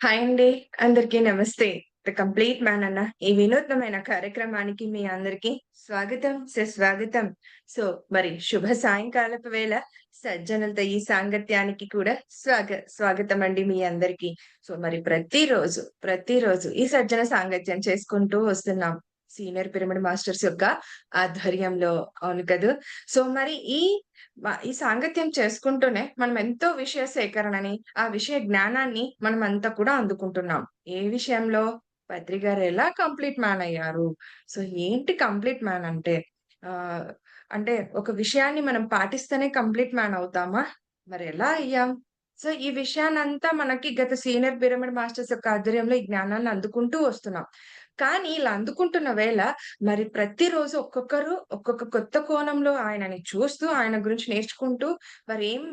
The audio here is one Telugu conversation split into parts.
హాయ్ అండి. అందరికీ నమస్తే. ద కంప్లీట్ మ్యాన్ అన్న ఈ వినూత్నమైన కార్యక్రమానికి మీ అందరికీ స్వాగతం, సుస్వాగతం. సో, మరి శుభ సాయంకాలపు వేళ సజ్జనులతో ఈ సాంగత్యానికి కూడా స్వాగతం అండి మీ అందరికీ. సో, మరి ప్రతిరోజు ఈ సజ్జన సాంగత్యం చేసుకుంటూ వస్తున్నాం. సీనియర్ పిరమిడ్ మాస్టర్స్ యొక్క ఆధ్వర్యంలో. అవును కదూ! సో, మరి ఈ సాంగత్యం చేసుకుంటూనే మనం ఎంతో విషయ సేకరణని, ఆ విషయ జ్ఞానాన్ని మనమంతా కూడా అందుకుంటున్నాం. ఏ విషయంలో? బద్రి గారు ఎలా కంప్లీట్ మ్యాన్ అయ్యారు? సో, ఏంటి కంప్లీట్ మ్యాన్ అంటే? ఆహ్, అంటే ఒక విషయాన్ని మనం పాటిస్తేనే కంప్లీట్ మ్యాన్ అవుతామా? మరెలా అయ్యాం? సో, ఈ విషయాన్నంతా మనకి గత సీనియర్ పిరమిడ్ మాస్టర్స్ యొక్క ఆధ్వర్యంలో ఈ జ్ఞానాన్ని అందుకుంటూ వస్తున్నాం. కానీ ఇలా అందుకుంటున్న వేళ మరి ప్రతిరోజు ఒక్కొక్కరు ఒక్కొక్క కొత్త కోణంలో ఆయనని చూస్తూ, ఆయన గురించి నేర్చుకుంటూ,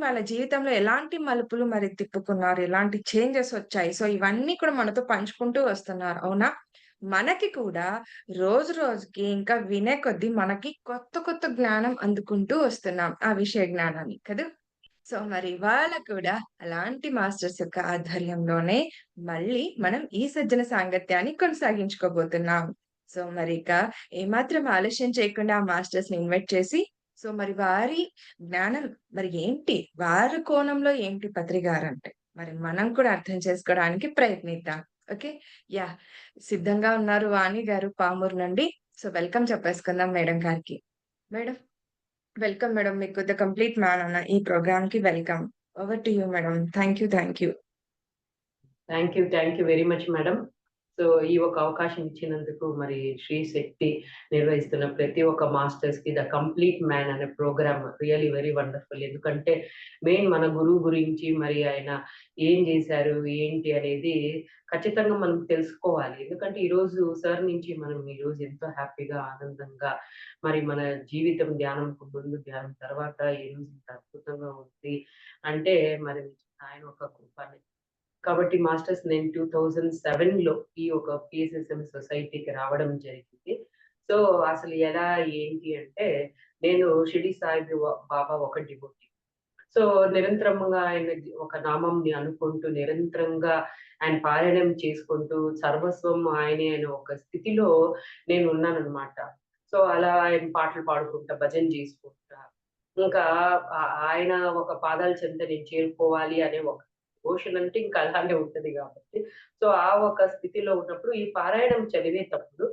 వాళ్ళ జీవితంలో ఎలాంటి మలుపులు మరి తిప్పుకున్నారు? ఎలాంటి చేంజెస్ వచ్చాయి? సో, ఇవన్నీ కూడా మనతో పంచుకుంటూ వస్తున్నారు. అవునా? మనకి కూడా రోజు రోజుకి ఇంకా వినే కొద్దీ మనకి కొత్త కొత్త జ్ఞానం అందుకుంటూ వస్తున్నాం. ఆ విషయ జ్ఞానాన్ని కదూ! సో, మరి ఇవాళ కూడా అలాంటి మాస్టర్స్ యొక్క ఆధ్వర్యంలోనే మళ్ళీ మనం ఈ సజ్జన సాంగత్యాన్ని కొనసాగించుకోబోతున్నాం. సో, ఏమాత్రం ఆలస్యం చేయకుండా ఆ మాస్టర్స్‌ని ఇన్వైట్ చేసి, సో, మరి వారి జ్ఞానం మరి ఏంటి? వారి కోణంలో ఏంటి పత్రి గారంటే? మరి మనం కూడా అర్థం చేసుకోవడానికి ప్రయత్నిద్దాం. ఓకే. యాహ్! సిద్ధంగా ఉన్నారు వాణి గారు పామూరు నుండి. సో, వెల్కమ్ చెప్పేసుకుందాం మేడం గారికి. Madam welcome madam. మీకు ద కంప్లీట్ మ్యాన్ అన్న ఈ ప్రోగ్రామ్‌కి welcome. Over to you madam. Thank you. Thank you. Thank you very much madam. So, ఈ ఒక అవకాశం ఇచ్చినందుకు మరి శ్రీ శక్తి నిర్వహిస్తున్న ప్రతి ఒక్క మాస్టర్స్‌కి ద కంప్లీట్ మ్యాన్ అనే ప్రోగ్రామ్ రియల్లీ వెరీ వండర్‌ఫుల్. ఎందుకంటే మెయిన్ మన గురువు గురించి మరి ఆయన ఏం చేశారు, ఏంటి అనేది ఖచ్చితంగా మనం తెలుసుకోవాలి. ఎందుకంటే ఈరోజు సార్ నుంచి మనం ఈరోజు ఎంతో హ్యాపీగా, ఆనందంగా మరి మన జీవితం ధ్యానంకు ముందు, ధ్యానం తర్వాత ఈరోజు ఇంత అద్భుతంగా ఉంది అంటే మరి ఆయన ఒక కృపనే. కాబట్టి మాస్టర్స్ నేను 2007లో ఈ ఒక పిఎస్ఎస్ఎం సొసైటీకి రావడం జరిగింది. సో, అసలు ఎలా ఏంటి అంటే నేను షిరిడి బాబా ఒక డివోటీ. సో, నిరంతరంగా ఆయన ఒక నామంని అనుకుంటూ నిరంతరంగా ఆయన పారాయణం చేసుకుంటూ సర్వస్వం ఆయనే అనే ఒక స్థితిలో నేనున్నాననమాట. సో, అలా ఆయన పాటలు పాడుకుంటా, భజన చేసుకుంటా, ఇంకా ఆయన ఒక పాదాల చెంత నేను చేరుకోవాలి అనే ఒక డివోషన్ అంటే ఇంకా అలానే ఉంటది గాబట్టి, సో, ఆ ఒక స్థితిలో ఉన్నప్పుడు ఈ పారాయణం చదివేటప్పుడు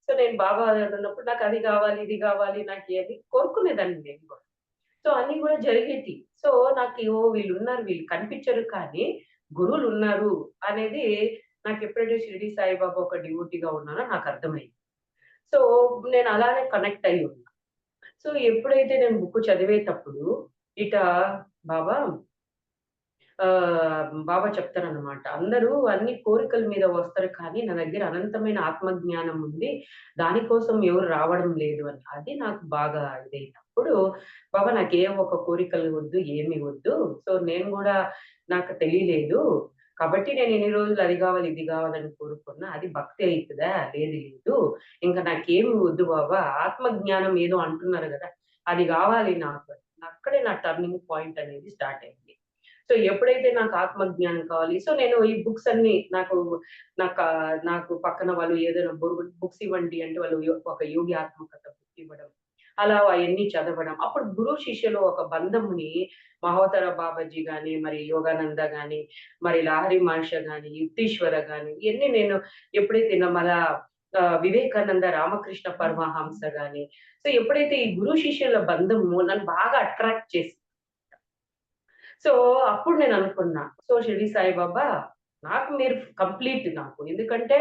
సో, నేను బాబా అన్నప్పుడు నాకు అది గావాలి, ఇది గావాలి, నాకు అది కోరుకునేదాన్ని నేను గూడా. సో, అన్నీ గూడా జరిగేటియి. సో, నాకు వీళ్ళున్నారు, వీళ్ళు కనిపించరు కానీ గురువులున్నారు అనేది నాకెప్పుడైతే షిరిడి సాయిబాబా ఒక డివోటీగా ఉన్నానో నాకర్థమైంది. సో, నేను అలానే కనెక్ట్ అయ్యి ఉన్నా. సో, ఎప్పుడైతే నేను బుక్ చదివేతప్పుడు ఇట బాబా బాబా చెప్తారనమాట. అందరూ అన్ని కోరికల మీద వస్తారు కానీ, నా దగ్గర అనంతమైన ఆత్మజ్ఞానం ఉంది. దానికోసం ఎవరు రావడం లేదు అని. అది నాకు బాగా ఇదైనప్పుడు, బాబా నాకే ఒక కోరికలు వద్దు, ఏమి వద్దు. సో, నేను గూడా నాకు తెలియలేదు. కాబట్టి నేను ఇన్ని రోజులు అది గావాలి, ఇది గావాలని కోరుకున్నా. అది భక్తి అయితదా? లేదు లేదు. ఇంక నాకేమి వద్దు బాబా. ఆత్మజ్ఞానం ఏదో అంటున్నారు గదా! అది గావాలి నాకు. అక్కడే నా టర్నింగ్ పాయింట్ అనేది స్టార్ట్ అయింది. సో, ఎప్పుడైతే నాకు ఆత్మజ్ఞానం కావాలి. సో, నేను ఈ బుక్స్ అన్నీ నాకు పక్కన వాళ్ళు ఏదైనా బుక్స్ ఇవ్వండి అంటే వాళ్ళు ఒక యోగి ఆత్మకథ బుక్ ఇవ్వడం. అలా అయన్నీ చదవడం. అప్పుడు గురు శిష్యులు ఒక బంధంని మహోదర బాబాజీ గాని, మరి యోగానంద గాని, మరి లహరి మహర్షి గాని, యుక్తీశ్వర గాని ఇయన్నీ నేను ఎప్పుడైతే వివేకానంద రామకృష్ణ పరమహంస గాని, సో, ఎప్పుడైతే ఈ గురు శిష్యుల బంధము నన్ను బాగా అట్రాక్ట్ చేసింది. సో, అప్పుడు నేననుకున్నా. సో, షిరిడి సాయిబాబా నాకు మీరు కంప్లీట్ నాకు. ఎందుకంటే,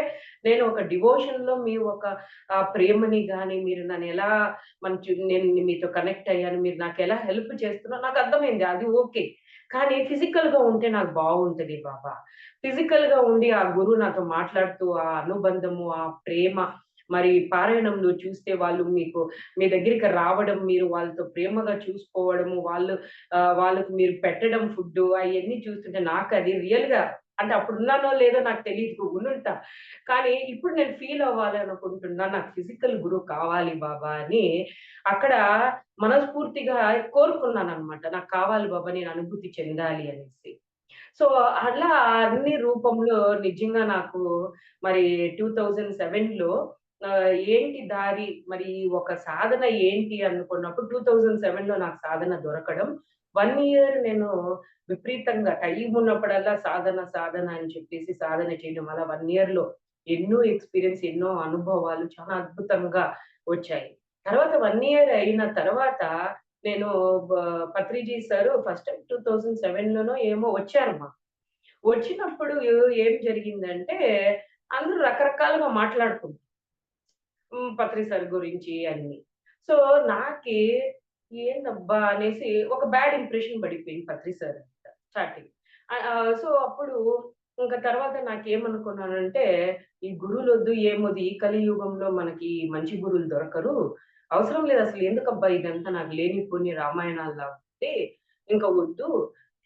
నేను ఒక డివోషన్‌లో మీ ఒక ప్రేమని గాని, మీరు నన్నెలా నేను మీతో కనెక్ట్ అయ్యాను. మీరు నాకెలా హెల్ప్ చేస్తున్నారో నాకర్థమైంది. అది ఓకే. కానీ ఫిజికల్‌గా ఉంటే నాకు బావుంటది బాబా. ఫిజికల్‌గా ఉండి ఆ గురువు నాతో మాట్లాడుతూ ఆ అనుబంధము, ఆ ప్రేమ మరి పారాయణంలో చూస్తే వాళ్ళు మీ దగ్గరికి రావడం, మీరు వాళ్ళతో ప్రేమగా చూసుకోవడము, వాళ్ళకి మీరు పెట్టడం ఫుడ్డు అయన్నీ చూస్తుంటే నాకది రియల్‌గా అంటే అప్పుడున్నానో లేదో నాకు తెలీదు. ఉండుంటా. కానీ ఇప్పుడు నేను ఫీల్ అవ్వాలి అనుకుంటున్నా. నాకు ఫిజికల్ గురువు కావాలి బాబా అని అక్కడ మనస్ఫూర్తిగా కోరుకున్నాననమాట. నాకు కావాలి బాబా నేను అనుభూతి చెందాలి అనేసి. సో, అట్లా అన్ని రూపంలో నిజంగా నాకు మరి 2007లో ఏంటి దారి మరి ఒక సాధన ఏంటి అనుకున్నప్పుడు 2007లో నాకు సాధన దొరకడం. 1 ఇయర్ నేను విపరీతంగా టైం ఉన్నప్పుడల్లా సాధన, సాధన అని చెప్పేసి సాధన చేయడం. అలా 1 ఇయర్‌లో ఎన్నో ఎక్స్‌పీరియన్స్, ఎన్నో అనుభవాలు చాలా అద్భుతంగా వచ్చాయి. తర్వాత 1 ఇయర్ అయిన తర్వాత నేను బ పత్రిజీ సారు ఫస్ట్ టైమ్ 2007లోనో ఏమో వచ్చారు మాకు. వచ్చినప్పుడు ఏం జరిగిందంటే, అందరూ రకరకాలుగా మాట్లాడుకుంటారు. పత్రి సార్ గురించి అన్ని. సో, నాకి ఏందబ్బా! అనేసి ఒక బ్యాడ్ ఇంప్రెషన్ పడిపోయింది పత్రి సార్ మీద స్టార్టింగ్. సో, అప్పుడు ఇంక తర్వాత నాకేమనుకున్నానంటే, ఈ గురువులొద్దు, ఏమొద్దు ఈ కలియుగంలో మనకి మంచి గురువులు దొరకరు. అవసరం లేదసలు ఎందుకబ్బా ఇదంతా నాకు లేనిపోని రామాయణాల్లా ఉంది. ఇంక వద్దు.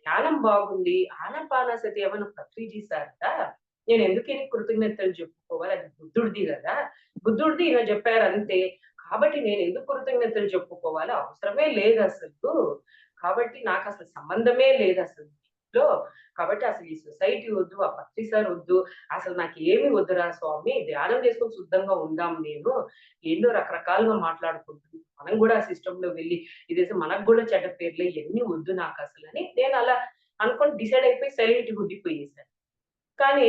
ధ్యానం బాగుంది. ఆనాపానసతి ఏమన్నా పత్రిజీ సార్‌దా? నేనెందుకీయనకి కృతజ్ఞతలు చెప్పుకోవాలి? అది బుద్ధుడిది గదా! బుద్ధుడిది ఈయన జెప్పారంతే. కాబట్టి నేనెందుకు కృతజ్ఞతలు చెప్పుకోవాలి? అవసరమే లేదసలు. కాబట్టి నాకసలు సంబంధమే లేదసలు దీంట్లో. కాబట్టి అసలు ఈ సొసైటీ వద్దు, ఆ పత్రి సార్ వద్దు. అసలు నాకేమి వద్దురా స్వామి. ధ్యానం చేసుకొని శుద్ధంగా ఉందాం నేను. ఎన్నో రకరకాలుగా మాట్లాడుకుంటున్నాం. మనం గూడా ఆ సిస్టమ్‌లో వెళ్లి ఇదేదో మనకు గూడా చెడ్డ పేర్లే ఇయన్నీ వద్దు నాకసలని నేనలా అనుకోని డిసైడ్ అయిపోయి సైలెంట్‌గా ఉండిపోయేసాను. కానీ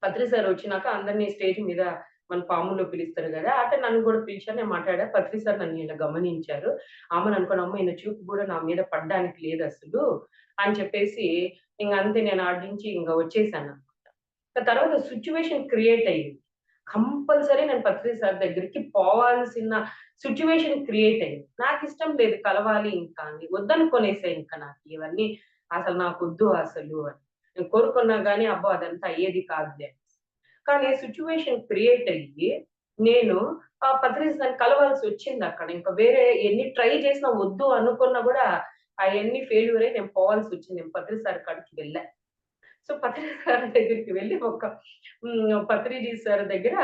పత్రి సార్ వచ్చినాక అందరిని స్టేజ్ మీద మన పాముల్లో పిలుస్తారు గదా! అట్లా నన్ను గూడా పిలిచారు. నేను మాట్లాడా. పత్రి సార్ నన్ను ఇలా గమనించారు. ఆమెననుకోని అమ్మ ఈయన చూపు గూడా నా మీద పడడానికి లేదసలు అని చెప్పేసి ఇంగ అంతే నేను ఆడ నుంచి ఇంగ వచ్చేసాననమాట. తర్వాత సిట్యుయేషన్ క్రియేట్ అయింది. కంపల్సరీ నేను పత్రి సార్ దగ్గరికి పోవాల్సిన సిట్యుయేషన్ క్రియేట్ అయింది. నాకిష్టం లేదు కలవాలి ఇంకా అని. వద్దనుకునేసా ఇంక నాకు ఇవన్నీ అసలు నాకొద్దు అసలు అని. నేను కోరుకున్నా గాని అబ్బా! అదంతా అయ్యేది కాదులే. కానీ సిట్యుయేషన్ క్రియేట్ అయ్యి, నేను ఆ పత్రిక నన్ను కలవాల్సొచ్చిందక్కడ. ఇంక వేరే ఎన్ని ట్రై చేసినా వద్దు అనుకున్నా గూడా, అయన్నీ ఫెయిల్యూర్ అయ్యి నేను పోవాల్సొచ్చింది. నేను పత్రి సార్ కాడికి వెళ్ళా. సో, పత్రి సార్ దగ్గరికి వెళ్లి పత్రిజీ సార్ దగ్గర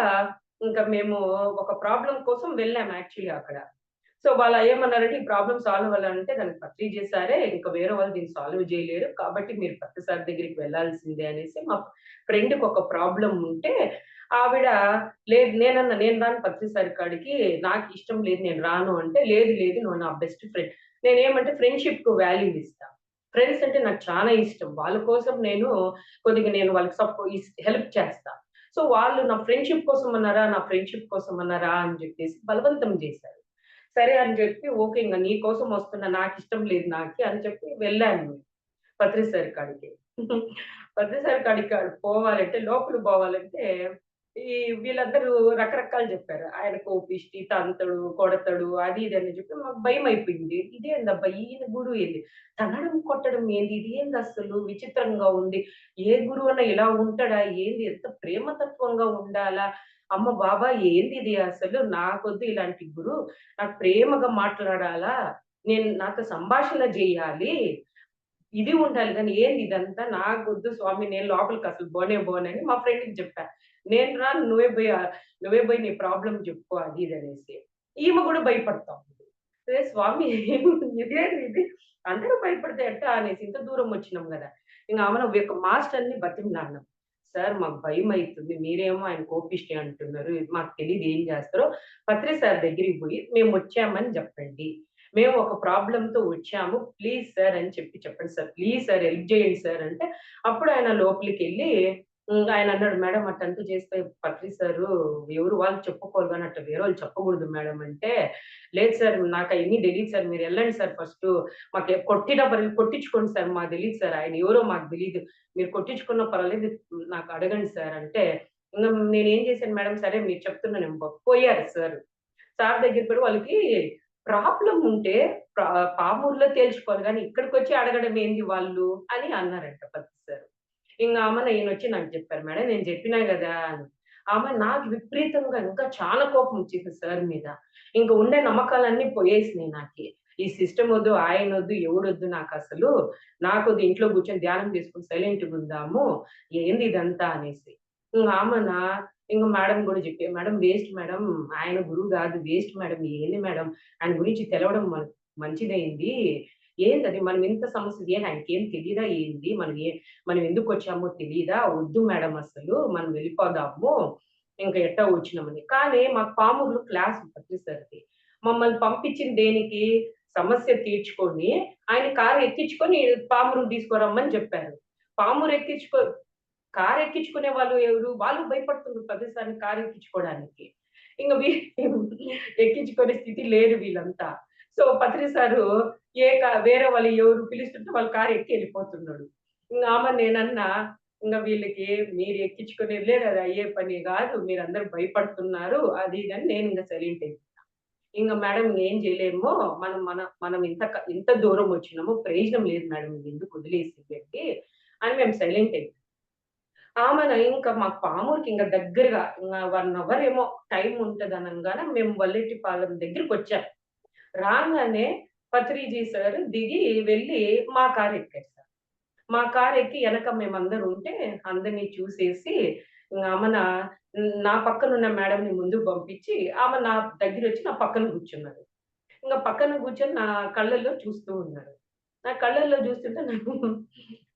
ఇంకా మేము ఒక ప్రాబ్లమ్ కోసం వెళ్ళాము యాక్చువల్లీ అక్కడ. సో, వాళ్ళు ఏమన్నారంటే, "ఈ ప్రాబ్లమ్ సాల్వ్ అవ్వాలంటే దానికి పత్రిజీ సారే ఇంక వేరే వాళ్ళు దీన్ని సాల్వ్ జేయలేరు. కాబట్టి మీరు పత్రి సార్ దగ్గరికి వెళ్ళాల్సిందే" అనేసి మా ఫ్రెండ్‌కి ఒక ప్రాబ్లమ్ ఉంటే ఆవిడ లేదు నేనన్నా, "నేను రాను పత్రి సార్ కాడికి. నాకిష్టం లేదు నేను రాను" అంటే, "లేదు లేదు నువ్వు నా బెస్ట్ ఫ్రెండ్." నేనేమంటే ఫ్రెండ్‌షిప్‌కి వాల్యూ ఇస్తా. ఫ్రెండ్స్ అంటే నాకు చానా ఇష్టం. వాళ్ళ కోసం నేను కొద్దిగా నేను వాళ్ళకి హెల్ప్ చేస్తా. సో, వాళ్ళు నా ఫ్రెండ్‌షిప్ కోసం అన్నారా, నా ఫ్రెండ్‌షిప్ కోసం అన్నారా అని జెప్పేసి బలవంతం జేశారు. సరే అని జెప్పి ఓకే. ఇంగ నీ కోసం వస్తున్నా నాకిష్టం లేదు నాకి అని చెప్పి వెళ్ళాను. పత్రి సార్ కాడికి. పత్రి సార్ కాడికి పోవాలంటే లోపలికి పోవాలంటే ఈ వీళ్ళందరూ రకరకాలు జెప్పారు. ఆయన కోపిష్టి, తంతడు, కొడతాడు అది ఇది అని జెప్పి మాకు భయమైపోయింది. ఇదేందబ్బా! ఈయన గురువు ఏంది? తన్నడం, కొట్టడం ఏంది? ఇదేందసలు విచిత్రంగా ఉంది. ఏ గురువన్నా ఇలా ఉంటాడా? ఏంది ఎంత ప్రేమతత్వంగా ఉండాలా? అమ్మ బాబాయ్ ఏందిది అసలు? నాకొద్దు ఇలాంటి గురువు. నాకు ప్రేమగా మాట్లాడాలా? నేను నాతో సంభాషణ జేయాలి. ఇది ఉండాలి గానీ ఏంది ఇదంతా? నాకొద్దు స్వామి నేను లోపలికసలు పోనే పోనని మా ఫ్రెండ్‌కి జెప్పా. నేను రాను నువ్వే బోయి నీ ప్రాబ్లమ్ జెప్పుకో అది ఇది అనేసి. ఈమె గూడా భయపడతా ఉంది. ఏ స్వామి ఇదేందిది? అందరూ భయపడితే ఎట్టా అనేసి ఇంత దూరం వచ్చినాం గదా! ఇంగ ఆమెను ఒక మాస్టర్‌ని బతిమిలాడినాం. సార్ మాకు భయమైతుంది. మీరేమో ఆయన కోపిష్టి అంటున్నారు. మాకు తెలీదు ఏం జేస్తారో. పత్రి సార్ దగ్గరికి బోయి మేమొచ్చామని జెప్పండి. మేము ఒక ప్రాబ్లమ్‌తో వచ్చాము. ప్లీజ్ సార్ అని చెప్పండి సార్. ప్లీజ్ సార్ హెల్ప్ చేయండి సార్ అంటే, అప్పుడు ఆయన లోపలికెళ్ళి ఆయన అన్నాడు, "మేడం అట్టంతా చేస్తే పత్రి సారు ఎవరు వాళ్ళు చెప్పుకోవాలి గానీ అట్లా వేరే వాళ్ళు చెప్పకూడదు మేడం" అంటే, "లేదు సార్ నాకయన్నీ తెలీదు సార్. మీరెళ్ళండి sir first. కొట్టినా పర్లేదు కొట్టించుకోండి సార్. మాకు తెలీదు సార్. ఆయన ఎవరో మాకు తెలీదు. మీరు కొట్టించుకున్నా పర్వాలేదు నాకు అడగండి సార్" అంటే, ఇంగ నేనేం చేశాను మేడం, సరే మీరు చెప్తున్నానేమో పోయారు సారు. సార్ దగ్గరికి పోయి వాళ్ళకి ప్రాబ్లమ్ ఉంటే పామూరులో తేల్చుకోవాలి గానీ, ఇక్కడికొచ్చి అడగడం ఏంది వాళ్ళు అని అన్నారంట పత్రి సారు. ఇంగ ఆమెన ఈయనొచ్చి నాకు జెప్పారు. మేడం నేను జెప్పినా గదా! అని. ఆమె నాకు విపరీతంగా ఇంకా చాలా కోపం ఒచ్చేసింది సార్ మీద. ఇంక ఉండే నమ్మకాలన్నీ పోయేసినాయి నాకి. ఈ సిస్టమ్ ఒద్దు, ఆయనొద్దు, ఎవడొద్దు నాకసలు. నాకొద్దు ఇంట్లో గూర్చొని ధ్యానం చేసుకొని సైలెంట్‌గుందాము. ఏంది ఇదంతా అనేసి. ఇంగ ఆమెన ఇంగ మేడం గూడా జెప్పి, "మేడం వేస్ట్ మేడం. ఆయన గురువు గాదు. Waste madam. ఏంది మేడం ఆయన గురించి తెలవడం మంచిదయింది. ఏంటది మనం ఇంత సమస్య ఆయనకేం తెలీదా ఏంది? మనం ఎందుకొచ్చామో తెలీదా? వద్దు మేడం అసలు. మనం వెళ్ళిపోదాము. ఇంక ఎట్టా వచ్చినామని. కానీ మాకు పామూరులో క్లాస్ పత్రి సార్‌కి. మమ్మల్ని పంపించింది దేనికి? సమస్య తీర్చుకొని, ఆయన కారు ఎక్కించుకొని పామూరుకి తీసుకురమ్మని చెప్పారు. పామూరు ఎక్కించుకో కారు ఎక్కించుకునే వాళ్ళు ఎవరు? వాళ్ళు భయపడుతున్నారు ప్రతిసారి కారు ఎక్కించుకోవడానికి. ఇంగ ఎక్కించుకునే స్థితి లేరు వీళ్ళంతా. సో, పత్రి సారు వేరే వాళ్ళు ఎవరు పిలుస్తుంటే వాళ్ళ కారు ఎక్కి ఎళ్ళిపోతున్నాడు. ఇంగ నేనన్నా, ఇంగ వీళ్ళకి మీరు ఎక్కించుకునేది లేదు. అది అయ్యే పని గాదు. మీరందరూ భయపడుతున్నారు. అది ఇది అని నేనింక సైలెంట్ అయిపోయినా. ఇంగ మేడం ఏం జేయలేము. మనం మన మనం ఇంత దూరం వచ్చినాము. ప్రయోజనం లేదు మేడం. ఎందుకు వదిలేసేయండి అని మేము సైలెంట్ అయిపోయాం. ఇంకా మాకు పామూరుకి ఇంక దగ్గరగా 1 అవర్ ఏమో టైమ్ ఉంటదనంగానే మేము వల్లేటిపాలెం దగ్గరికొచ్చాం. రాంగానే పత్రిజీ సార్ దిగి వెళ్లి మా కార్ ఎక్కారు సార్. మా కార్ ఎక్కి ఎనక మేమందరం ఉంటే అందరిని చూసేసి ఆమెన నా పక్కనున్న మేడంని ముందుకు పంపించి ఆమె నా దగ్గరొచ్చి నా పక్కన కూర్చున్నారు. పక్కన కూర్చొని నా కళ్ళల్లో చూస్తూ ఉన్నారు. నా కళ్ళల్లో చూస్తుంటే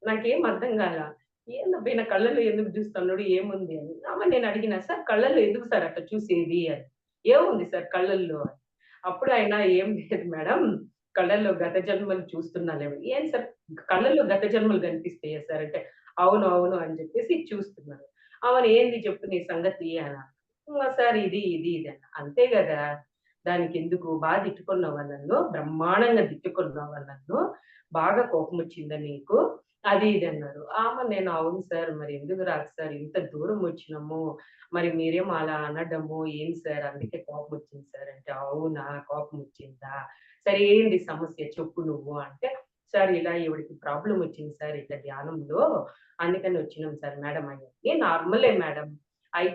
నాకేం అర్థం కాలా. ఏందబ్బా ఈయన కళ్ళల్లో ఎందుకు చూస్తున్నాడు? ఏముంది అని. నేను అడిగినా, "సార్ కళ్ళల్లో ఎందుకు సార్ అట్లా చూసేది?" అని. "ఏముంది సార్ కళ్ళల్లో?" అని. అప్పుడు ఆయన, "ఏం లేదు మేడం. కళ్ళల్లో గత జన్మలు చూస్తున్నానేమో." "ఏం సార్ కళ్ళల్లో గత జన్మలు కనిపిస్తాయా సార్?" అంటే, "అవును, అవును" అని చెప్పేసి చూస్తున్నారు. "ఏంది చెప్పు నీ సంగతి" అన్నా. సార్ ఇది, ఇది, ఇది" అన్నా. "అంతే గదా! దానికెందుకు తిట్టుకున్నావా నన్ను? బ్రహ్మాండంగా తిట్టుకున్నావా నన్ను? బాగా కోపమొచ్చిందా నీకు?" అది ఇది అన్నారు. నేను అవును సార్ మరి ఎందుకు రాదు సార్ ఇంత దూరం వచ్చినాము. మరి మీరేమో అలా అనడము ఏం సార్ అందుకే కోపమొచ్చింది సార్ అంటే, అవునా కోపమొచ్చిందా? సరే ఏంది సమస్య చెప్పు నువ్వు అంటే, సార్ ఇలా ఈవిడకి ప్రాబ్లమ్ వచ్చింది సార్ ఇట్లా ధ్యానంలో. అందుకని వచ్చినాం సార్ మేడం అని. నార్మలే మేడం.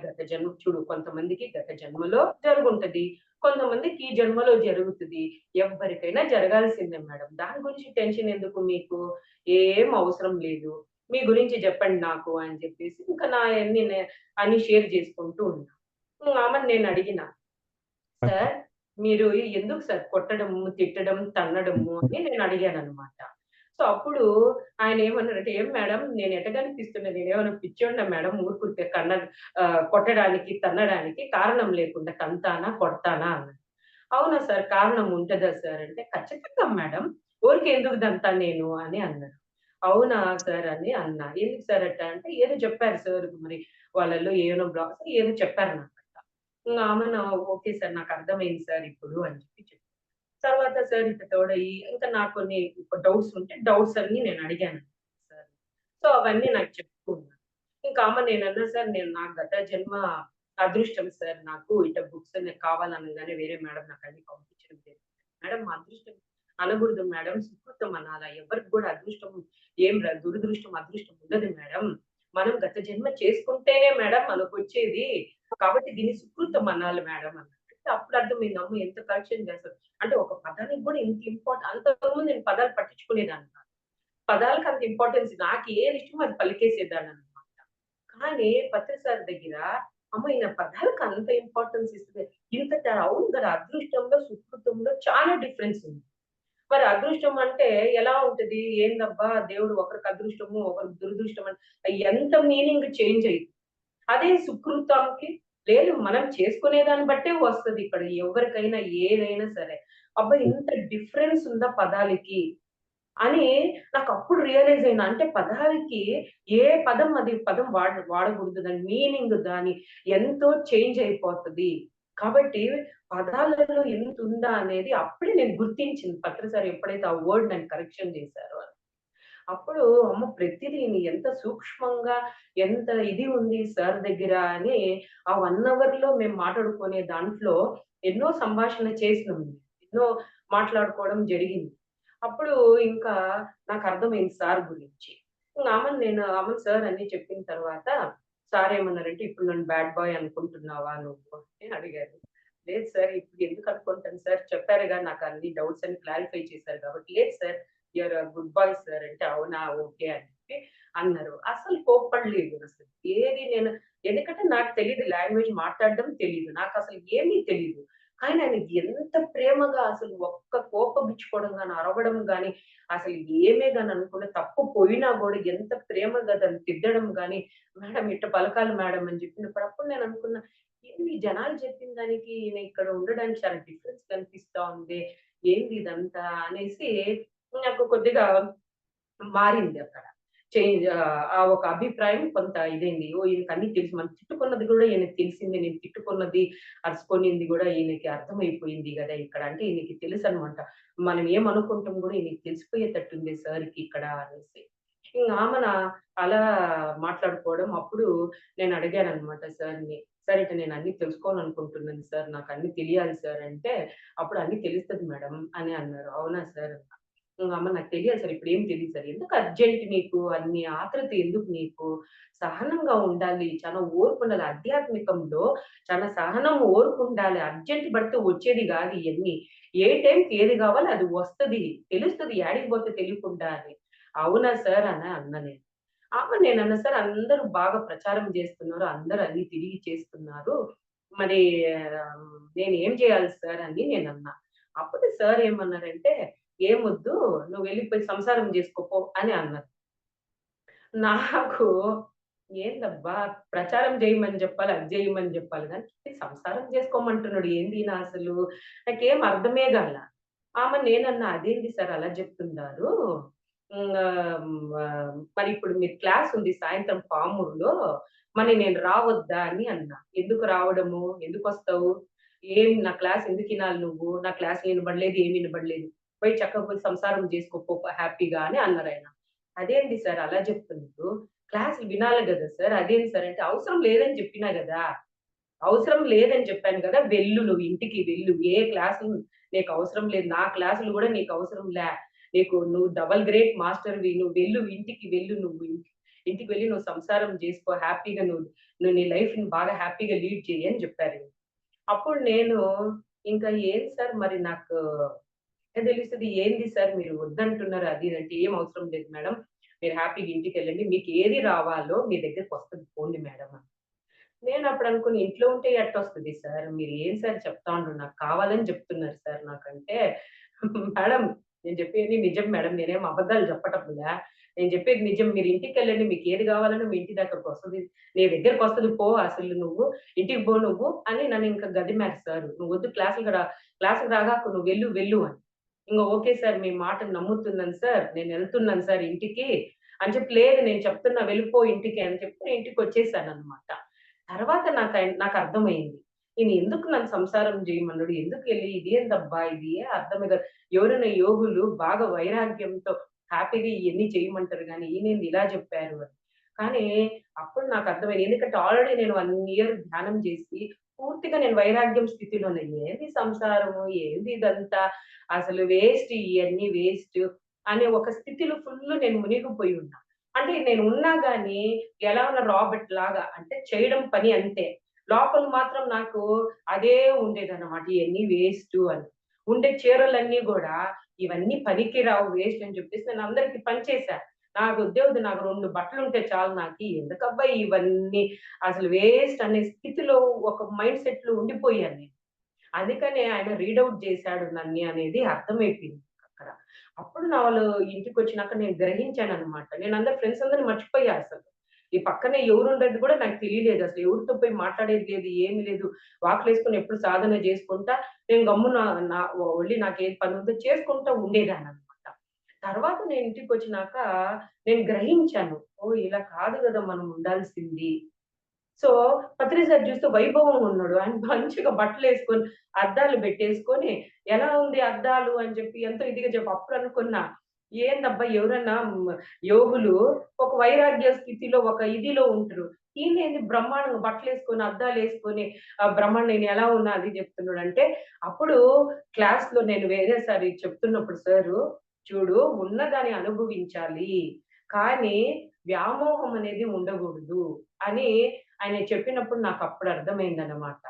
గత జన్మ చూడు కొంతమందికి గత జన్మలో జరుగుంటది. కొంతమందికి ఈ జన్మలో జరుగుతది. ఎవ్వరికైనా జరగాల్సిందే మేడం. దాని గురించి టెన్షన్ ఎందుకు మీకు? ఏం అవసరం లేదు. మీ గురించి జెప్పండి నాకు అని జెప్పేసి ఇంకా నాయన్నీ అన్ని షేర్ జేసుకుంటూ ఉన్నా. ఆమెని నేనడిగినా, ఓకే. సార్ మీరు ఎందుకు సార్ కొట్టడము, తిట్టడం, తన్నడము అని నేనడిగాననమాట. సో, అప్పుడు ఆయనేమన్నారంటే, "ఏం మేడం నేను ఎట్ట కనిపిస్తున్నా? నేనేమన్నా పిచ్చోడినా మేడం ఊరుకురికే కొట్టడానికి, తన్నడానికి కారణం లేకుండా తంతానా? కొడతానా?" అన్నారు. "అవునా సార్ కారణం ఉంటదా సార్?" అంటే, "ఖచ్చితంగా మేడం. ఊరికే ఎందుకు తంతాను నేను" అని అన్నారు. "అవునా సార్" అని అన్నా. "ఎందుకు సార్ అట్టా?" అంటే, ఏదో చెప్పారు సార్ మరి వాళ్ళలో ఏవనో ఏదో చెప్పారు నాకట్ట. ఆమెను "ఓకే సార్ నాకర్థమైంది సార్ ఇప్పుడు" అని చెప్పి తర్వాత సార్ ఇట్లా తోడయ్యి ఇంకా నాకు కొన్ని డౌట్స్ ఉంటే డౌట్స్ అన్నీ నేను అడిగాను సార్. సో, అవన్నీ నాకు చెప్తూ ఉన్నారు. ఇంకా నేనన్నా సార్ నేను నా గత జన్మ అదృష్టం సార్ నాకు ఇట్లా బుక్స్ నాకు కావాలనంగానే వేరే మేడం నాకన్నీ పంపించడం జరిగింది. మేడం మా అదృష్టం అనకూడదు మేడం సుకృతం అనాల. ఎవరికి కూడా అదృష్టం దురదృష్టం, అదృష్టం ఉండదు మేడం. మనం గత జన్మ చేసుకుంటేనే మేడం మనకొచ్చేది. కాబట్టి దీన్ని సుకృతం అనాలి మేడం అన్నారు. అప్పుడు అర్థమైంది అమ్మో! ఎంత కరెక్షన్ చేస్తారు. అంటే ఒక పదానికి గూడా ఇంత అంతకుముందు నేను పదాలు పట్టించుకునేదాన్ని కాదు. పదాలకు అంత ఇంపార్టెన్స్ నాకు ఏది ఇష్టమో అది పలికేసేదాన్ననమాట. కానీ పత్రి సార్ దగ్గర అమ్మో! ఈయన పదాలకు అంత ఇంపార్టెన్స్ ఇస్తే అవును కదా! అదృష్టంలో, సుకృతంలో చాలా డిఫరెన్స్ ఉంది. మరి అదృష్టం అంటే ఎలా ఉంటది? ఏందబ్బా! దేవుడు ఒకరికి అదృష్టము, ఒకరికి దురదృష్టం అని ఎంత మీనింగ్ చేంజ్ అయ్యిద్ది. అదే సుకృతంకి లేదు మనం చేసుకునే దాన్ని బట్టే వస్తది ఇక్కడ. ఎవరికైనా ఏదైనా సరే. అబ్బా! ఇంత డిఫరెన్స్ ఉందా పదాలకి అని నాకప్పుడు రియలైజ్ అయినా. అంటే పదాలకి ఏ పదం అది పదం వాడకూడదు. దాని మీనింగ్ దాని ఎంతో చేంజ్ అయిపోతది. కాబట్టి పదాలలో ఎంతుందా అనేది అప్పుడే నేను గుర్తించింది. పత్రి సార్ ఎప్పుడైతే ఆ వర్డ్ నన్ను కరెక్షన్ చేశారో అని. అప్పుడు అమ్మ ప్రతిదీ ఎంత సూక్ష్మంగా, ఎంత ఇది ఉంది సార్ దగ్గర అని ఆ 1 అవర్‌లో మేము మాట్లాడుకునే దాంట్లో ఎన్నో సంభాషణ చేసినాం. ఎన్నో మాట్లాడుకోవడం జరిగింది. అప్పుడు ఇంకా నాకర్థమైంది సార్ గురించి. ఆమెను సార్ అన్నీ చెప్పిన తర్వాత సార్ ఏమన్నారంటే, "ఇప్పుడు నన్ను బ్యాడ్ బాయ్ అనుకుంటున్నావా నువ్వు?" అని అడిగారు. లేదు సార్ ఇప్పుడు ఎందుకు అనుకుంటాను సార్ చెప్పారుగా నాకు అన్ని డౌట్స్ అన్ని క్లారిఫై చేశారు కాబట్టి. లేదు sir you are good boy sir అంటే, అవునా! ఓకే అని చెప్పి అన్నారు. అసలు కోప్పడలేదు అసలు. ఏది నేను ఎందుకంటే నాకు తెలీదు లాంగ్వేజ్ మాట్లాడడం తెలీదు. నాకసలు ఏమీ తెలీదు. ఆయన ఎంత ప్రేమగా అసలు ఒక్క కోపగించుకోవడం గాని, అరవడం గాని, అసలు ఏమే గాని అనుకున్న తప్పు పోయినా గూడా ఎంత ప్రేమగా దాన్ని తిద్దడం గాని, "మేడం ఇట్ట పలకాలి మేడం" అని చెప్పినప్పుడు అప్పుడు నేను అనుకున్నా, ఏంది ఈ జనాలు చెప్పిన దానికి ఈయన ఇక్కడ ఉండడానికి చాలా డిఫరెన్స్ కనిపిస్తా ఉంది. ఏంది ఇదంతా అనేసి నాకు కొద్దిగా మారింది అక్కడ. ఆ ఒక అభిప్రాయం కొంత ఇదైంది. ఓహ్! ఈయనకన్నీ తెలుసు. మనం తిట్టుకున్నది గూడా ఈయనకి తెలిసింది. నేను తిట్టుకున్నది, అరుసుకొనింది గూడా ఈయనకి అర్థమైపోయింది గదా! ఇక్కడ. అంటే ఈయనకి తెలుసనమాట. మనం ఏమనుకుంటాం గూడా ఈయనకి తెలిసిపోయేటట్టుంది సార్‌కి ఇక్కడ అనేసి. ఇంగ ఆమెన అలా మాట్లాడుకోవడం. అప్పుడు నేను అడిగాననమాట సార్‌ని. సార్ ఇట్లా నేను అన్నీ తెలుసుకోవాలనుకుంటున్నాను సార్. నాకన్నీ తెలియాలి సార్ అంటే, అప్పుడు అన్నీ తెలుస్తది మేడం అని అన్నారు. అవునా సార్ అన్నా. అమ్మ నాకు తెలియాలి సార్. ఇప్పుడేం తెలీదు సార్. ఎందుకు అర్జెంట్ నీకు? అన్ని ఆత్రుత ఎందుకు నీకు? సహనంగా ఉండాలి. చాలా ఓర్పుండాలి. ఆధ్యాత్మికంలో చాలా సహనం, ఓర్పుండాలి. అర్జెంట్ పడితే వచ్చేది గాదు ఇయన్నీ. ఏ టైంకి ఏది గావాలో అది వస్తది. తెలుస్తది యాడికి పోతే తెలియకుండా అని. అవునా సార్ అని అన్నా నేను. నేనన్నా సార్ అందరూ బాగా ప్రచారం జేస్తున్నారు. అందరూ అన్ని తిరిగి చేస్తున్నారు. మరి నేనేం జేయాలి సార్ అని నేనన్నా. అప్పుడు సార్ ఏమన్నారంటే ఏమొద్దు. నువ్వెళ్ళిపోయి సంసారం జేసుకో పో అని అన్నారు. నాకు ఏందబ్బా! ప్రచారం జేయమని జెప్పాలి, అది జేయమని జెప్పాలి గానీ, సంసారం జేసుకోమంటున్నాడు. ఏందీయన అసలు? నాకేం అర్థమే గాల. నేనన్నా, "అదేంటి సార్ అలా జెప్తున్నారు? మరిప్పుడు మీరు క్లాస్ ఉంది సాయంత్రం పామూరులో. మరి నేను రావద్దా?" అని అన్నా. "ఎందుకు రావడము? ఎందుకొస్తావు? నా క్లాస్ ఎందుకినాలి నువ్వు? నా క్లాస్ ఇనబడలేదు, ఏమి ఇనబడలేదు. పోయి చక్కగా పోయి సంసారం జేసుకో పో హ్యాపీగా" అని అన్నారాయన. "అదేంటి సార్ అలా జెప్తున్నారు? క్లాసులు వినాలి గదా సార్! అదేంటి సార్" అంటే, "అవసరం లేదని జెప్పినా గదా! అవసరం లేదని జెప్పాను గదా! వెళ్ళు నువ్వు ఇంటికి వెళ్ళు. ఏ క్లాసులు నీకవసరం లేదు. నా క్లాసులు గూడా నీకవసరం లే. నువ్వు డబుల్ గ్రేడ్ మాస్టర్‌వి. నువ్వు వెళ్ళు ఇంటికి వెళ్ళు నువ్వు. ఇంటికి వెళ్లి నువ్వు సంసారం జేసుకో. హ్యాపీగా నువ్వు నువ్వు నీ లైఫ్‌ని బాగా హ్యాపీగా లీడ్ చెయ్యి" అని జెప్పారు. అప్పుడు నేను ఇంకా ఏం సార్ మరి నాకు ఎట్లా తెలుస్తది? ఏంది సార్ మీరు వద్దంటున్నారు అది ఇది అంటే, "ఏం అవసరం లేదు మేడం. మీరు హ్యాపీగా ఇంటికెళ్ళండి. మీకేది రావాలో మీ దగ్గరకొస్తది పోండి మేడం" అని. నేనప్పుడు అనుకున్న ఇంట్లో ఉంటే ఎట్టొస్తది సార్? మీరు ఏం సార్ చెప్తా ఉండ్రు నాకు కావాలని చెప్తున్నారు సార్ నాకంటే, మేడం నేను చెప్పేది నిజం మేడం. నేనేం అబద్ధాలు చెప్పటంలా. నేను చెప్పేది నిజం. మీరు ఇంటికెళ్ళండి. మీకేది కావాలన్నా మీ ఇంటి దగ్గరకొస్తది. నీ దగ్గరకొస్తది పో అసలు నువ్వు. ఇంటికి పో నువ్వు అని నన్నింక గదిమారు సారు. "నువ్వొద్దు క్లాస్‌కి రాగాకు నువ్వు వెళ్ళు వెళ్ళు" అని. ఓకే సార్ మీ మాటను నమ్ముతున్నాను సార్. నేనెళ్తున్నాను సార్ ఇంటికి అని చెప్పి, "లేదు నేను చెప్తున్నా వెళ్ళిపో ఇంటికి" అని చెప్పి నేను ఇంటికొచ్చేసాననమాట. తర్వాత నాకర్థమైంది. ఈయన ఎందుకు నన్ను సంసారం జేయమన్నాడు? ఎందుకెళ్ళి ఇదేందబ్బా! ఇది అర్థమే కాదు. ఎవరైనా యోగులు బాగా వైరాగ్యంతో హ్యాపీగా ఇయన్నీ చేయమంటారు గానీ, ఈయనేంది ఇలా జెప్పారు అని. కానీ అప్పుడు నాకర్థమైంది. ఎందుకంటే ఆల్రెడీ నేను 1 ఇయర్ ధ్యానం జేసి పూర్తిగా నేను వైరాగ్యం స్థితిలోనే. ఏంది సంసారము? ఏంది ఇదంతా? అసలు వేస్ట్ ఇయన్నీ వేస్ట్ అనే ఒక స్థితిలో ఫుల్లు నేను మునిగిపోయి ఉన్నా. అంటే నేను ఉన్నా గాని ఎలా ఉన్న రాబర్ట్ లాగా అంటే చేయడం పని అంతే. లోపల మాత్రం నాకు అదే ఉండేదన్నమాట. ఇయన్నీ వేస్టు అని. ఉండే చీరలన్నీ గూడా ఇవన్నీ పనికిరావు వేస్ట్ అని చెప్పేసి నేను అందరికి పంచేసా. నాకొద్దే నాకు 2 బట్టలుంటే చాలు నాకి. ఎందుకబ్బా ఇవన్నీ అసలు వేస్ట్ అనే స్థితిలో ఒక మైండ్ సెట్‌లో ఉండిపోయాను నేను. అందుకనే ఆయన రీడ్ ఔట్ జేశాడు నన్ని అనేది అర్థమైపోయింది అక్కడ. అప్పుడు నాలో ఇంటికొచ్చినాక నేను గ్రహించాననమాట. నేనందరు ఫ్రెండ్స్ అందరిని మర్చిపోయా అసలు. ఈ పక్కనే ఎవరుండేది గూడా నాకు తెలియలేదు. అసలు ఎవరితో పోయి మాట్లాడేది లేదు. ఏమి లేదు. వాకులేసుకొని ఎప్పుడు సాధన జేసుకుంటా నేను గమ్మున నా ఒళ్ళి నాకేది పనుందో చేసుకుంటా ఉండేదాన్ననమాట. తర్వాత నేను ఇంటికొచ్చినాక నేను గ్రహించాను. ఓహ్! ఇలా కాదు గదా! మనం ఉండాల్సింది. సో, పత్రి సార్ చూస్తే వైభవంగా ఉన్నాడు. ఆయన మంచిగా బట్టలేసుకొని, అద్దాలు పెట్టేసుకొని, ఎలా ఉంది అద్దాలు అని చెప్పి ఎంతో ఇదిగా అప్పుడు అనుకున్నా. ఏందబ్బా ఎవరన్నా యోగులు ఒక వైరాగ్య స్థితిలో, ఒక ఇదిలో ఉంటరు. ఈయనేంది బ్రహ్మాండంగా బట్టలేసుకొని, అద్దాలేసుకొని బ్రహ్మాండంగా నేను ఎలా ఉన్నా అది చెప్తున్నాడంటే, అప్పుడు క్లాస్‌లో నేను వేరే సారి చెప్తున్నప్పుడు సారు, "చూడు ఉన్నదాన్ని అనుభవించాలి. కానీ వ్యామోహం అనేది ఉండగూడదు" అని ఆయన చెప్పినప్పుడు నాకప్పుడు అర్థమైందనమాట.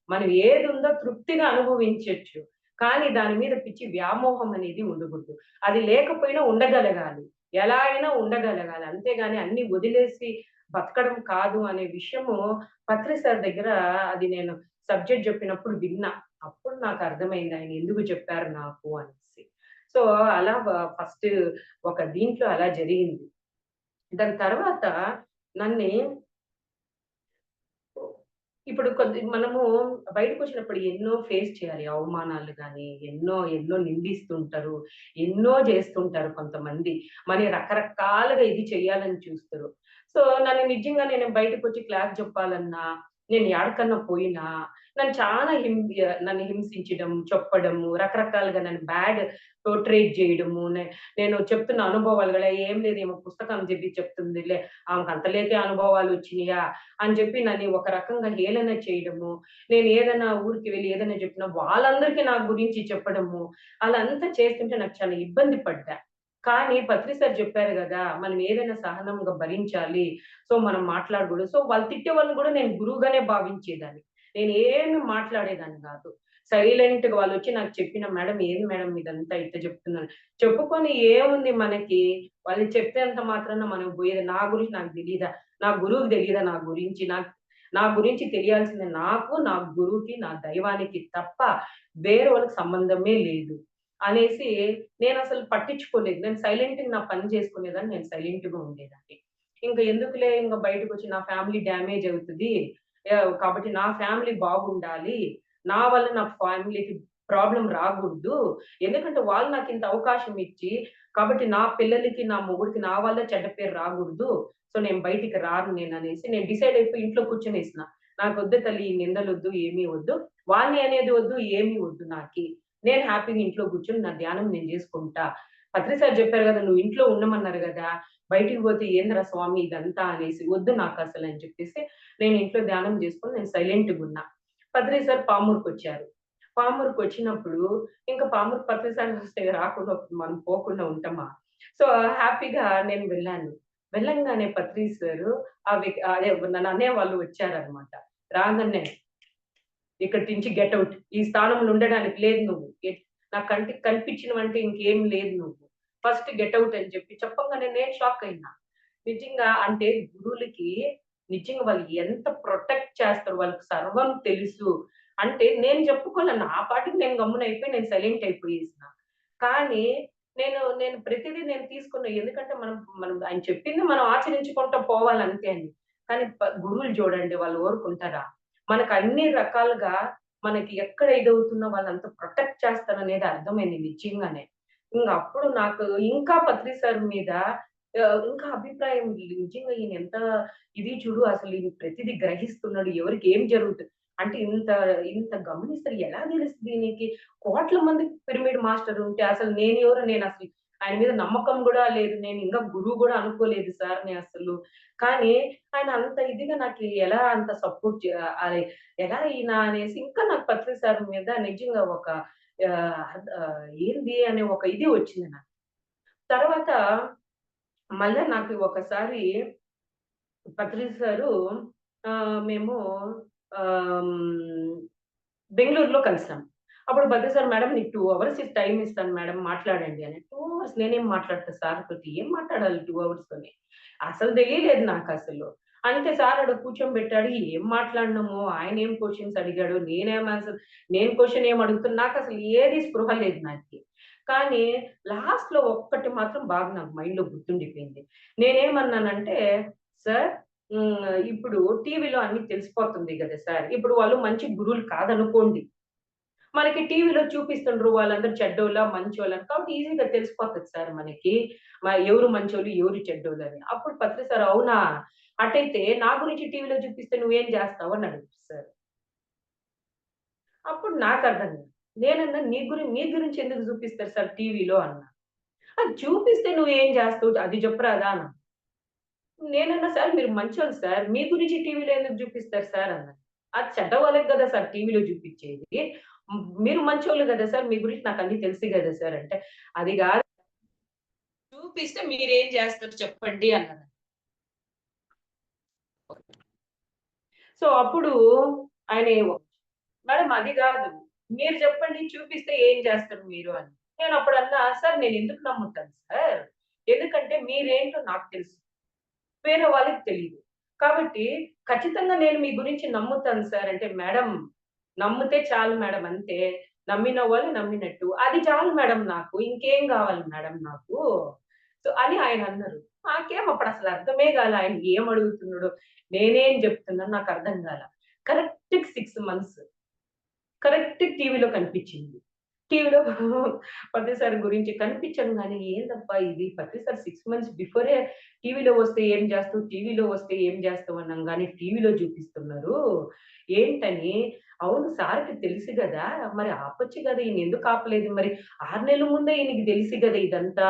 మనం ఏదుందో తృప్తిగా అనుభవించొచ్చు. కానీ దాని మీద పిచ్చి వ్యామోహం అనేది ఉండగూడదు. అది లేకపోయినా ఉండగలగాలి. ఎలా అయినా ఉండగలగాలి. అంతేగాని అన్నీ వదిలేసి బతకడం కాదు అనే విషయము పత్రి సార్ దగ్గర అది నేను సబ్జెక్ట్ జెప్పినప్పుడు విన్నా. అప్పుడు నాకర్థమైంది ఆయన ఎందుకు చెప్పారు నాకు అనేసి. సో, అలా ఫస్ట్ ఒక దీంట్లో అలా జరిగింది. దాని తర్వాత నన్ని ఇప్పుడు మనము బయటకొచ్చినప్పుడు ఎన్నో ఫేస్ చేయాలి. అవమానాలు గాని, ఎన్నో ఎన్నో నిందిస్తుంటారు. ఎన్నో జేస్తుంటారు కొంతమంది. మరి రకరకాలుగా ఇది చేయాలని చూస్తారు. సో, నన్ను నిజంగా నేను బయటకొచ్చి క్లాస్ జెప్పాలన్నా, నేను యాడికన్నా పోయినా, నన్ను హింసించడం, చెప్పడము, రకరకాలుగా నన్ను బ్యాడ్ పోర్ట్రేట్ జేయడము. నేను చెప్తున్న అనుభవాలు గూడా ఏం లేదు ఈమె పుస్తకం చెప్పి చెప్తుందిలే, ఆమెకంత లేకే అనుభవాలొచ్చినియా అని చెప్పి నన్ను ఒక రకంగా హేళన చేయడము. నేను ఏదైనా ఊరికి వెళ్లి ఏదైనా చెప్పినా వాళ్ళందరికీ నా గురించి చెప్పడము. అలా అంతా చేస్తుంటే నాకు చాలా ఇబ్బంది పడ్డా. కానీ పత్రి సార్ చెప్పారు గదా! మనం ఏదైనా సహనంగా భరించాలి. సో, మనం మాట్లాడకూడదు. సో, వాళ్ళు తిట్టేవాళ్ళని గూడా నేను గురువుగానే భావించేదాన్ని. నేను ఏమి మాట్లాడేదాన్ని గాదు. సైలెంట్‌గా వాళ్ళొచ్చి నాకు చెప్పిన మేడం ఏంది మేడం ఇదంతా ఇట్ట చెప్తున్నారు. చెప్పుకొని ఏముంది మనకి? వాళ్ళు చెప్పేంత మాత్రాన మనం పోయేది నా గురించి నాకు తెలీదా? నా గురువుకి తెలీదా నా గురించి? నా గురించి తెలియాల్సింది నాకు, నా గురువుకి, నా దైవానికి తప్ప వేరే వాళ్ళకి సంబంధమే లేదు. అనేసి నేనసలు పట్టించుకోలేదు. నేను సైలెంట్‌గా నా పని చేసుకునేదాన్ని. నేను సైలెంట్‌గా ఉండేదాన్ని. ఇంక ఎందుకులే ఇంక బయటకొచ్చి నా ఫ్యామిలీ డ్యామేజ్ అవుతది. కాబట్టి నా ఫ్యామిలీ బాగుండాలి. నా వల్ల నా ఫ్యామిలీకి ప్రాబ్లమ్ రాగూడదు. ఎందుకంటే వాళ్ళు నాకింత అవకాశం ఇచ్చి, కాబట్టి నా పిల్లలకి, నా మొగుడికి నా వల్ల చెడ్డ పేరు రాగూడదు. సో, నేను బయటికి రాను నేననేసి నేను డిసైడ్ అయిపోయి ఇంట్లో కూర్చొనేసిన. నాకొద్దు తల్లి ఈ నిందలొద్దు, ఏమీ వద్దు. వాడిని అనేది వద్దు, ఏమీ వద్దు నాకి. నేను హ్యాపీగా ఇంట్లో కూర్చొని నా ధ్యానం నేను జేసుకుంటా. పత్రి సార్ జెప్పారు గదా! నువ్వు ఇంట్లో ఉండమన్నారు గదా! బయటికి పోతే ఏందిరా స్వామి ఇదంతా అనేసి, వద్దు నాకసలని చెప్పేసి, నేను ఇంట్లో ధ్యానం జేసుకొని నేను సైలెంట్‌గున్నా. పత్రి సార్ పామూరుకొచ్చారు. పామూరుకొచ్చినప్పుడు ఇంక పామూరు పత్రి సార్ వస్తే రాకుండా మనం పోకుండా ఉంటామా? సో, హ్యాపీగా నేను వెళ్ళాను. వెళ్ళంగానే పత్రి సారు అదే నన్ను అనేవాళ్ళు వచ్చారనమాట. రాంగానే ఇక్కడి నుంచి గెట్ ఔట్. ఈ స్థానంలో ఉండడానికి లేదు నువ్వు. నా కంటికి కనిపించినవంటే ఇంకేం లేదు నువ్వు. ఫస్ట్ గెట్ ఔట్ అని చెప్పి చెప్పంగానే నేను షాక్ అయినా. నిజంగా అంటే గురువులకి నిజంగా వాళ్ళు ఎంత ప్రొటెక్ట్ చేస్తారు. వాళ్ళకి సర్వం తెలుసు. అంటే నేను చెప్పుకోలే. నా పాటికి నేను గమ్మునయిపోయి నేను సైలెంట్ అయిపోయేసిన. కానీ నేను ప్రతిదీ నేను తీసుకున్నా. ఎందుకంటే మనం మనం ఆయన చెప్పింది మనం ఆచరించుకుంటూ పోవాలంతే అండి. కానీ గురువులు చూడండి వాళ్ళు ఊరుకుంటారా? మనకు అన్ని రకాలుగా మనకి ఎక్కడ ఇదవుతున్నా వాళ్ళంత ప్రొటెక్ట్ చేస్తారనేది అర్థమైంది నిజంగానే. అప్పుడు నాకు ఇంకా పత్రి సార్ మీద ఇంకా అభిప్రాయం నిజంగా ఈయన ఎంత ఇది చూడు అసలు ఈయన ప్రతిది గ్రహిస్తున్నాడు. ఎవరికి ఏం జరుగుతుంది అంటే ఇంత గమనిస్తారు ఎలా తెలుస్తది ఈయనకి? కోట్ల మంది పిరమిడ్ మాస్టర్ ఉంటే అసలు నేనసలు ఆయన మీద నమ్మకం గూడా లేదు. నేను ఇంకా గురువు గూడా అనుకోలేదు సార్‌ని అసలు. కానీ ఆయన అంత ఇదిగా నాకు ఎలా అంత సపోర్ట్ అది ఎలా ఈయన అనేసి ఇంకా నాకు పత్రి సార్ మీద నిజంగా ఒక ఏంది అనే ఒక ఇది వచ్చింది నాకు. తర్వాత మళ్ళా నాకు ఒకసారి పత్రి సారు మేము ఆహ్, హ్మ్, బెంగుళూరులో కలిసాం. అప్పుడు భద్ర సార్ మేడం నీకు 2 అవర్స్ టైమ్ ఇస్తాను మేడం మాట్లాడండి అని. 2 అవర్స్ నేనేం మాట్లాడతా సార్ తోటి. ఏం మాట్లాడాలి 2 అవర్స్‌తోని. అసలు తెలియలేదు నాకసలు. అంటే సార్ ఆడ కూర్చోబెట్టాడు. ఏం మాట్లాడినామో, ఆయనేం క్వెషన్స్ అడిగాడో, నేను క్వెషన్ ఏం అడుగుతున్నా నాకసలు ఏది స్పృహ లేదు నాకి. కానీ లాస్ట్‌లో ఒక్కటి మాత్రం బాగా నాకు మైండ్‌లో గుర్తుండిపోయింది. నేనేమన్నానంటే, "సార్ ఇప్పుడు టీవీలో అన్నీ తెలిసిపోతుంది గదా సార్! ఇప్పుడు వాళ్ళు మంచి గురువులు కాదనుకోండి. మనకి టీవీలో చూపిస్తుండ్రు వాళ్ళందరూ చెడ్డోళ్ళా, మంచోళ్ళా కాబట్టి ఈజీగా తెలిసిపోతది సార్ మనకి. ఎవరు మంచోళ్ళు, ఎవరు చెడ్డోళ్ళని. అప్పుడు పత్రి సార్ అవునా! అటైతే నా గురించి టీవీలో చూపిస్తే నువ్వేం జేస్తావు అని అడుగుతారు సార్. అప్పుడు నాకర్థమైంది. నేనన్నా నీ గురించి ఎందుకు చూపిస్తారు సార్ టీవీలో అన్నా. అది చూపిస్తే నువ్వేం జేస్తావు అది జెప్పరాదా అన్నా. నేనన్నా సార్ మీరు మంచోళ్ళు సార్. మీ గురించి టీవీలో ఎందుకు జూపిస్తారు సార్ అన్నా. అది చెడ్డ వాళ్ళకి గదా సార్ టీవీలో జూపిచ్చేది. మీరు మంచోళ్ళు గదా సార్. మీ గురించి నాకన్నీ తెలుసు గదా సార్ అంటే, అది గాదు చూపిస్తే మీరేం జేస్తారు చెప్పండి అన్నాడు. సో, అప్పుడు ఆయన మేడం అది గాదు. మీరు చెప్పండి చూపిస్తే ఏం జేస్తారు మీరు అని. నేనప్పుడన్నా సార్ నేనెందుకు నమ్ముతాను సార్. ఎందుకంటే మీరేంటో నాకు తెలుసు. వేరే వాళ్ళకి తెలీదు. కాబట్టి ఖచ్చితంగా నేను మీ గురించి నమ్ముతాను సార్ అంటే, మేడం నమ్మితే చాలు మేడం అంతే. నమ్మిన వాళ్ళు నమ్మినట్టు. అది చాలు మేడం నాకు. ఇంకేం గావాలి మేడం నాకు. సో, అని ఆయనన్నారు. నాకేం అప్పుడసలు అర్థమే గాలే. ఆయన ఏం అడుగుతున్నాడో, నేనేం జెప్తున్నానో నాకర్థం గాల. కరెక్ట్‌గా 6 మంత్స్. కరెక్ట్ టీవీలో కనిపించింది. టీవీలో పత్రి సార్ గురించి కనిపించంగానే ఏందబ్బా ఇది పత్రి సార్ 6 మంత్స్ బిఫోరే టీవీలో వస్తే ఏం చేస్తావు? టీవీలో వస్తే ఏం చేస్తావు? అనంగానే టీవీలో చూపిస్తున్నారు. ఏంటని అవును సార్‌కి తెలుసు గదా! మరి ఆపొచ్చు గదా! ఈయన ఎందుకు ఆపలేదు మరి? 6 నెలల ముందే ఈయనకి తెలిసి గదా ఇదంతా.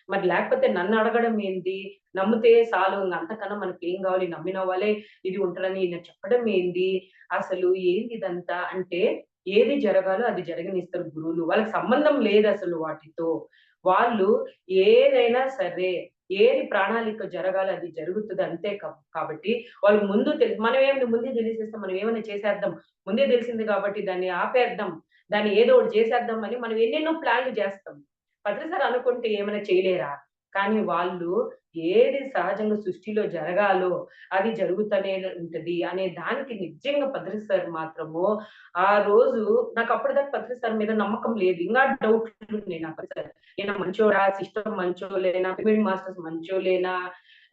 మరి లేకపోతే నన్ను అడగడం ఏంది? నమ్మితే సాలు అంతకన్నా మనకేం గావాలి? నమ్మిన వాళ్ళే ఇది ఉంటదని ఈయన చెప్పడం ఏంది? అసలు ఏంది ఇదంతా అంటే ఏది జరగాలో అది జరగనిస్తారు గురువులు. వాళ్ళకి సంబంధం లేదసలు వాటితో. వాళ్ళు ఏదైనా సరే, ఏది ప్రణాళిక జరగాలో అది జరుగుతది అంతే కాబట్టి వాళ్ళకి ముందు మనమేంది ముందే తెలిసేస్తే మనం ఏమైనా చేసేద్దాం. ముందే తెలిసింది కాబట్టి దాన్ని ఆపేద్దాం. దాన్ని ఏదో ఒకటి చేసేద్దాం అని మనం ఎన్నెన్నో ప్లాన్‌లు జేస్తాం. ప్రతిసారి అనుకుంటే ఏమైనా చేయలేరా? కానీ వాళ్ళు ఏది సహజంగా సృష్టిలో జరగాలో అది జరుగుతూనే ఉంటది అనే దానికి నిజంగా భద్ర సార్ మాత్రము ఆ రోజు నాకప్పటిదాకా పత్రి సార్ మీద నమ్మకం లేదు. ఇంగా డౌట్లున్నాయి నాకు పత్రి సార్. ఈయన మంచోడా? సిస్టమ్ మంచోళ్ళేనా? పిరమిడ్ మాస్టర్స్ మంచోళ్ళేనా?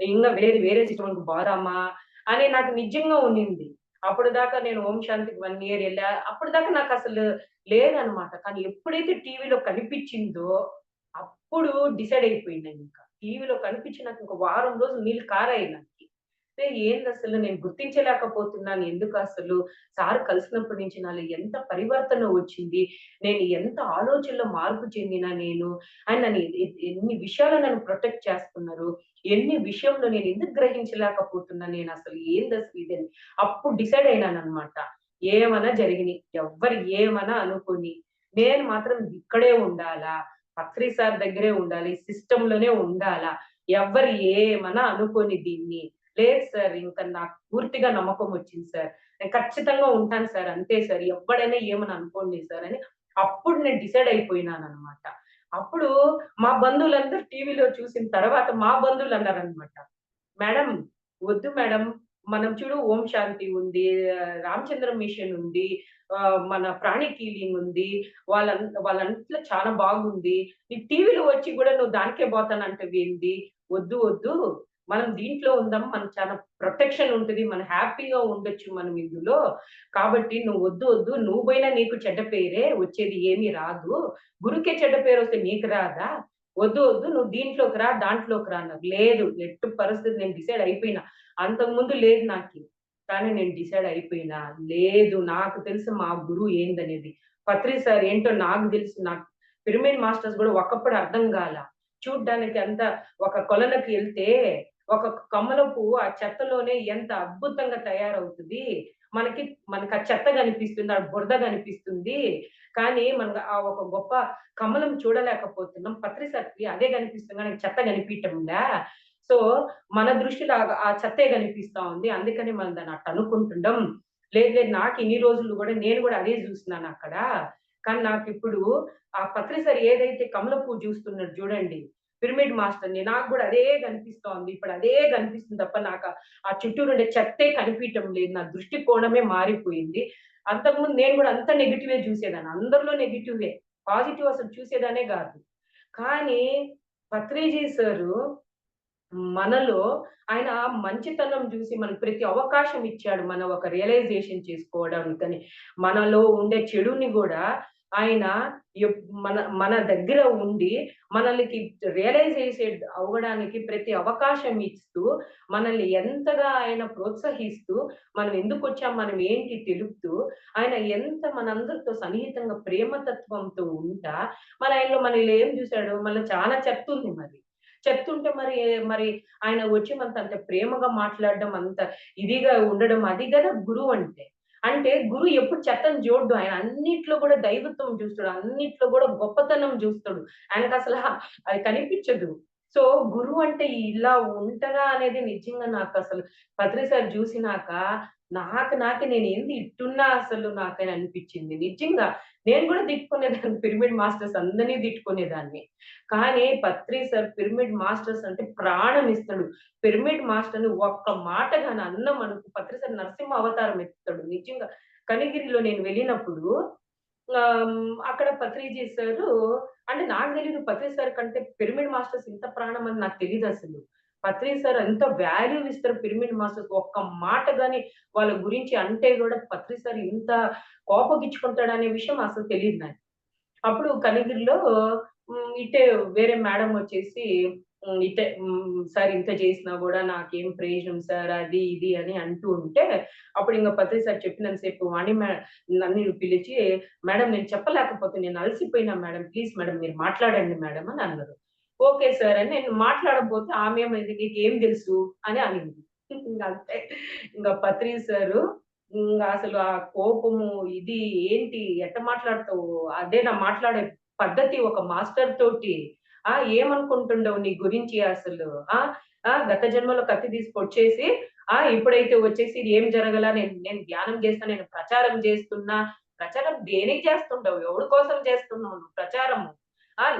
ఇంగా వేరే వేరే సిస్టమ్‌కి పోదామా? అని నాకు నిజంగా ఉన్నింది. అప్పటిదాకా నేను ఓం శాంతికి 1 ఇయర్ ఎళ్ళా. అప్పటిదాకా నాకసలు లేదనమాట. కానీ ఎప్పుడైతే టీవీలో కనిపిచ్చిందో అప్పుడు డిసైడ్ అయిపోయినానింక. టీవీలో కనిపించినాక ఇంక వారం రోజులు నీళ్ళు కారాయి నాకి. ఏందసలు నేను గుర్తించలేకపోతున్నాను ఎందుకసలు? సార్ కలిసినప్పటి నుంచి నాలో ఎంత పరివర్తన వచ్చింది. నేను ఎంత ఆలోచనలో మార్పు చెందినా నేను. ఆయన నన్ను ఎన్ని విషయాల్లో నన్ను ప్రొటెక్ట్ చేస్తున్నారు. ఎన్ని విషయంలో నేను ఎందుకు గ్రహించలేకపోతున్నా నేనసలు ఏందసలు ఇదని. అప్పుడు డిసైడ్ అయినాననమాట. ఏమన్నా జరిగినియి. ఎవ్వరు ఏమన్నా అనుకోని. నేను మాత్రం ఇక్కడే ఉండాలా? పత్రి సార్ దగ్గరే ఉండాలి. సిస్టమ్‌లోనే ఉండాలా? ఎవ్వరు ఏమన్నా అనుకోని దీన్ని. లేదు సార్. ఇంక నాకు పూర్తిగా నమ్మకమొచ్చింది సార్. నేను ఖచ్చితంగా ఉంటాను సార్. అంతే సార్. ఎవ్వడైనా ఏమని అనుకోండి సార్ అని అప్పుడు నేను డిసైడ్ అయిపోయినాననమాట. అప్పుడు మా బంధువులందరూ టీవీలో చూసిన తర్వాత మా బంధువులన్నారనమాట. మేడం వద్దు మేడం. మనం చూడు 'ఓం శాంతి' ఉంది. 'రామచంద్ర మిషన్' ఉంది. మన 'ప్రాణిక్ హీలింగ్' ఉంది. వాళ్ళంట్లో చాలా బాగుంది. నీకు టీవీలో వచ్చి గూడా నువ్వు దానికే పోతానంటావేంది? వద్దు వద్దు. మనం దీంట్లో ఉందాం. మనకు చాలా ప్రొటెక్షన్ ఉంటది. మనం హ్యాపీగా ఉండొచ్చు మనం ఇందులో. కాబట్టి నువ్వు వద్దు వద్దు. నువ్వు పోయినా నీకు చెడ్డ పేరే. వచ్చేది ఏమీ రాదు. గురుకే చెడ్డ పేరొస్తే నీకు రాదా? వద్దు వద్దు. నువ్వు దీంట్లోకి రా, దాంట్లోకి రా అన్నారు. లేదు. ఎట్టి పరిస్థితి నేను డిసైడ్ అయిపోయినా. అంతకుముందు లేదు నాకి. కానీ నేను డిసైడ్ అయిపోయినా. లేదు నాకు తెలుసు మా గురువు ఏందనేది. పత్రి సార్ ఏంటో నాకు తెలుసు. నాకు పిరమిడ్ మాస్టర్స్ గూడా ఒకప్పుడు అర్థం గాల. చూడ్డానికి అంతా ఒక కొలనుకి ఎళ్తే ఒక కమల పువ్వు ఆ చెత్తలోనే ఎంత అద్భుతంగా తయారవుతది. మనకి మనకు ఆ చెత్త గనిపిస్తుంది. ఆ బురద గనిపిస్తుంది. కానీ మనకు ఆ ఒక గొప్ప కమలం చూడలేకపోతున్నాం. పత్రి సార్‌కి అదే గనిపిస్తుంది గానీ చెత్త గనిపియటంలా. సో, మన దృష్టిలో ఆ చెత్తే గనిపిస్తా ఉంది. అందుకని మనం దాన్ని అట్టనుకుంటున్నాం. లేదు లేదు నాకు ఇన్ని రోజులు గూడా నేను గూడా అదే జూస్తున్నానక్కడ. కానీ నాకిప్పుడు ఆ పత్రి సార్ ఏదైతే కమల పువ్వు జూస్తున్నాడు జూడండి. పిరమిడ్ మాస్టర్‌ని నాకు గూడా అదే గనిపిస్తోంది. ఇప్పుడు అదే గనిపిస్తుంది తప్ప ఆ చుట్టూరుండే చెత్తే కనిపియటం లేదు. నా దృష్టికోణమే మారిపోయింది. అంతకుముందు నేను గూడా అంతా నెగెటివే జూసేదాన్ని. అందరిలో నెగెటివే. పాజిటివ్ అసలు చూసేదాన్నే గాదు. కానీ పత్రిజీ సారు మనలో ఆయన మంచితనం జూసి మనకు ప్రతి అవకాశం ఇచ్చాడు. మనం ఒక రియలైజేషన్ చేసుకోవడానికని. మనలో ఉండే చెడుని గూడా ఆయన మన మన దగ్గర ఉండి మనలకి రియలైజేషన్ అవ్వడానికి ప్రతి అవకాశం ఇస్తూ, మనల్ని ఎంతగా ఆయన ప్రోత్సహిస్తూ, మనం ఎందుకొచ్చాం, మనం ఏంటి తెలుపుతూ, ఆయన ఎంత మనందరితో సన్నిహితంగా ప్రేమతత్వంతో ఉంటా, మన ఆయనలో మనలో ఏం జూసాడు, మనలో చాలా చెత్తుంది మరి. చెప్తుంటే మరి ఆయన వచ్చి మనతో అంత ప్రేమగా మాట్లాడడం, అంత ఇదిగా ఉండడం అది గదా గురువంటే. అంటే గురువు ఎప్పుడు చెత్తను జూడడు. ఆయన అన్నిట్లో గూడా దైవత్వం జూస్తాడు. అన్నిట్లో గూడా గొప్పతనం జూస్తాడు. ఆయనకసల అది కనిపిచ్చదు. సో, గురువంటే ఇలా ఉంటదా అనేది నిజంగా నాకసలు పత్రి సార్ జూసినాక నాకే నేనేంది ఇట్టున్నా అసలు నాకని అనిపిచ్చింది. నిజంగా. నేను గూడా తిట్టుకునేదాన్ని పిరమిడ్ మాస్టర్స్ అందరిని తిట్టుకునేదాన్ని. కానీ పత్రి సార్ పిరమిడ్ మాస్టర్స్ అంటే ప్రాణం ఇస్తాడు. పిరమిడ్ మాస్టర్‌ని ఒక్క మాట గాని అన్నామనుకో పత్రి సార్ నరసింహ అవతారం ఎత్తుతాడు నిజంగా. కనిగిరిలో నేను వెళ్ళినప్పుడు అక్కడ పత్రిజీ సారు అంటే నాకు తెలీదు పత్రి సార్ కంటే పిరమిడ్ మాస్టర్స్ ఇంత ప్రాణం అని నాకు తెలీదసలు. పత్రి సార్ ఎంత వాల్యూ ఇస్తారు పిరమిడ్ మాస్టర్స్. ఒక్క మాట గాని వాళ్ళ గురించి అంటే గూడా పత్రి సార్ ఇంత కోపగించుకుంటాడనే విషయం అసలు తెలీదు నాకు. అప్పుడు కనిగిరిలో ఇట్టే వేరే మేడమ్ వచ్చేసి ఇట్టే "సార్ ఇంత చేసినా గూడా నాకేం ప్రయోజనం సార్" అది ఇది అని అంటూ ఉంటే, అప్పుడు ఇంగ పత్రి సార్ చెప్పినంత సేపు వాణి నన్ను పిలిచి, "మేడమ్ నేను చెప్పలేకపోతే నేను అలసిపోయినా మేడమ్. ప్లీజ్ మేడమ్ మీరు మాట్లాడండి మేడమ్" అని అన్నారు. ఓకే సార్ అని నేను మాట్లాడకపోతే ఆమేమైంది "నీకేం తెలుసు" అని అనింది. ఇంగ అంతే. ఇంగ పత్రి సారు అసలు ఆ కోపము ఇది ఏంటి? ఎట్ట మాట్లాడతావు? అదే నా మాట్లాడే పద్ధతి ఒక మాస్టర్ తోటి. ఏమనుకుంటుండవు నీ గురించి అసలు? ఆ! గత జన్మలో కత్తి తీసి పొడిచేసి ఇప్పుడైతే వచ్చేసి ఏం జరగల నేను నేను ధ్యానం చేస్తున్నా, నేను ప్రచారం చేస్తున్నా. ప్రచారం దేనికి చేస్తుండవు? ఎవడి కోసం చేస్తున్నావు నువ్వు ప్రచారము?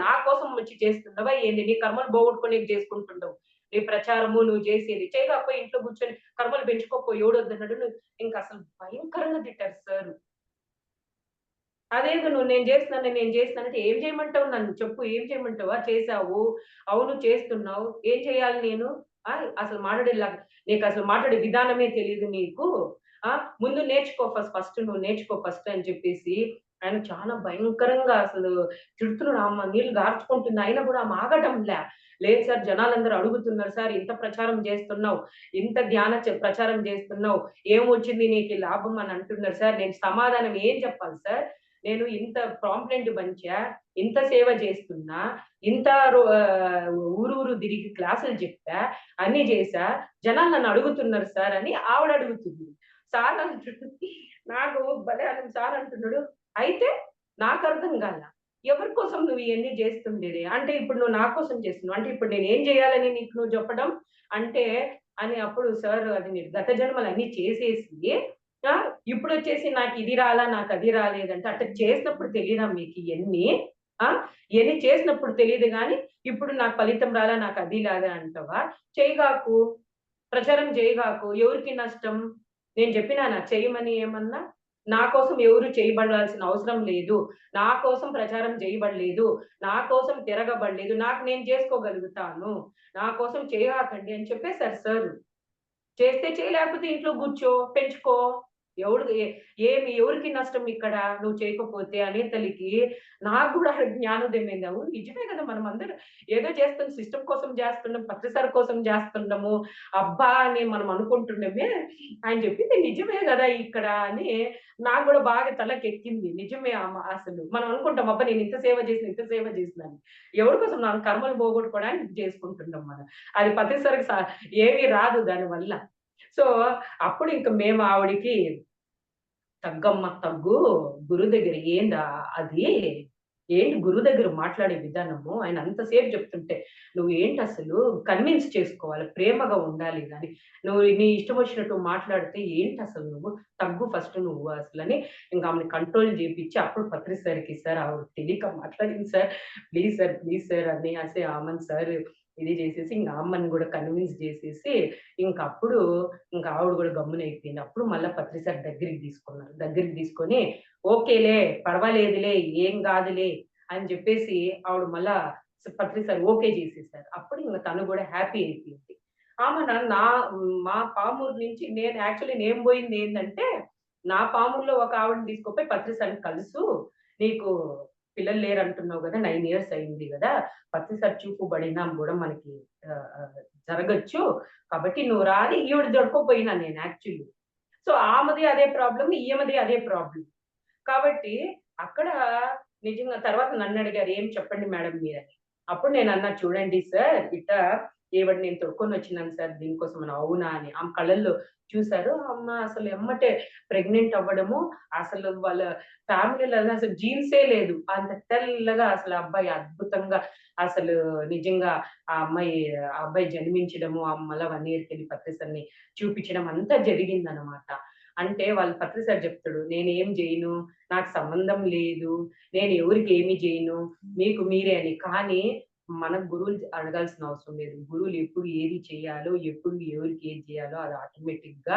నా కోసం వచ్చి చేస్తున్నావా ఏంది? నీ కర్మలు పోగొట్టుకోనీకి చేసుకుంటుండవు. నీ ప్రచారము నువ్వు చేసేది. చేయకపోయి ఇంట్లో కూర్చొని కర్మలు పెంచుకోపో ఎవడొద్దన్నాడు. ఇంకసలు భయంకరంగా తిట్టారు సారు. అదేదో నేను జేస్తున్నాను, నేను జేస్తున్నానంటే ఏం జేయమంటావు నన్ను చెప్పు ఏం చేయమంటావు? చేశావు. అవును చేస్తున్నావు. ఏం చేయాలి నేను? ఆ! అసలు నీకసలు మాట్లాడే విధానమే తెలీదు నీకు. ఆ! ముందు నేర్చుకో ఫస్ట్ నువ్వు నేర్చుకో ఫస్ట్ అని చెప్పేసి ఆయన చాలా భయంకరంగా అసలు తిడుతున్నాడు. అమ్మ నీళ్లు గార్చుకుంటుంది. అయినా గూడా ఆమె ఆగటంలా. లేదు సార్ జనాలందరూ అడుగుతున్నారు సార్ ఇంత ప్రచారం జేస్తున్నావు. ఇంత ప్రచారం జేస్తున్నావు. ఏమొచ్చింది నీకు ఈ లాభం అని అంటున్నారు సార్. నేను సమాధానం ఏం చెప్పాలి సార్? నేను ఇంత పాంప్లెంట్ పంచా, ఇంత సేవ చేస్తున్నా, ఇంత ఊరూరు తిరిగి క్లాసులు చెప్పా, అన్నీ చేశా. జనాలు నన్ను అడుగుతున్నారు సార్ అని ఆవిడ అడుగుతుంది. సార్ అంటున్నాడు నాకు భలే సార్ అంటున్నాడు, "అయితే నాకర్థం కాల. ఎవరి కోసం నువ్వు ఇయన్నీ చేస్తుండేది? అంటే ఇప్పుడు నువ్వు నా కోసం చేస్తున్నావు. అంటే ఇప్పుడు నేనేం చేయాలని నీకు నువ్వు చెప్పడం?" అంటే అని అప్పుడు సార్ అది మీరు గత జన్మలన్నీ చేసేసి ఆ! ఇప్పుడొచ్చేసి నాకిది రాలా, నాకది రాలేదంటే, అట్ట చేసినప్పుడు తెలీదా మీకియన్నీ? ఆ! ఇయన్నీ చేసినప్పుడు తెలీదు గానీ, ఇప్పుడు నాకు ఫలితం రాలా, నాకది రాలా అంటావా? చేయగాకు. ప్రచారం జేయగాకు. ఎవరికి నష్టం? నేను జెప్పినానా చెయ్యమని ఏమన్నా? నా కోసం ఎవరు చేయబడాల్సిన అవసరం లేదు. నా కోసం ప్రచారం జేయబడలేదు. నా కోసం తిరగబడలేదు. నాకు నేను జేసుకోగలుగుతాను. నా కోసం చేయగాకండి అని చెప్పేసారు సారు. చేస్తే చెయి, లేకపోతే ఇంట్లో కూర్చో, పెంచుకో. ఎవడు ఎ ఏమి ఎవరికి నష్టం ఇక్కడ నువ్వు చేయకపోతే అనే తల్లికి నాకు గూడా జ్ఞానోదయం అయింది. అవును నిజమే గదా! మనమందరం ఏదో చేస్తాం సిస్టమ్ కోసం జేస్తున్నాం, ప్రతిసారి కోసం జేస్తున్నాము. అబ్బా! అని మనం అనుకుంటున్నమే. ఆయన చెప్పింది నిజమే గదా! ఇక్కడ అని నాకు గూడా బాగా తలకెక్కింది. నిజమే అసలు. మనం అనుకుంటాం అబ్బా! నేను ఇంత సేవ చేసిన, ఇంత సేవ చేసిన అని. ఎవరి కోసం మన కర్మలు పోగొట్టుకోవడానికి చేసుకుంటున్నాం మనం. అది ప్రతిసారికి ఏమి రాదు దానివల్ల. సో, అప్పుడు ఇంక మేము ఆవిడకి "తగ్గమ్మ తగ్గు. గురువు దగ్గర అది? ఏంటి గురువు దగ్గర మాట్లాడే విధానము? ఆయన అంత సేపు చెప్తుంటే, నువ్వేంటసలు కన్విన్స్ చేసుకోవాలి. ప్రేమగా ఉండాలి గాని, నువ్వు నీ ఇష్టం వచ్చినట్టు మాట్లాడితే ఏంటసలు నువ్వు? తగ్గు ఫస్ట్ నువ్వు అసలని" ఇంక ఆమెని కంట్రోల్ చేపిచ్చి అప్పుడు పత్రి సార్‌కి "సార్ ఆవిడ తెలియక మాట్లాడింది సార్. ప్లీజ్ సార్" అనేసి ఆమెని సార్ ఇది చేసేసి ఇంక అమ్మని గూడా కన్విన్స్ చేసేసి ఇంకప్పుడు ఇంక ఆవిడ గూడా గమ్మునయిపోయింది. అప్పుడు మళ్ళా పత్రి సార్ దగ్గరికి తీసుకున్నారు. దగ్గరికి తీసుకొని ఓకేలే, పర్వాలేదులే, ఏం గాదులే అని జెప్పేసి ఆవిడ మళ్ళా పత్రి సార్ ఓకే జేసేసారు. అప్పుడు ఇంగ తను గూడా హ్యాపీ అయిపోయింది. ఆమె నా నా మా పామూరు నుంచి నేను బోయిందేందంటే, నా పామూరులో ఒక ఆవిడని తీసుకుపోయి పత్రి సార్‌ని కలుసు. నీకు పిల్లలు లేరంటున్నావు గదా! 9 ఇయర్స్ అయింది గదా! పత్రి సార్ చూపు బడినాం గూడా మనకి ఆహ్, ఆహ్, జరగొచ్చు. కాబట్టి నువ్వు రా అని ఈవిడ దొడుకోపోయినా నేను యాక్చువల్లీ. సో, ఆమెది అదే ప్రాబ్లమ్. ఈమెది అదే ప్రాబ్లమ్. కాబట్టి అక్కడ నిజంగా తర్వాత నన్నడిగారు, "ఏం చెప్పండి మేడం మీరని." అప్పుడు నేనన్నా, "చూడండి సార్ ఈవిడ నేను తొడుక్కొనొచ్చినాను సార్ దీనికోసం" అని. "అవునా?" అని. ఆమె కళ్ళల్లో చూసారు. అమ్మ అసలు ఎమ్మటే ప్రెగ్నెంట్ అవ్వడము, అసలు వాళ్ళ ఫ్యామిలీలలో అసలు జీన్సే లేదు. అంత తెల్లగా అసలు ఆ అబ్బాయి అద్భుతంగా అసలు నిజంగా ఆ అబ్బాయి జన్మించడము, మళ్ళా 1 ఇయర్‌కెళ్ళి పత్రిసని చూపించడం అంతా జరిగిందనమాట. అంటే వాళ్ళు పత్రి సార్ చెప్తాడు, "నేనేం జేయను. నాకు సంబంధం లేదు. నేను ఎవరికేమి జేయను. మీకు మీరే" అని. కానీ మన గురువులు అడగాల్సిన అవసరం లేదు. గురువులు ఎప్పుడు ఏది చేయాలో, ఎప్పుడు ఎవరికి ఏది చేయాలో అది ఆటోమేటిక్‌గా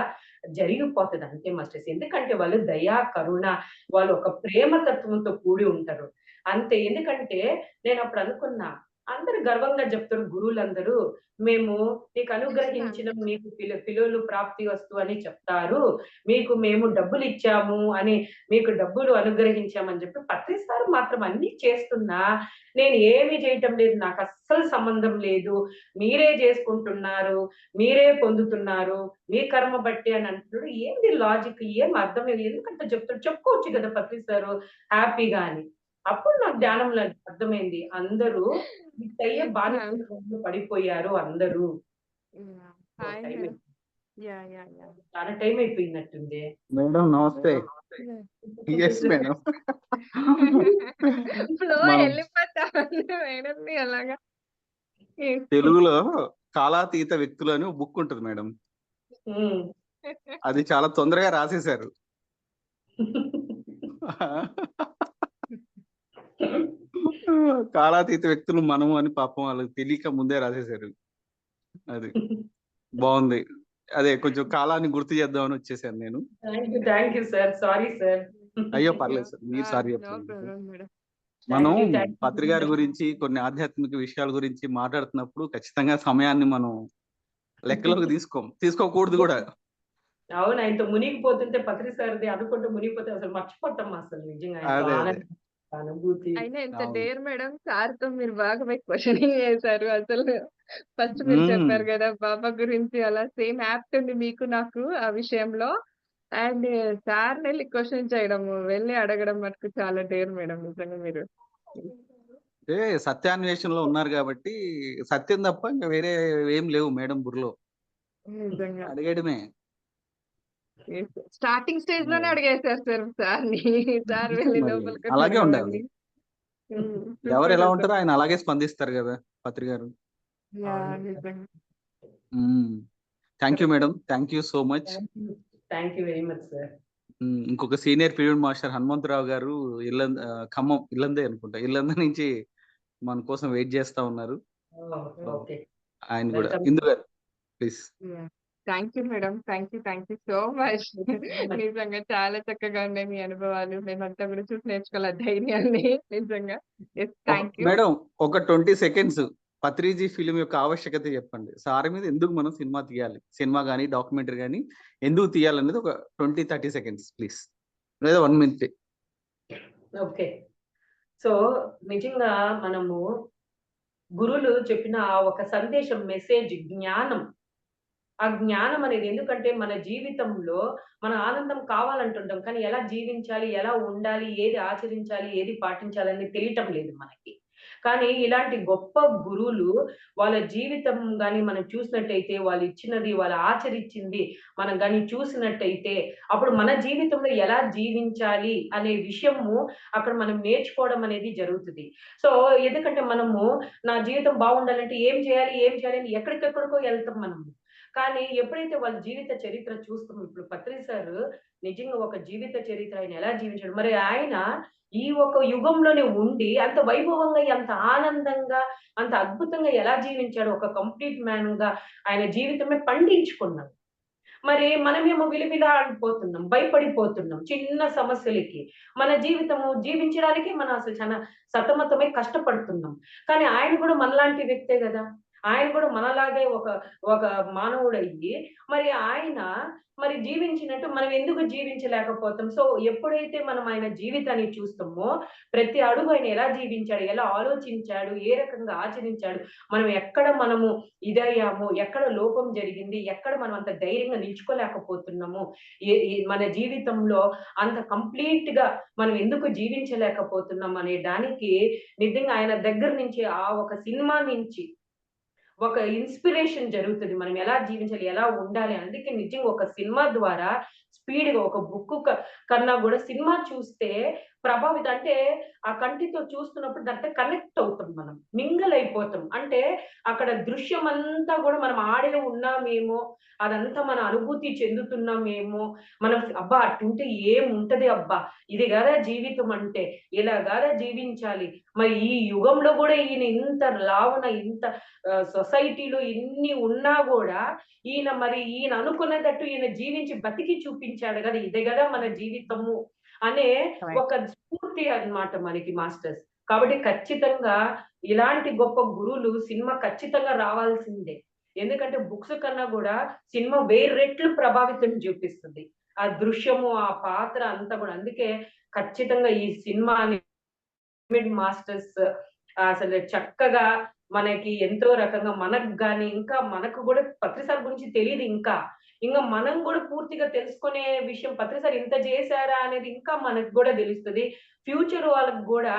జరిగిపోతది అంతే మాస్టర్స్. ఎందుకంటే వాళ్ళు దయ, కరుణ వాళ్ళు ఒక ప్రేమ తత్వంతో కూడి ఉంటారు. అంతే. ఎందుకంటే నేనప్పుడు అనుకున్నా, అందరూ గర్వంగా చెప్తారు గురువులందరూ. మేము నీకు అనుగ్రహించిన మీకు పిల్లలు ప్రాప్తివస్తు అని చెప్తారు. మీకు మేము డబ్బులిచ్చాము అని మీకు డబ్బులు అనుగ్రహించామని చెప్పి పత్రి సార్ మాత్రం అన్నీ చేస్తున్నా, నేను ఏమి చేయటం లేదు. నాకస్సలు సంబంధం లేదు. మీరే చేసుకుంటున్నారు. మీరే పొందుతున్నారు. మీ కర్మ బట్టి అని అంటున్నాడు. ఏంది లాజిక్? ఏం అర్థమే ఎందుకంట చెప్తాడు? చెప్పుకోవచ్చు కదా పత్రి సారు హ్యాపీగా అని. అప్పుడు నాకు ధ్యానంలో అర్థమైంది. అందరూ ఈ దయ్య మ్యామ్. బానిసత్వంలో పడిపోయారు అందరూ. Yeah! Oh! Hi time madam. అయిపోయింది. యాహ్! యాహ్! యాహ్! చాలా టైమ్ అయిపోయినట్టుందే. మేడం నమస్తే. యాహ్! Yes madam. ఫ్లో మనం ఎళ్ళిపోతా ఉంది మేడంని అలాగా. తెలుగులో 'కాలాతీత వ్యక్తులు' అని ఒక బుక్ ఉంటది మేడం. హ్మ్. అది చాలా తొందరగా రాసేశారు. కాలాతీత వ్యక్తులు మనము అని పాపం వాళ్ళకి తెలియక ముందే రాసేశారు. అది. బావుంది. అదే కొంచెం కాలాన్ని గుర్తు చేద్దామని వచ్చేసాను నేను. Thank you sir. Sorry sir. అయ్యో! పర్లేదు సార్. మీరు సారీ నో చెప్పలేదు. Problem madam. మనం థాంక్ పత్రి గారి యూ. గురించి కొన్ని ఆధ్యాత్మిక విషయాల గురించి మాట్లాడుతున్నప్పుడు ఖచ్చితంగా సమయాన్ని మనం లెక్కలోకి తీసుకోకూడదు గూడా. అవును. ఆయనతో మునిగిపోతుంటే పత్రి సార్‌ది అనుకుంటూ మునిగిపోతే అసలు మర్చిపోతాం అసలు నిజంగా ఆయనతో అదే. ఆనందం, అనుభూతి. అయినా ఎంత అవును. డేర్ మేడం సార్‌తో మీరు బాగా క్వెషనింగ్ చేశారు అసలు. ఫస్ట్ మీరు హ్మ్. చెప్పారు గదా! బాబా గురించి అలా సేమ్ యాప్ట్ ఉంది మీకు నాకు ఆ విషయంలో. అండ్ సార్‌నెళ్లి క్వెషన్ చేయడము, వెళ్లి అడగడం మటుకు చాలా డేర్ మేడం నిజంగా మీరు. అంటే సత్యాన్వేషణలో ఉన్నారు గాబట్టి, సత్యం తప్ప ఇంక వేరే ఏం లేవు మేడం బుర్రలో. నిజంగా. అడిగేయడమే. స్టార్టింగ్ స్టేజ్‌లోనే హ్మ్. అడిగేసారు సార్‌ని. సార్ వెళ్లి మరి లోపలికొచ్చి అలాగే అడగడం ఉండాలి. అన్నీ. ఎవరెలా సూపర్ అసలు. ఉంటారో ఆయన అలాగే స్పందిస్తారు గదా! పత్రి గారు. యాహ్! అవును. నిజంగా. హ్మ్. Thank you correct. Madam. Thank you so much. Thank you very much sir. ఇంకొక సీనియర్ ఫీల్డ్ మాస్టర్ హనుమంతరావు గారు ఖమ్మం ఇల్లందే అనుకుంటా. ఇల్లందు నుంచి మన కోసం వెయిట్ జేస్తా ఉన్నారు. ఓహ్! So, okay. ఆయన గూడా. వెల్కమ్. ఇందు గారు please. Yeah! Thank you madam. Thank you so much. నిజంగా చాలా చక్కగా ఉన్నాయి మీ అనుభవాలు. మేమంతా కూడా చూసి నేర్చుకోవాలి ఆ ధైర్యాన్ని నిజంగా. యెస్. Thank you. మేడం ఒక 20 సెకండ్స్ 'పత్రిజీ' ఫిల్మ్ యొక్క ఆవశ్యకత చెప్పండి. సార్ మీద ఎందుకు మనం సినిమా తీయాలి? సినిమా గాని, డాక్యుమెంటరీ గాని ఎందుకు తీయాలనేది ఒక 20, 30 సెకండ్స్ ప్లీజ్. లేదా 1 మినిటే. ఓకే. సో, నిజంగా మనము గురువులు చెప్పిన ఆ ఒక సందేశం, మెసేజ్, జ్ఞానం ఆ జ్ఞానం అనేది ఎందుకంటే మన జీవితంలో మన ఆనందం కావాలంటుంటాం. కానీ ఎలా జీవించాలి? ఎలా ఉండాలి? ఏది ఆచరించాలి? ఏది పాటించాలని తెలియటం లేదు మనకి. కానీ ఇలాంటి గొప్ప గురువులు వాళ్ళ జీవితం గాని మనం చూసినట్టయితే వాళ్ళు ఇచ్చినది, వాళ్ళు ఆచరించింది మనం గాని చూసినట్టయితే అప్పుడు మన జీవితంలో ఎలా జీవించాలి అనే విషయము అక్కడ మనం నేర్చుకోవడం అనేది జరుగుతది. సో, ఎందుకంటే మనము నా జీవితం బాగుండాలంటే ఏం చేయాలి? ఏం చేయాలి? అని ఎక్కడికెక్కడికో ఎళ్తాం మనము. కానీ ఎప్పుడైతే వాళ్ళ జీవిత చరిత్ర చూస్తామో ఇప్పుడు పత్రి సారు నిజంగా ఒక జీవిత చరిత్ర ఆయన ఎలా జీవించాడు. మరి ఆయన ఈ ఒక యుగంలోనే ఉండి అంత వైభవంగా, ఎంత ఆనందంగా, అంత అద్భుతంగా ఎలా జీవించాడో ఒక కంప్లీట్ మ్యాన్‌గా ఆయన జీవితమే పండించుకున్నాడు. మరి మనమేమో విలవిలాడిపోతున్నాం. భయపడిపోతున్నాం చిన్న సమస్యలకి. మన జీవితము జీవించడానికి మనం అసలు చానా సతమతమై కష్టపడుతున్నాం. కానీ ఆయన కూడా మనలాంటి వ్యక్తే గదా! ఆయన కూడా మనలాగే ఒక మానవుడయ్యి మరి ఆయన మరి జీవించినట్టు మనం ఎందుకు జీవించలేకపోతాం? సో, ఎప్పుడైతే మనం ఆయన జీవితాన్ని చూస్తామో ప్రతి అడుగు ఆయన ఎలా జీవించాడు? ఎలా ఆలోచించాడు? ఏ రకంగా ఆచరించాడు? మనము ఇదయ్యాము. ఎక్కడ లోపం జరిగింది? ఎక్కడ మనం అంత ధైర్యంగా నిలుచుకోలేకపోతున్నాము? మన జీవితంలో అంత కంప్లీట్‌గా మనం ఎందుకు జీవించలేకపోతున్నాం అనే దానికి నిజంగా ఆయన దగ్గర నుంచి ఆ ఒక సినిమా నుంచి ఒక ఇన్‌స్పిరేషన్ జరుగుతది. మనం ఎలా జీవించాలి? ఎలా ఉండాలి? అందుకే నిజంగా ఒక సినిమా ద్వారా స్పీడ్‌గా ఒక బుక్కు కన్నా గూడా సినిమా చూస్తే ప్రభావితం అంటే ఆ కంటితో చూస్తున్నప్పుడు దాంతో కనెక్ట్ అవుతాం, మనం మింగల్ అయిపోతాం. అంటే అక్కడ దృశ్యం అంతా కూడా మనం ఆడే ఉన్నామేమో, అదంతా మన అనుభూతి చెందుతున్నామేమో, మనం అబ్బా అటుంటే ఏముంటది అబ్బా, ఇది కదా జీవితం అంటే, ఇలా కదా జీవించాలి. మరి ఈ యుగంలో కూడా ఈయన ఇంత లావున ఇంత సొసైటీలో ఇన్ని ఉన్నా కూడా ఈయన అనుకున్నదట్టు ఈయన జీవించి బతికి చూపించాడు కదా, ఇదే కదా మన జీవితము అనే కరెక్ట్. ఒక స్ఫూర్తి అన్నమాట మనకి మాస్టర్స్. కాబట్టి ఖచ్చితంగా ఇలాంటి గొప్ప గురువులు సినిమా ఖచ్చితంగా రావాల్సిందే. ఎందుకంటే బుక్స్ కన్నా గూడా సినిమా 1000 రెట్లు ప్రభావితం చూపిస్తుంది. ఆ దృశ్యము, ఆ పాత్ర అంతా గూడా. అందుకే ఖచ్చితంగా ఈ సినిమాని మాస్టర్స్ అసలు చక్కగా మనకి ఎంతో రకంగా మనకు గాని, ఇంకా మనకు గూడా పత్రి సార్ గురించి తెలీదు ఇంకా. ఇంగ మనం గూడా పూర్తిగా తెలుసుకునే విషయం పత్రి సార్ ఇంత చేశారా అనేది ఇంకా మనకు గూడా తెలుస్తది. ఫ్యూచర్ వాళ్ళకి గూడా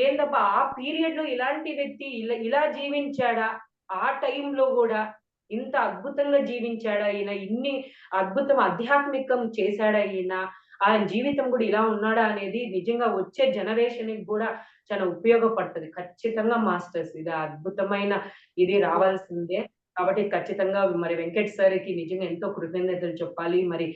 ఏందబ్బా ఆ పీరియడ్‌లో ఇలాంటి వ్యక్తి ఇలా ఇలా జీవించాడా? ఆ టైంలో గూడా ఇంత అద్భుతంగా జీవించాడా ఈయన? ఇన్ని అద్భుతం ఆధ్యాత్మికం చేశాడా ఈయన? ఆయన జీవితం గూడా ఇలా ఉన్నాడా అనేది నిజంగా వచ్చే జనరేషన్‌కి గూడా చాలా ఉపయోగపడతది. ఖచ్చితంగా మాస్టర్స్ ఇది అద్భుతమైన ఇది రావాల్సిందే. కాబట్టి ఖచ్చితంగా మరి వెంకట్ సార్‌కి నిజంగా ఎంతో కృతజ్ఞతలు చెప్పాలి. మరి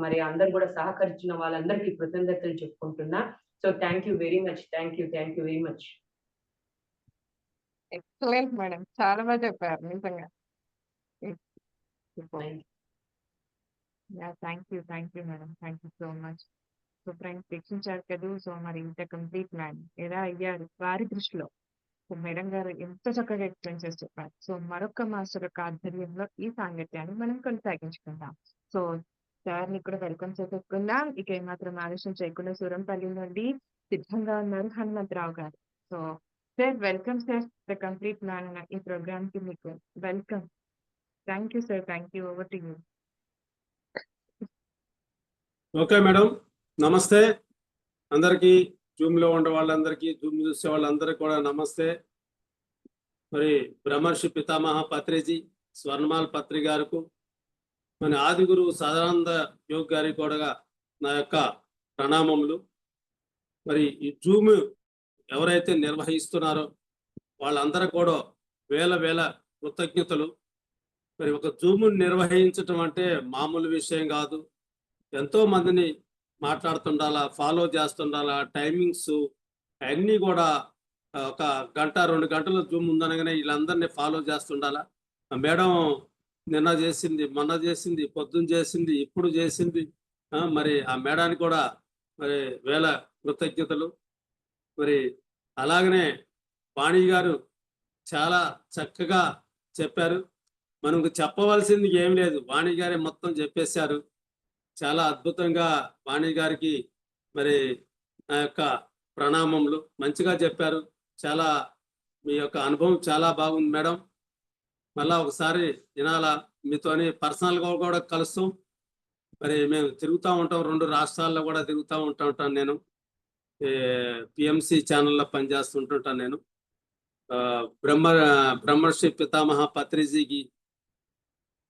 మరి అందరూ గూడా సహకరించిన వాళ్ళందరికీ కృతజ్ఞతలు చెప్పుకుంటున్నా. So thank you very much. Thank you. Thank you very much. Excellent madam. చాలా బాగా చెప్పారు నిజంగా. Super. Thank you. Yeah! Thank you madam. Thank you so much. So friends వీక్షించారు కదూ. సో మరి ఇంత కంప్లీట్ మ్యాన్ ఎలా అయ్యారు వారి దృష్టిలో. సో మేడం గారు ఎంత చక్కగా ఎక్స్‌ప్లెయిన్ చేసి చెప్పారు. సో మరొక మాస్టర్ యొక్క ఆధ్వర్యంలో ఈ సాంగత్యాన్ని మనం కొనసాగించుకుందాం. సో సార్‌ని కూడా వెల్కమ్ చేసేసుకుందాం. ఇక ఏమాత్రం ఆలస్యం చేయకుండా సూరంపల్లి నుండి సిద్ధంగా ఉన్నారు హనుమంతరావు గారు. So sir welcome sir. The complete man అన్న ఈ ప్రోగ్రామ్‌కి మీకు welcome. Thank you sir. Thank you. Over to you. Okay madam, నమస్తే అందరికీ. జూమ్లో ఉండే వాళ్ళందరికీ, జూమ్ చూసే వాళ్ళందరికీ కూడా నమస్తే. మరి బ్రహ్మర్షి పితామహ పత్రిజీ స్వర్ణమాల పత్రి గారికి, మన ఆది గురువు సదానంద యోగ్ గారికి కూడా నా యొక్క ప్రణామములు. మరి ఈ జూమ్ ఎవరైతే నిర్వహిస్తున్నారో వాళ్ళందరూ కూడా వేల వేల కృతజ్ఞతలు. మరి ఒక జూమ్ నిర్వహించటం అంటే మామూలు విషయం కాదు. ఎంతో మందిని మాట్లాడుతుండాలా, ఫాలో చేస్తుండాలా, టైమింగ్స్ అన్నీ కూడా ఒక గంట 2 గంటలు జూమ్ ఉందనగానే వీళ్ళందరినీ ఫాలో చేస్తుండాలా. మేడం నిన్న చేసింది, మొన్న చేసింది, పొద్దున్న చేసింది, ఇప్పుడు చేసింది. మరి ఆ మేడానికి కూడా మరి వేల కృతజ్ఞతలు. మరి అలాగనే వాణి గారు చాలా చక్కగా చెప్పారు. మనకు చెప్పవలసింది ఏం లేదు, వాణి గారే మొత్తం చెప్పేశారు. చాలా అద్భుతంగా వాణి గారికి మరి నా యొక్క ప్రణామములు. మంచిగా చెప్పారు. చాలా మీ యొక్క అనుభవం చాలా బాగుంది మేడం. మళ్ళా ఒకసారి వినాలా మీతోని పర్సనల్గా కూడా కలుస్తాం. మరి మేము తిరుగుతూ ఉంటాం, 2 రాష్ట్రాల్లో కూడా తిరుగుతూ ఉంటాను నేను. పిఎంసి ఛానల్లో పనిచేస్తుంటుంటాను నేను. బ్రహ్మర్షి పితామహ పత్రిజీకి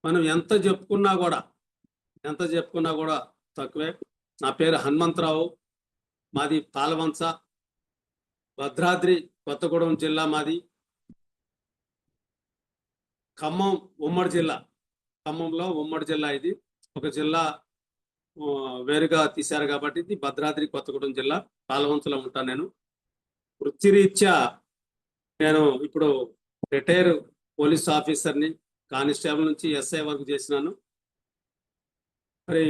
మనం ఎంత చెప్పుకున్నా కూడా తక్కువే. నా పేరు హనుమంతరావు, మాది పాలవంచ, భద్రాద్రి కొత్తగూడెం జిల్లా మాది. ఖమ్మం ఉమ్మడి జిల్లా, ఖమ్మంలో ఉమ్మడి జిల్లా ఇది. ఒక జిల్లా వేరుగా తీశారు కాబట్టి ఇది భద్రాద్రి కొత్తగూడెం జిల్లా, పాలవంచలో ఉంటాను నేను. వృత్తిరీత్యా నేను ఇప్పుడు రిటైర్ పోలీస్ ఆఫీసర్ని. కానిస్టేబుల్ నుంచి ఎస్ఐ వరకు చేసినాను. మరి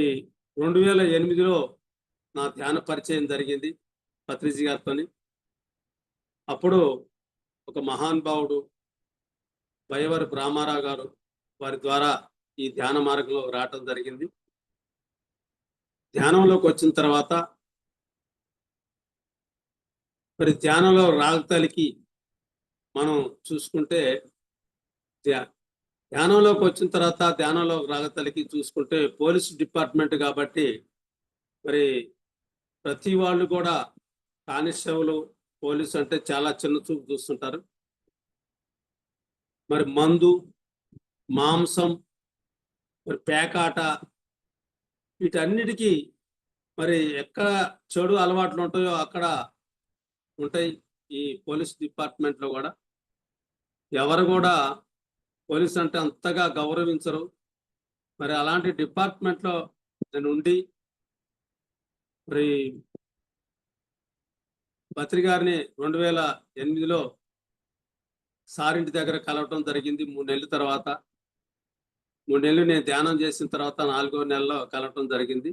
2008లో నా ధ్యాన పరిచయం జరిగింది పత్రిజీ గారితో. అప్పుడు ఒక మహానుభావుడు బయ్యవరపు రామారావు గారు వారి ద్వారా ఈ ధ్యాన మార్గంలో రావటం జరిగింది. ధ్యానంలోకి వచ్చిన తర్వాత మరి ధ్యానంలో రాగతలికి మనం చూసుకుంటే, ధ్యానంలోకి వచ్చిన తర్వాత ధ్యానంలో రాగతలికి చూసుకుంటే పోలీస్ డిపార్ట్మెంట్ కాబట్టి మరి ప్రతి వాళ్ళు కూడా కానిస్టేబుల్ పోలీసు అంటే చాలా చిన్న చూపు చూస్తుంటారు. మరి మందు, మాంసం, మరి పేకాట వీటన్నిటికీ మరి ఎక్కడ చెడు అలవాట్లు ఉంటాయో అక్కడ ఉంటాయి. ఈ పోలీస్ డిపార్ట్మెంట్లో కూడా ఎవరు కూడా పోలీస్ అంటే అంతగా గౌరవించరు. మరి అలాంటి డిపార్ట్మెంట్లో నేను ఉండి మరి పత్రి గారిని 2008లో సారింటి దగ్గర కలవటం జరిగింది. 3 నెలల తర్వాత 3 నెలలు నేను ధ్యానం చేసిన తర్వాత 4వ నెలలో కలవటం జరిగింది.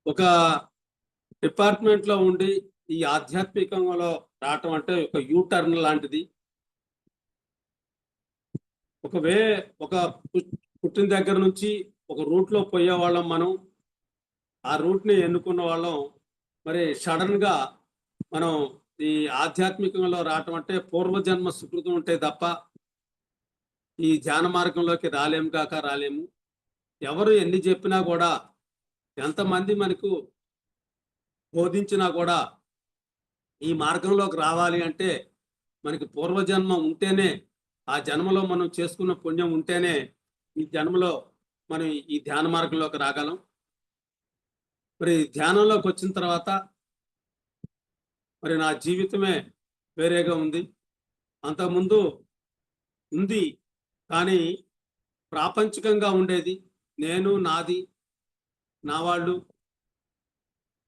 ఒక డిపార్ట్మెంట్లో ఉండి ఈ ఆధ్యాత్మికంలో రావటం అంటే ఒక యూ టర్న్ లాంటిది. ఒక పుట్టిన దగ్గర నుంచి ఒక రూట్లో పోయే వాళ్ళం మనం. ఆ రూట్ని ఎన్నుకున్న వాళ్ళం. మరి సడన్గా మనం ఈ ఆధ్యాత్మికంలో రావటం అంటే పూర్వజన్మ సుకృతం ఉంటే తప్ప ఈ ధ్యాన మార్గంలోకి రాలేము. ఎవరు ఎన్ని చెప్పినా కూడా, ఎంతమంది మనకు బోధించినా కూడా ఈ మార్గంలోకి రావాలి అంటే మనకి పూర్వజన్మ ఉంటేనే, ఆ జన్మలో మనం చేసుకున్న పుణ్యం ఉంటేనే ఈ జన్మలో మనం ఈ ధ్యాన మార్గంలోకి రాగలం. మరి ధ్యానంలోకి వచ్చిన తర్వాత మరి నా జీవితమే వేరేగా ఉంది. అంతకుముందు ఉంది కానీ ప్రాపంచికంగా ఉండేది. నేను, నాది, నా వాళ్ళు,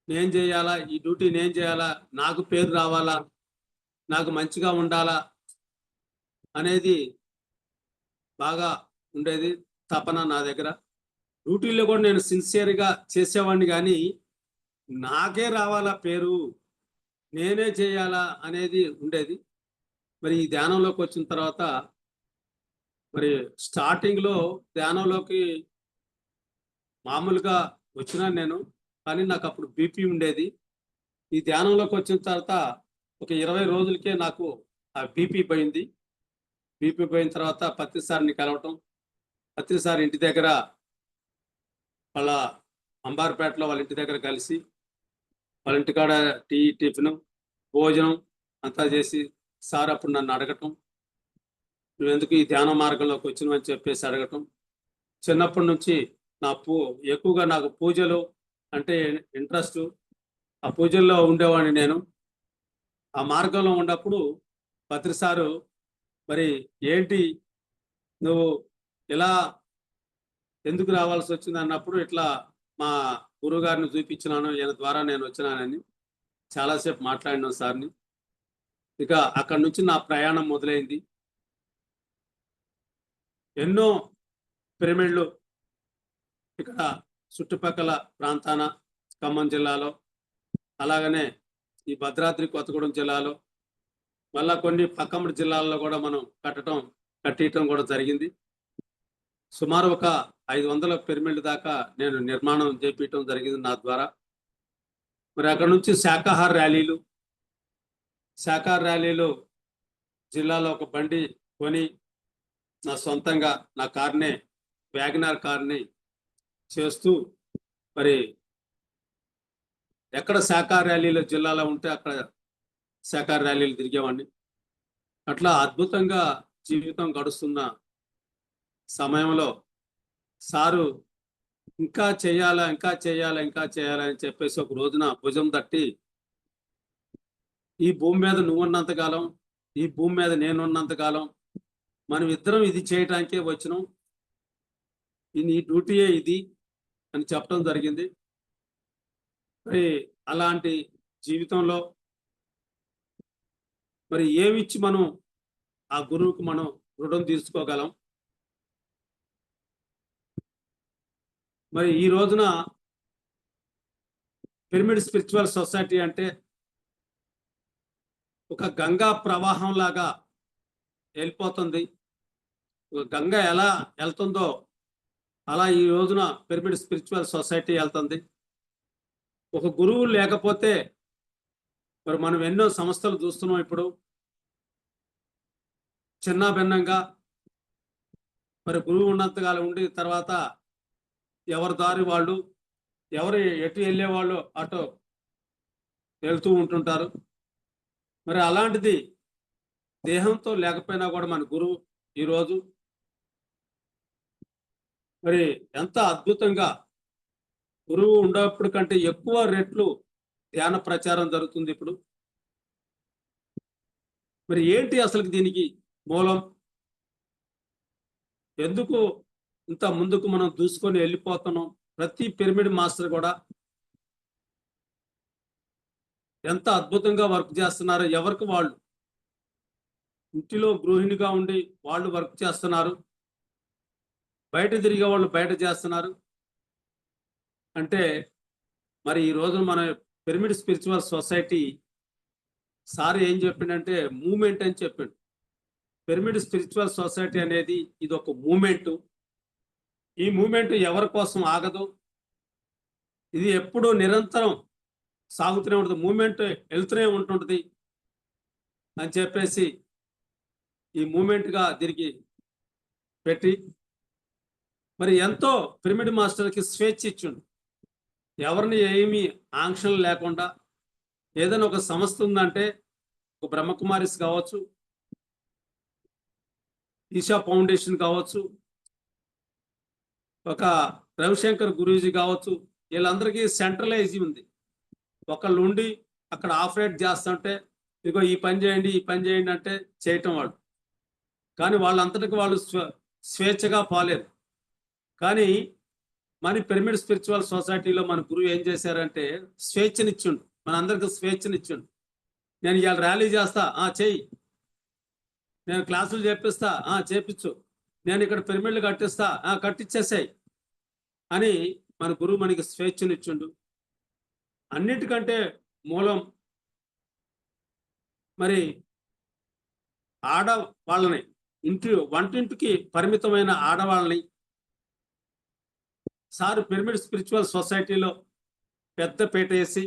నేను చేయాలా, ఈ డ్యూటీ నేను చేయాలా, నాకు పేరు రావాలా, నాకు మంచిగా ఉండాలా అనేది బాగా ఉండేది తపన నా దగ్గర. డ్యూటీలో కూడా నేను సిన్సియర్గా చేసేవాడిని, కానీ నాకే రావాలా పేరు, నేనే చేయాలా అనేది ఉండేది. మరి ఈ ధ్యానంలోకి వచ్చిన తర్వాత మరి స్టార్టింగ్లో ధ్యానంలోకి మామూలుగా వచ్చినా నేను, కానీ నాకు అప్పుడు బీపీ ఉండేది. ఈ ధ్యానంలోకి వచ్చిన తర్వాత ఒక 20 రోజులకే నాకు ఆ బీపీ పోయింది. బీపీ పోయిన తర్వాత పత్రి సార్ని కలవటం, పత్రి సార్ ఇంటి దగ్గర వాళ్ళ అంబార్పేటలో వాళ్ళ ఇంటి దగ్గర కలిసి వాళ్ళ ఇంటికాడ టీ, టిఫిన్, భోజనం అంతా చేసి సార్ అప్పుడు నన్ను అడగటం, నువ్వెందుకు ఈ ధ్యాన మార్గంలోకి వచ్చినవని చెప్పేసి అడగటం. చిన్నప్పటి నుంచి ఎక్కువగా నాకు పూజలు అంటే ఇంట్రెస్ట్. ఆ పూజల్లో ఉండేవాడిని నేను. ఆ మార్గంలో ఉన్నప్పుడు పత్రి సారు మరి ఏంటి నువ్వు ఇలా ఎందుకు రావాల్సి వచ్చింది అన్నప్పుడు, ఇట్లా మా గురువు గారిని చూపించినాను, ఈయన ద్వారా నేను వచ్చినానని చాలాసేపు మాట్లాడినాను సార్ని. ఇక అక్కడి నుంచి నా ప్రయాణం మొదలైంది. ఎన్నో పిరమిడ్లు ఇక్కడ చుట్టుపక్కల ప్రాంతాన, ఖమ్మం జిల్లాలో, అలాగనే ఈ భద్రాద్రి కొత్తగూడెం జిల్లాలో, మళ్ళా కొన్ని పక్కమటి జిల్లాల్లో కూడా మనం కట్టియటం కూడా జరిగింది. సుమారు ఒక 500 పిరమిడ్ల దాకా నేను నిర్మాణం చేపించడం జరిగింది నా ద్వారా. మరి అక్కడ నుంచి శాకాహార ర్యాలీలు జిల్లాలో ఒక బండి కొని నా సొంతంగా నా కార్నే, వ్యాగనార్ కార్ని చేస్తూ మరి ఎక్కడ శాకాహార ర్యాలీలు జిల్లాలో ఉంటే అక్కడ శాకాహార ర్యాలీలు తిరిగేవాడిని. అట్లా అద్భుతంగా జీవితం గడుస్తున్న సమయంలో సారు ఇంకా చేయాలా అని చెప్పేసి ఒక రోజున భుజం తట్టి, ఈ భూమి మీద నువ్వున్నంతకాలం, ఈ భూమి మీద నేనున్నంతకాలం మనం ఇద్దరం ఇది చేయటానికే వచ్చినాం, నీ డ్యూటీయే ఇది అని చెప్పడం జరిగింది. మరి అలాంటి జీవితంలో మరి ఏమిచ్చి మనం ఆ గురువుకు మనం రుణం తీర్చుకోగలం? మరి ఈ రోజున పిరమిడ్ స్పిరిచువల్ సొసైటీ అంటే ఒక గంగా ప్రవాహం లాగా వెళ్ళిపోతుంది. ఒక గంగ ఎలా వెళ్తుందో అలా ఈ రోజున పిరమిడ్ స్పిరిచువల్ సొసైటీ వెళ్తుంది. ఒక గురువు లేకపోతే మరి మనం ఎన్నో సంస్థలు చూస్తున్నాం. ఇప్పుడు చిన్న భిన్నంగా మరి గురువు ఉన్నంతకాలం ఉండి తర్వాత ఎవరి దారి వాళ్ళు, ఎవరు ఎటు వెళ్ళేవాళ్ళు అటు వెళ్తూ ఉంటుంటారు. మరి అలాంటిది దేహంతో లేకపోయినా కూడా మన గురువు ఈరోజు మరి ఎంత అద్భుతంగా గురువు ఉండేప్పుడు కంటే ఎక్కువ రెట్లు ధ్యాన ప్రచారం జరుగుతుంది ఇప్పుడు. మరి ఏంటి అసలు దీనికి మూలం? ఎందుకు ఇంత ముందుకు మనం దూసుకొని వెళ్ళిపోతున్నాం? ప్రతి పిరమిడ్ మాస్టర్ కూడా ఎంత అద్భుతంగా వర్క్ చేస్తున్నారు. ఎవరికి వాళ్ళు ఇంటిలో గృహిణిగా ఉండి వాళ్ళు వర్క్ చేస్తున్నారు, బయట తిరిగే వాళ్ళు బయట చేస్తున్నారు. అంటే మరి ఈ రోజు మన పిరమిడ్ స్పిరిచువల్ సొసైటీ సార్ ఏం చెప్పిండంటే మూమెంట్ అని చెప్పిండు. పిరమిడ్ స్పిరిచువల్ సొసైటీ అనేది ఇది ఒక మూమెంట్. ఈ మూమెంట్ ఎవరి కోసం ఆగదు, ఇది ఎప్పుడూ నిరంతరం సాగుతూనే ఉంటుంది, మూమెంట్ వెళ్తూనే ఉంటుంటుంది అని చెప్పేసి ఈ మూమెంట్గా దీనికి పెట్టి మరి ఎంతో పిరమిడ్ మాస్టర్కి స్వేచ్ఛ ఇచ్చిండు. ఎవరిని ఏమీ ఆంక్షలు లేకుండా ఏదైనా ఒక సంస్థ ఉందంటే ఒక బ్రహ్మకుమారిస్ కావచ్చు, ఈషా ఫౌండేషన్ కావచ్చు, ఒక రవిశంకర్ గురూజీ కావచ్చు, వీళ్ళందరికీ సెంట్రలైజ్ ఉంది. ఒకళ్ళు ఉండి అక్కడ ఆపరేట్ చేస్తుంటే ఇగో ఈ పని చేయండి ఈ పని చేయండి అంటే చేయటం వాళ్ళు. కానీ వాళ్ళంతటికి వాళ్ళు స్వేచ్ఛగా పోలేరు. కానీ మన పిరమిడ్ స్పిరిచువల్ సొసైటీలో మన గురువు ఏం చేశారంటే స్వేచ్ఛనిచ్చిండు, మనందరికి స్వేచ్ఛనిచ్చిండు. నేను ఇవాళ ర్యాలీ చేస్తా, చెయ్యి. నేను క్లాసులు చేపిస్తా, చేపించు. నేను ఇక్కడ పిరమిడ్లు కట్టిస్తా, కట్టించేసాయి అని మన గురువు మనకి స్వేచ్ఛనిచ్చిండు. అన్నిటికంటే మూలం మరి ఆడవాళ్ళని, వంటింటికి పరిమితమైన ఆడవాళ్ళని సార్ పిరమిడ్ స్పిరిచువల్ సొసైటీలో పెద్ద పీట వేసి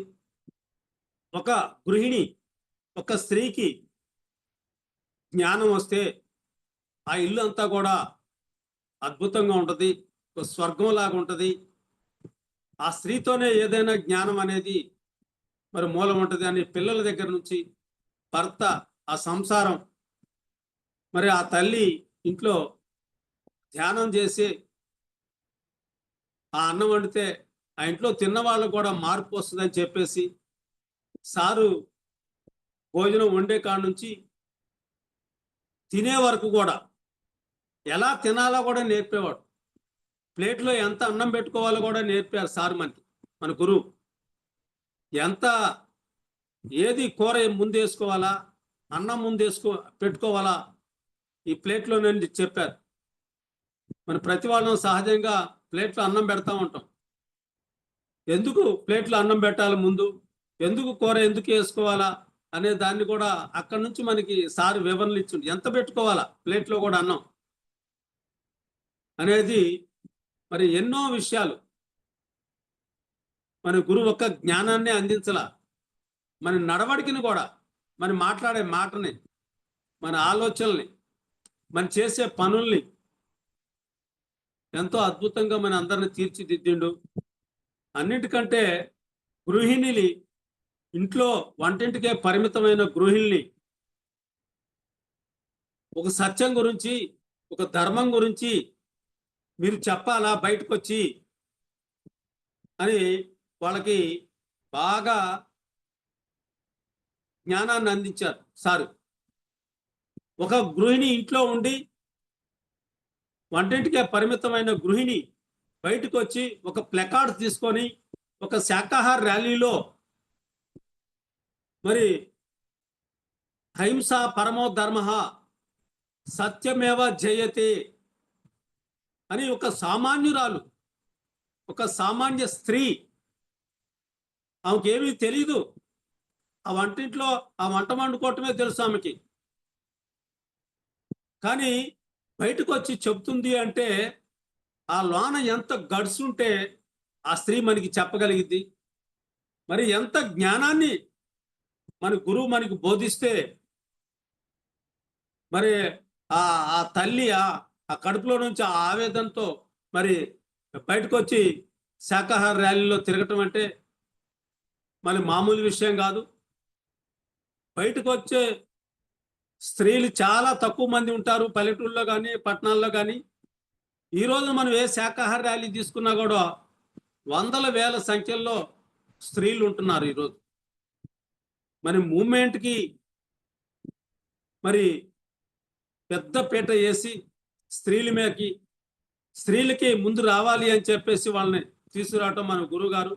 ఒక గృహిణి, ఒక స్త్రీకి జ్ఞానం వస్తే ఆ ఇల్లు అంతా కూడా అద్భుతంగా ఉంటుంది, ఒక స్వర్గం లాగా ఉంటుంది. ఆ స్త్రీతోనే ఏదైనా జ్ఞానం అనేది మరి మూలం ఉంటుంది అని పిల్లల దగ్గర నుంచి భర్త, ఆ సంసారం, మరి ఆ తల్లి ఇంట్లో ధ్యానం చేసి ఆ అన్నం వండితే ఆ ఇంట్లో తిన్న వాళ్ళు కూడా మార్పు వస్తుందని చెప్పేసి సారు భోజనం వండే కాడ నుంచి తినే వరకు కూడా ఎలా తినాలో కూడా నేర్పేవాడు. ప్లేట్లో ఎంత అన్నం పెట్టుకోవాలో కూడా నేర్పారు సార్ మనకి, మన గురువు. ఎంత ఏది కూర ముందు వేసుకోవాలా, అన్నం ముందు పెట్టుకోవాలా ఈ ప్లేట్లో నేను చెప్పారు. మన ప్రతి వాళ్ళం సహజంగా ప్లేట్లో అన్నం పెడతా ఉంటాం. ఎందుకు ప్లేట్లో అన్నం పెట్టాలి ముందు, ఎందుకు కూర ఎందుకు వేసుకోవాలా అనే దాన్ని కూడా అక్కడి నుంచి మనకి సార్ వివరణలు ఇచ్చిండు. ఎంత పెట్టుకోవాలా ప్లేట్లో కూడా అన్నం అనేది మరి ఎన్నో విషయాలు మన గురువు ఒక్క జ్ఞానాన్ని అందించలా, మన నడవడికని కూడా, మన మాట్లాడే మాటని, మన ఆలోచనల్ని, మన చేసే పనుల్ని ఎంతో అద్భుతంగా మన అందరిని తీర్చిదిద్దిండు. అన్నిటికంటే గృహిణిని, ఇంట్లో వంటింటికే పరిమితమైన గృహిణిని ఒక సత్యం గురించి, ఒక ధర్మం గురించి మీరు చెప్పాలా బయటకు వచ్చి అని వాళ్ళకి బాగా జ్ఞానాన్ని అందించారు సారు. ఒక గృహిణి ఇంట్లో ఉండి వంటింటికే పరిమితమైన గృహిణి బయటకు వచ్చి ఒక ప్లకార్డ్స్ తీసుకొని ఒక శాకాహార ర్యాలీలో మరి అహింసా పరమో ధర్మ సత్యమేవ జయతే అని ఒక సామాన్యురాలు, ఒక సామాన్య స్త్రీ, ఆమెకేమీ తెలీదు, ఆ వంటింట్లో ఆ వంట వండుకోవటమే తెలుసు ఆమెకి. కానీ బయటకు వచ్చి చెప్తుంది అంటే ఆ లోన ఎంత గడ్స్ ఉంటే ఆ స్త్రీ మనకి చెప్పగలిగింది. మరి ఎంత జ్ఞానాన్ని మన గురువు మనకి బోధిస్తే మరి ఆ తల్లి ఆ కడుపులో నుంచి ఆ ఆవేదనతో మరి బయటకు వచ్చి శాకాహార ర్యాలీలో తిరగటం అంటే మరి మామూలు విషయం కాదు. బయటకు వచ్చే స్త్రీలు చాలా తక్కువ మంది ఉంటారు పల్లెటూళ్ళలో కానీ పట్టణాల్లో కానీ. ఈరోజు మనం ఏ శాకాహార ర్యాలీ తీసుకున్నా కూడా వందల వేల సంఖ్యలో స్త్రీలు ఉంటున్నారు ఈరోజు. మరి మూమెంట్కి మరి పెద్ద పీట వేసి స్త్రీలకి ముందు రావాలి అని చెప్పేసి వాళ్ళని తీసుకురావటం మన గురువు గారు.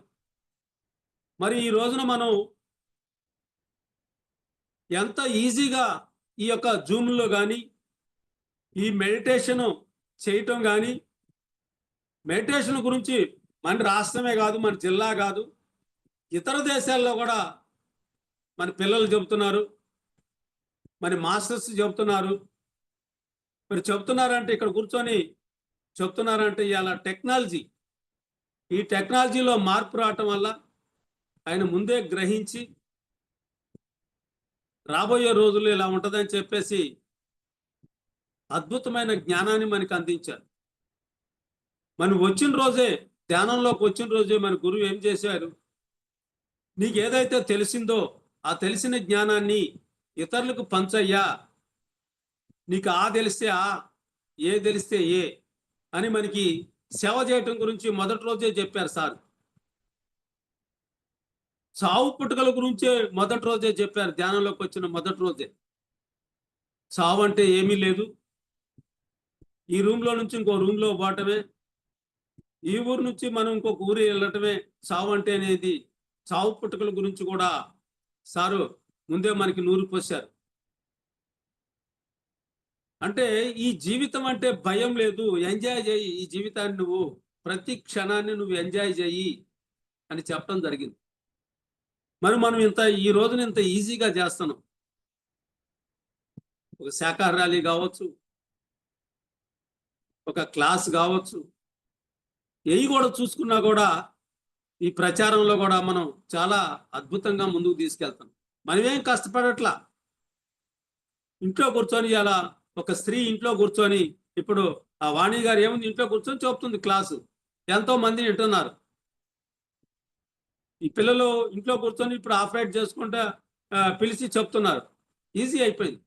మరి ఈ రోజున మనం ఎంత ఈజీగా ఈ యొక్క జూమ్లో కానీ ఈ మెడిటేషన్ చేయటం కానీ, మెడిటేషన్ గురించి మన రాష్ట్రమే కాదు, మన జిల్లా కాదు, ఇతర దేశాల్లో కూడా మన పిల్లలు చెబుతున్నారు, మన మాస్టర్స్ చెబుతున్నారు. మరి చెప్తున్నారంటే ఇక్కడ కూర్చొని చెప్తున్నారంటే ఇవాళ ఈ టెక్నాలజీలో మార్పు రావటం వల్ల ఆయన ముందే గ్రహించి రాబోయే రోజుల్లో ఇలా ఉంటుందని చెప్పేసి అద్భుతమైన జ్ఞానాన్ని మనకి అందించారు. మనం వచ్చిన రోజే, ధ్యానంలోకి వచ్చిన రోజే మన గురువు ఏం చేశారు, నీకు ఏదైతే తెలిసిందో ఆ తెలిసిన జ్ఞానాన్ని ఇతరులకు పంచయ్యా, నీకు ఆ తెలిస్తే ఆ, ఏ తెలిస్తే ఏ అని మనకి సేవ చేయటం గురించి మొదటి రోజే చెప్పారు సార్. చావు పుట్టుకల గురించే మొదటి రోజే చెప్పారు. ధ్యానంలోకి వచ్చిన మొదటి రోజే చావు అంటే ఏమీ లేదు, ఈ రూమ్లో నుంచి ఇంకో రూమ్లో పోవటమే, ఈ ఊరు నుంచి మనం ఇంకొక ఊరు వెళ్ళటమే చావు అంటే అనేది. చావు పుట్టుకల గురించి కూడా సారు ముందే మనకి నూరు పోశారు. అంటే ఈ జీవితం అంటే భయం లేదు, ఎంజాయ్ చేయి ఈ జీవితాన్ని, నువ్వు ప్రతి క్షణాన్ని నువ్వు ఎంజాయ్ చేయి అని చెప్పడం జరిగింది. మరి మనం ఈ రోజున ఇంత ఈజీగా చేస్తున్నాం. ఒక శాఖాహార ర్యాలీ కావచ్చు, ఒక క్లాస్ కావచ్చు, ఏవి కూడా చూసుకున్నా కూడా ఈ ప్రచారంలో కూడా మనం చాలా అద్భుతంగా ముందుకు తీసుకెళ్తాం. మనమేం కష్టపడట్లా, ఇంట్లో కూర్చొని అలా ఒక స్త్రీ ఇంట్లో కూర్చొని, ఇప్పుడు ఆ వాణి గారు ఏముంది, ఇంట్లో కూర్చొని చెప్తుంది క్లాసు, ఎంతో మంది వింటున్నారు. ఈ పిల్లలు ఇంట్లో కూర్చొని ఇప్పుడు ఆపరేట్ చేసుకుంటే పిలిచి చెప్తున్నారు, ఈజీ అయిపోయింది.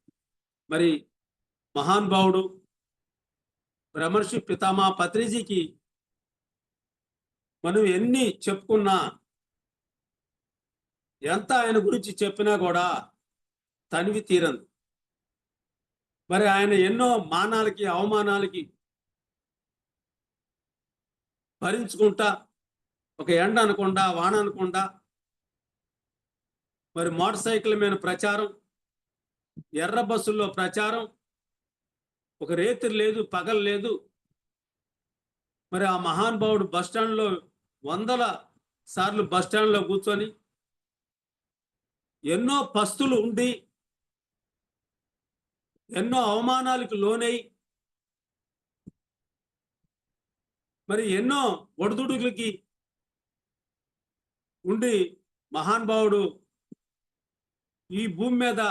మరి మహానుభావుడు బ్రహ్మర్షి పితామహ పత్రిజీకి మనం ఎన్ని చెప్పుకున్నా, ఎంత ఆయన గురించి చెప్పినా కూడా తనివి తీరంది. మరి ఆయన ఎన్నో మానాలకి అవమానాలకి భరించుకుంటా, ఒక ఎండ అనకుండా వాన అనకుండా, మరి మోటార్ సైకిల్ మీద ప్రచారం, ఎర్ర బస్సుల్లో ప్రచారం, ఒక రేత్రి లేదు పగలు లేదు. మరి ఆ మహానుభావుడు బస్టాండ్లో వందల సార్లు బస్టాండ్లో కూర్చొని ఎన్నో పస్తులు ఉండి, ఎన్నో అవమానాలకు లోనై, మరి ఎన్నో ఒడిదుడుకులకి ఉండి మహానుభావుడు ఈ భూమి మీద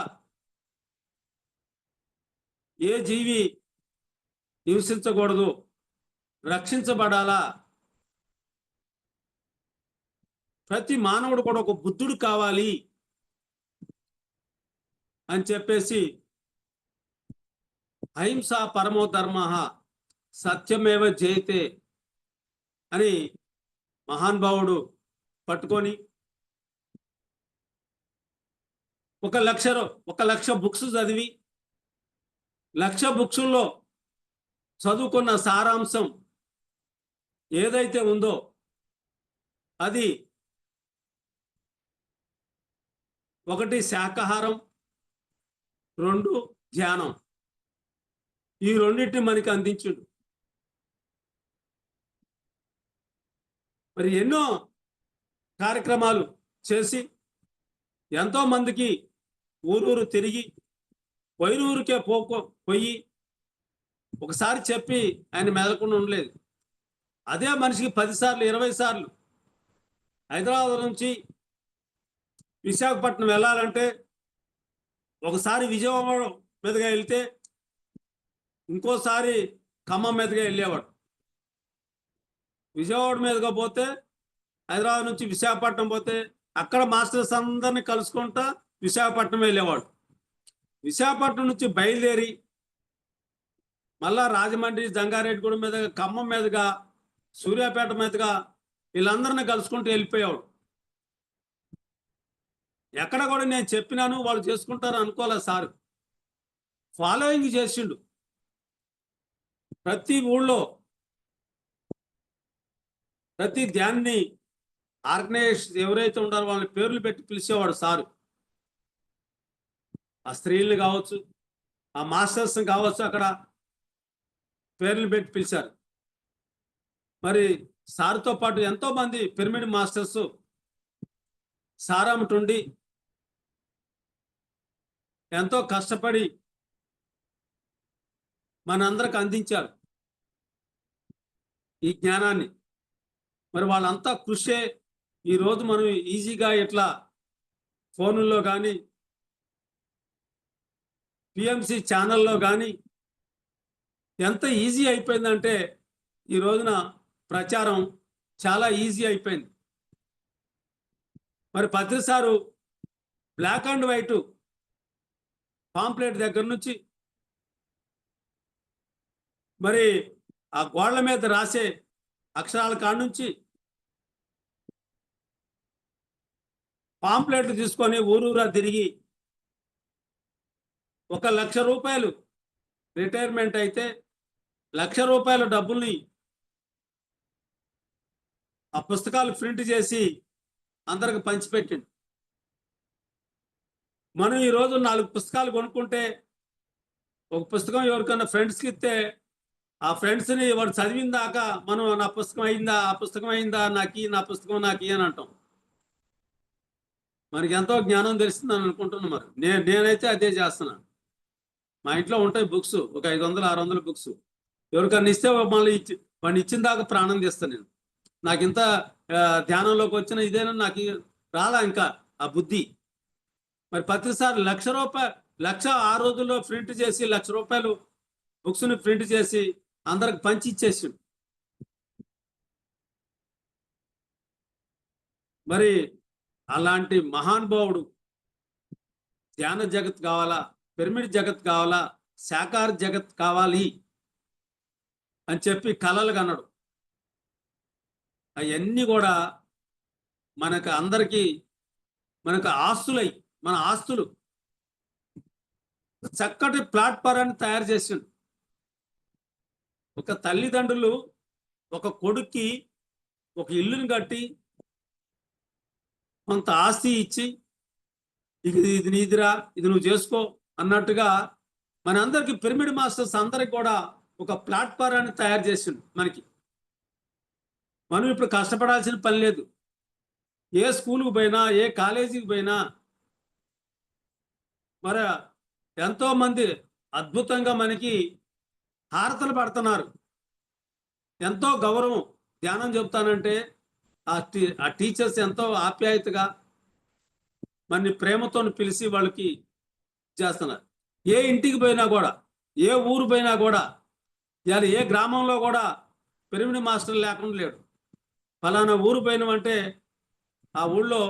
ఏ జీవి నివసించకూడదు, రక్షించబడాలా, ప్రతి మానవుడు కూడా ఒక బుద్ధుడు కావాలి అని చెప్పేసి అహింస పరమో ధర్మ సత్యమేవ జయతే అని మహానుభావుడు పట్టుకొని 1,00,000 బుక్స్ చదివి, 1,00,000 బుక్స్లో చదువుకున్న సారాంశం ఏదైతే ఉందో అది 1 శాకాహారం, 2 ధ్యానం, ఈ రెండింటిని మనకి అందించుడు. మరి ఎన్నో కార్యక్రమాలు చేసి ఎంతో మందికి ఊరూరు తిరిగి, వైరూరుకే పోయి ఒకసారి చెప్పి ఆయన మెదలకుండా ఉండలేదు. అదే మనిషికి 10 సార్లు 20 సార్లు హైదరాబాద్ నుంచి విశాఖపట్నం వెళ్ళాలంటే ఒకసారి విజయవాడ మీదుగా వెళ్తే ఇంకోసారి ఖమ్మం మీదుగా వెళ్ళేవాడు. విజయవాడ మీదుగా పోతే హైదరాబాద్ నుంచి విశాఖపట్నం పోతే అక్కడ మాస్టర్స్ అందరినీ కలుసుకుంటా విశాఖపట్నం వెళ్ళేవాడు. విశాఖపట్నం నుంచి బయలుదేరి మళ్ళా రాజమండ్రి, జంగారెడ్డిగూడెం మీదుగా, ఖమ్మం మీదుగా, సూర్యాపేట మీదుగా వీళ్ళందరిని కలుసుకుంటూ వెళ్ళిపోయేవాడు. ఎక్కడ కూడా నేను చెప్పినాను వాళ్ళు చేసుకుంటారు అనుకోలే సార్. ఫాలోయింగ్ చేసిండు. ప్రతి ఊళ్ళో ప్రతి ధ్యాన్ని ఆర్గనైజేషన్ ఎవరైతే ఉంటారో వాళ్ళని పేర్లు పెట్టి పిలిచేవాడు సారు. ఆ స్త్రీలు కావచ్చు, ఆ మాస్టర్స్ కావచ్చు, అక్కడ పేర్లు పెట్టి పిలిచారు. మరి సార్తో పాటు ఎంతో మంది పిరమిడ్ మాస్టర్స్ సారామటుండి ఎంతో కష్టపడి మనందరికి అందించారు ఈ జ్ఞానాన్ని. మరి వాళ్ళంతా కృషే ఈరోజు మనం ఈజీగా ఇట్లా ఫోనుల్లో కానీ పిఎంసి ఛానల్లో కానీ ఎంత ఈజీ అయిపోయిందంటే ఈ రోజున ప్రచారం చాలా ఈజీ అయిపోయింది. మరి Patri sir black and white pamphlet దగ్గర నుంచి మరి ఆ గోడల మీద రాసే అక్షరాల కాడ నుంచి పాంప్లెట్లు తీసుకొని ఊరూరా తిరిగి 1,00,000 రూపాయలు రిటైర్మెంట్ అయితే 1,00,000 రూపాయల డబ్బుల్ని ఆ పుస్తకాలు ప్రింట్ చేసి అందరికి పంచిపెట్టిండు. మనం ఈరోజు 4 పుస్తకాలు కొనుక్కుంటే ఒక పుస్తకం ఎవరికన్నా ఫ్రెండ్స్కి ఇస్తే ఆ ఫ్రెండ్స్ని వాడు చదివిన దాకా మనం నా పుస్తకం అయిందా, ఆ పుస్తకం అయిందా, నా పుస్తకం నాకి అని అంటాం. మనకి ఎంతో జ్ఞానం తెలుస్తుందని అనుకుంటున్నాం. మరి నేనైతే అదే చేస్తున్నాను. మా ఇంట్లో ఉంటాయి బుక్స్, ఒక 500-600 బుక్స్. ఎవరికన్నా ఇస్తే మళ్ళీ వాడిని ఇచ్చిన దాకా ప్రాణం తీస్తాను నేను. నాకు ఇంత ధ్యానంలోకి వచ్చిన ఇదేనా నాకు రాలా ఇంకా ఆ బుద్ధి. మరి ప్రతిసారి 1,00,000 రూపాయలు 1,00,000 ఆ రోజుల్లో ప్రింట్ చేసి 1,00,000 రూపాయలు బుక్స్ని ప్రింట్ చేసి అందరికి పంచి ఇచ్చేసి. మరి అలాంటి మహానుభావుడు ధ్యాన జగత్ కావాలా, పిరమిడ్ జగత్ కావాలా, శాకాహార జగత్ కావాలి అని చెప్పి కలలు కన్నాడు. అవన్నీ కూడా మనకు అందరికీ మనకు ఆస్తులై మన ఆస్తులు చక్కటి ప్లాట్ఫారాన్ని తయారు చేసిండు. ఒక తల్లిదండ్రులు ఒక కొడుక్కి ఒక ఇల్లుని కట్టి కొంత ఆస్తి ఇచ్చి ఇది నీదిరా, ఇది నువ్వు చేసుకో అన్నట్టుగా మనందరికి పిరమిడ్ మాస్టర్స్ అందరికి కూడా ఒక ప్లాట్ఫారాన్ని తయారు చేసిండు మనకి. మనం ఇప్పుడు కష్టపడాల్సిన పని లేదు. ఏ స్కూల్కి పోయినా, ఏ కాలేజీకి పోయినా మరి ఎంతో మంది అద్భుతంగా మనకి హారతలు పడుతున్నారు. ఎంతో గౌరవం. ధ్యానం చెప్తానంటే ఆ టీచర్స్ ఎంతో ఆప్యాయతగా మన ప్రేమతో పిలిచి వాళ్ళకి చేస్తున్నారు. ఏ ఇంటికి పోయినా కూడా, ఏ ఊరు పోయినా కూడా, ఇవాళ ఏ గ్రామంలో కూడా పిరమిడ్ మాస్టర్ లేకుండా లేడు. ఫలానా ఊరు పోయినామంటే ఆ ఊళ్ళో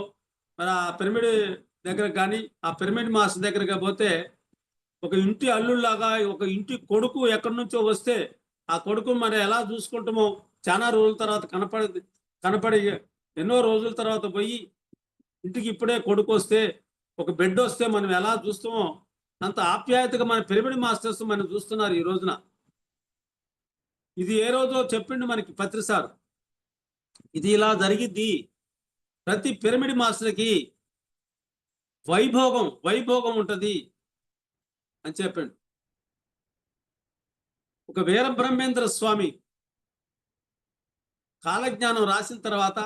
మరి ఆ పిరమిడ్ దగ్గర కానీ, ఆ పిరమిడ్ మాస్టర్ దగ్గరగా పోతే ఒక ఇంటి అల్లుళ్ళలాగా, ఒక ఇంటి కొడుకు ఎక్కడి నుంచో వస్తే ఆ కొడుకు మరి ఎలా చూసుకుంటామో చాలా రోజుల తర్వాత కనపడి ఎన్నో రోజుల తర్వాత పోయి ఇంటికి ఇప్పుడే కొడుకు వస్తే, ఒక బిడ్డ వస్తే మనం ఎలా చూస్తామో అంత ఆప్యాయతగా మన పిరమిడ్ మాస్టర్స్ మనం చూస్తున్నారు ఈ రోజున. ఇది ఏ రోజో చెప్పిండు మనకి పత్రి సార్. ఇది ఇలా జరిగిద్ది. ప్రతి పిరమిడ్ మాస్టర్కి వైభోగం ఉంటుంది అని చెప్పండి. ఒక వీరబ్రహ్మేంద్ర స్వామి కాలజ్ఞానం రాసిన తర్వాత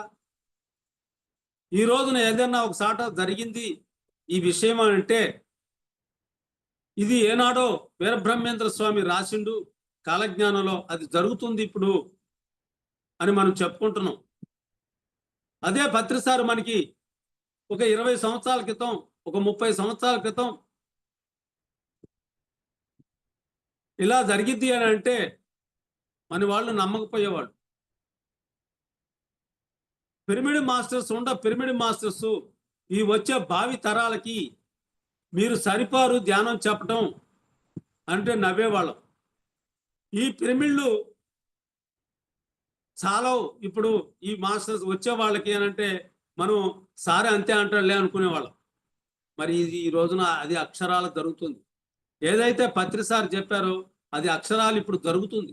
ఈ రోజున ఏదైనా ఒక సాట జరిగింది ఈ విషయం అంటే ఇది ఏనాడో వీరబ్రహ్మేంద్ర స్వామి రాసిండు కాలజ్ఞానంలో, అది జరుగుతుంది ఇప్పుడు అని మనం చెప్పుకుంటున్నాం. అదే పత్రిసారు మనకి ఒక 20 సంవత్సరాల క్రితం, ఒక 30 సంవత్సరాల క్రితం ఇలా జరిగిద్ది అని అంటే మన వాళ్ళు నమ్మకపోయేవాళ్ళు. పిరమిడ్ మాస్టర్స్ ఈ వచ్చే భావి తరాలకి మీరు సరిపారు ధ్యానం చెప్పటం అంటే నవ్వేవాళ్ళం. ఈ పిరమిడ్లు చాలా ఇప్పుడు ఈ మాస్టర్స్ వచ్చే వాళ్ళకి అని అంటే మనం సారే అంతే అంటాడులే అనుకునేవాళ్ళం. మరి ఇది ఈ రోజున అది అక్షరాలు జరుగుతుంది. ఏదైతే పత్రి సార్ చెప్పారో అది అక్షరాలు ఇప్పుడు జరుగుతుంది.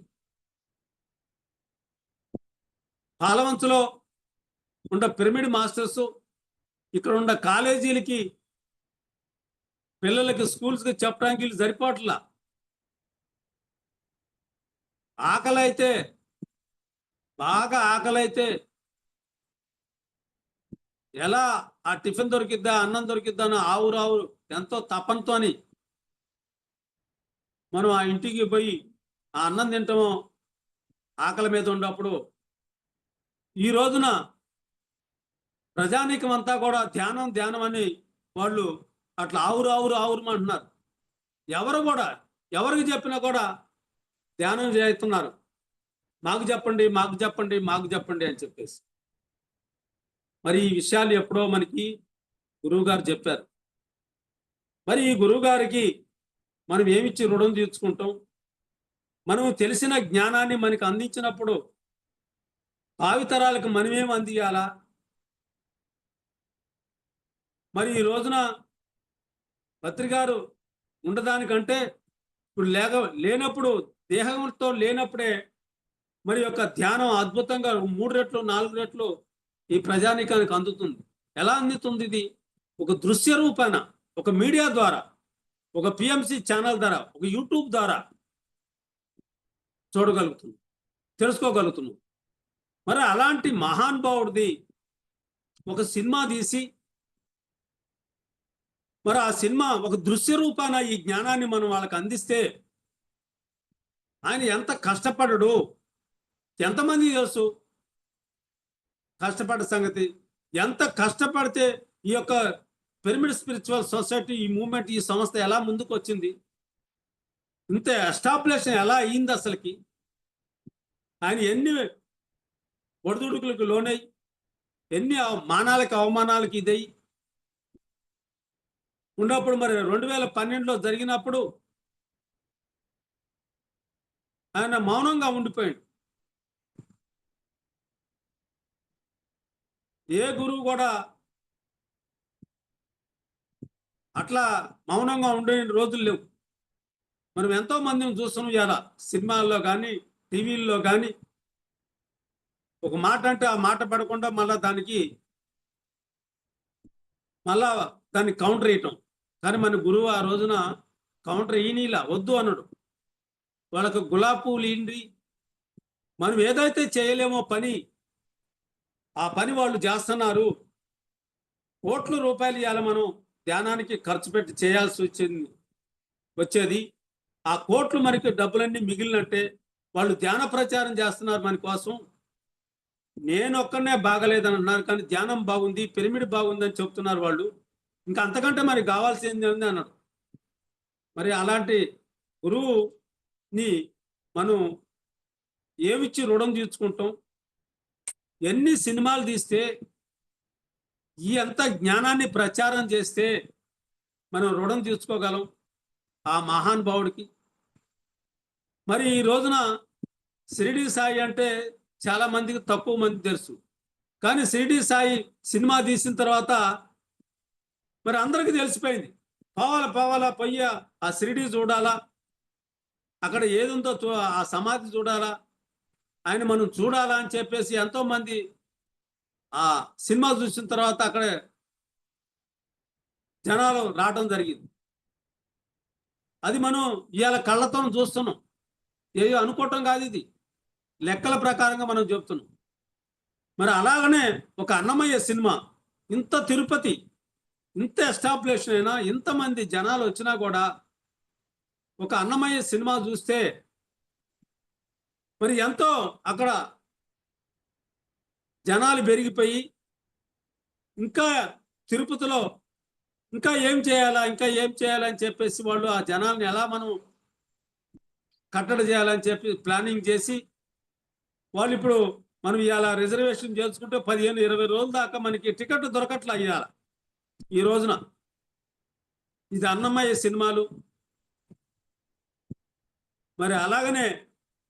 పాలవంచలో ఉన్న పిరమిడ్ మాస్టర్స్ ఇక్కడ ఉన్న కాలేజీలకి పిల్లలకి స్కూల్స్కి చెప్పడానికి వీళ్ళు సరిపోట్లా. ఆకలైతే బాగా ఆకలైతే ఎలా ఆ టిఫిన్ దొరికిద్దా అన్నం దొరికిద్దా అని ఆవురావు ఎంతో తపంతోని మనం ఆ ఇంటికి పోయి ఆ అన్నం తింటామో ఆకలి మీద ఉన్నప్పుడు, ఈ రోజున ప్రజానీకం అంతా కూడా ధ్యానం ధ్యానం అని వాళ్ళు అట్లా ఆవురు అంటున్నారు. ఎవరు కూడా ఎవరికి చెప్పినా కూడా ధ్యానం చేస్తున్నారు. మాకు చెప్పండి మాకు చెప్పండి మాకు చెప్పండి అని చెప్పేసి. మరి ఈ విషయాలు ఎప్పుడో మనకి గురువు గారు చెప్పారు. మరి ఈ గురువు గారికి మనం ఏమిచ్చి రుణం తీర్చుకుంటాం? మనం తెలిసిన జ్ఞానాన్ని మనకు అందించినప్పుడు భావితరాలకు మనమేం అందియాలా? మరి ఈ రోజున పత్రికారు ఉండదానికంటే ఇప్పుడు లేనప్పుడు దేహంతో లేనప్పుడే మరి యొక్క ధ్యానం అద్భుతంగా 3 రెట్లు 4 రెట్లు ఈ ప్రజానీకానికి అందుతుంది. ఎలా అందుతుంది? ఇది ఒక దృశ్య రూపాన, ఒక మీడియా ద్వారా, ఒక పిఎంసి ఛానల్ ద్వారా, ఒక యూట్యూబ్ ద్వారా చూడగలుగుతున్నాం, తెలుసుకోగలుగుతున్నాం. మరి అలాంటి మహానుభావుడిది ఒక సినిమా తీసి మరి ఆ సినిమా ఒక దృశ్య రూపాన ఈ జ్ఞానాన్ని మనం వాళ్ళకి అందిస్తే ఆయన ఎంత కష్టపడడు, ఎంతమంది తెలుసు కష్టపడ్డ సంగతి? ఎంత కష్టపడితే ఈ యొక్క పిరమిడ్ స్పిరిచువల్ సొసైటీ, ఈ మూవ్మెంట్, ఈ సంస్థ ఎలా ముందుకు వచ్చింది? ఇంత ఎస్టాబ్లిష్ ఎలా అయ్యింది? అసలుకి ఆయన ఎన్ని ఒడిదుడుకులకు లోనై, ఎన్ని మానాలకి అవమానాలకి ఇదై ఉన్నప్పుడు మరి 2012లో జరిగినప్పుడు ఆయన మౌనంగా ఉండిపోయాడు. ఏ గురువు కూడా అట్లా మౌనంగా ఉండే రోజులు లేవు. మనం ఎంతో మందిని చూస్తున్నాం ఇలా సినిమాల్లో కానీ టీవీల్లో కానీ. ఒక మాట అంటే ఆ మాట పడకుండా మళ్ళా దాన్ని కౌంటర్ వేయటం. కానీ మన గురువు ఆ రోజున కౌంటర్ ఈయనీలా వద్దు అన్నాడు. వాళ్ళకు గులాబీ పువ్వులు ఇండి మనం ఏదైతే చేయలేమో పని, ఆ పని వాళ్ళు చేస్తున్నారు. కోట్ల రూపాయలు ఇవాళ మనం ధ్యానానికి ఖర్చు పెట్టి చేయాల్సి వచ్చేది. ఆ కోట్లు మనకి డబ్బులన్నీ మిగిలినట్టే. వాళ్ళు ధ్యాన ప్రచారం చేస్తున్నారు మన కోసం. నేను ఒక్కనే బాగలేదని అన్నారు, కానీ ధ్యానం బాగుంది, పిరమిడ్ బాగుందని చెప్తున్నారు వాళ్ళు. ఇంకా అంతకంటే మనకి కావాల్సింది ఉంది అన్నాడు. మరి అలాంటి గురువుని మనం ఏమిచ్చి రుణం తీర్చుకుంటాం? ఎన్ని సినిమాలు తీస్తే, ఈ అంత జ్ఞానాన్ని ప్రచారం చేస్తే మనం రుణం తీర్చుకోగలం ఆ మహానుభావుడికి? మరి ఈ రోజున షిరిడి సాయి అంటే చాలా మందికి తక్కువ మంది తెలుసు. కానీ షిరిడి సాయి సినిమా తీసిన తర్వాత మరి అందరికీ తెలిసిపోయింది. పోవాలా పోయి ఆ షిరిడి చూడాలా, అక్కడ ఏది ఉందో ఆ సమాధి చూడాలా, ఆయన మనం చూడాలా అని చెప్పేసి ఎంతో మంది ఆ సినిమా చూసిన తర్వాత అక్కడ జనాలు రావడం జరిగింది. అది మనం ఇవాళ కళ్ళతో చూస్తున్నాం. ఏదో అనుకోవటం కాదు, ఇది లెక్కల ప్రకారంగా మనం చెప్తున్నాం. మరి అలాగనే ఒక అన్నమయ్య సినిమా, ఇంత తిరుపతి, ఇంత ఎస్టాబ్లిష్ అయినా, ఇంతమంది జనాలు వచ్చినా కూడా ఒక అన్నమయ్య సినిమా చూస్తే మరి ఎంతో అక్కడ జనాలు పెరిగిపోయి, ఇంకా తిరుపతిలో ఇంకా ఏం చేయాలని చెప్పేసి వాళ్ళు ఆ జనాల్ని ఎలా మనం కట్టడి చేయాలని చెప్పి ప్లానింగ్ చేసి వాళ్ళు ఇప్పుడు మనం ఇవాళ రిజర్వేషన్ చేసుకుంటే 15-20 రోజుల దాకా మనకి టికెట్ దొరకట్లా ఇవాళ ఈ రోజున. ఇది అన్నమయ్య సినిమాలు. మరి అలాగనే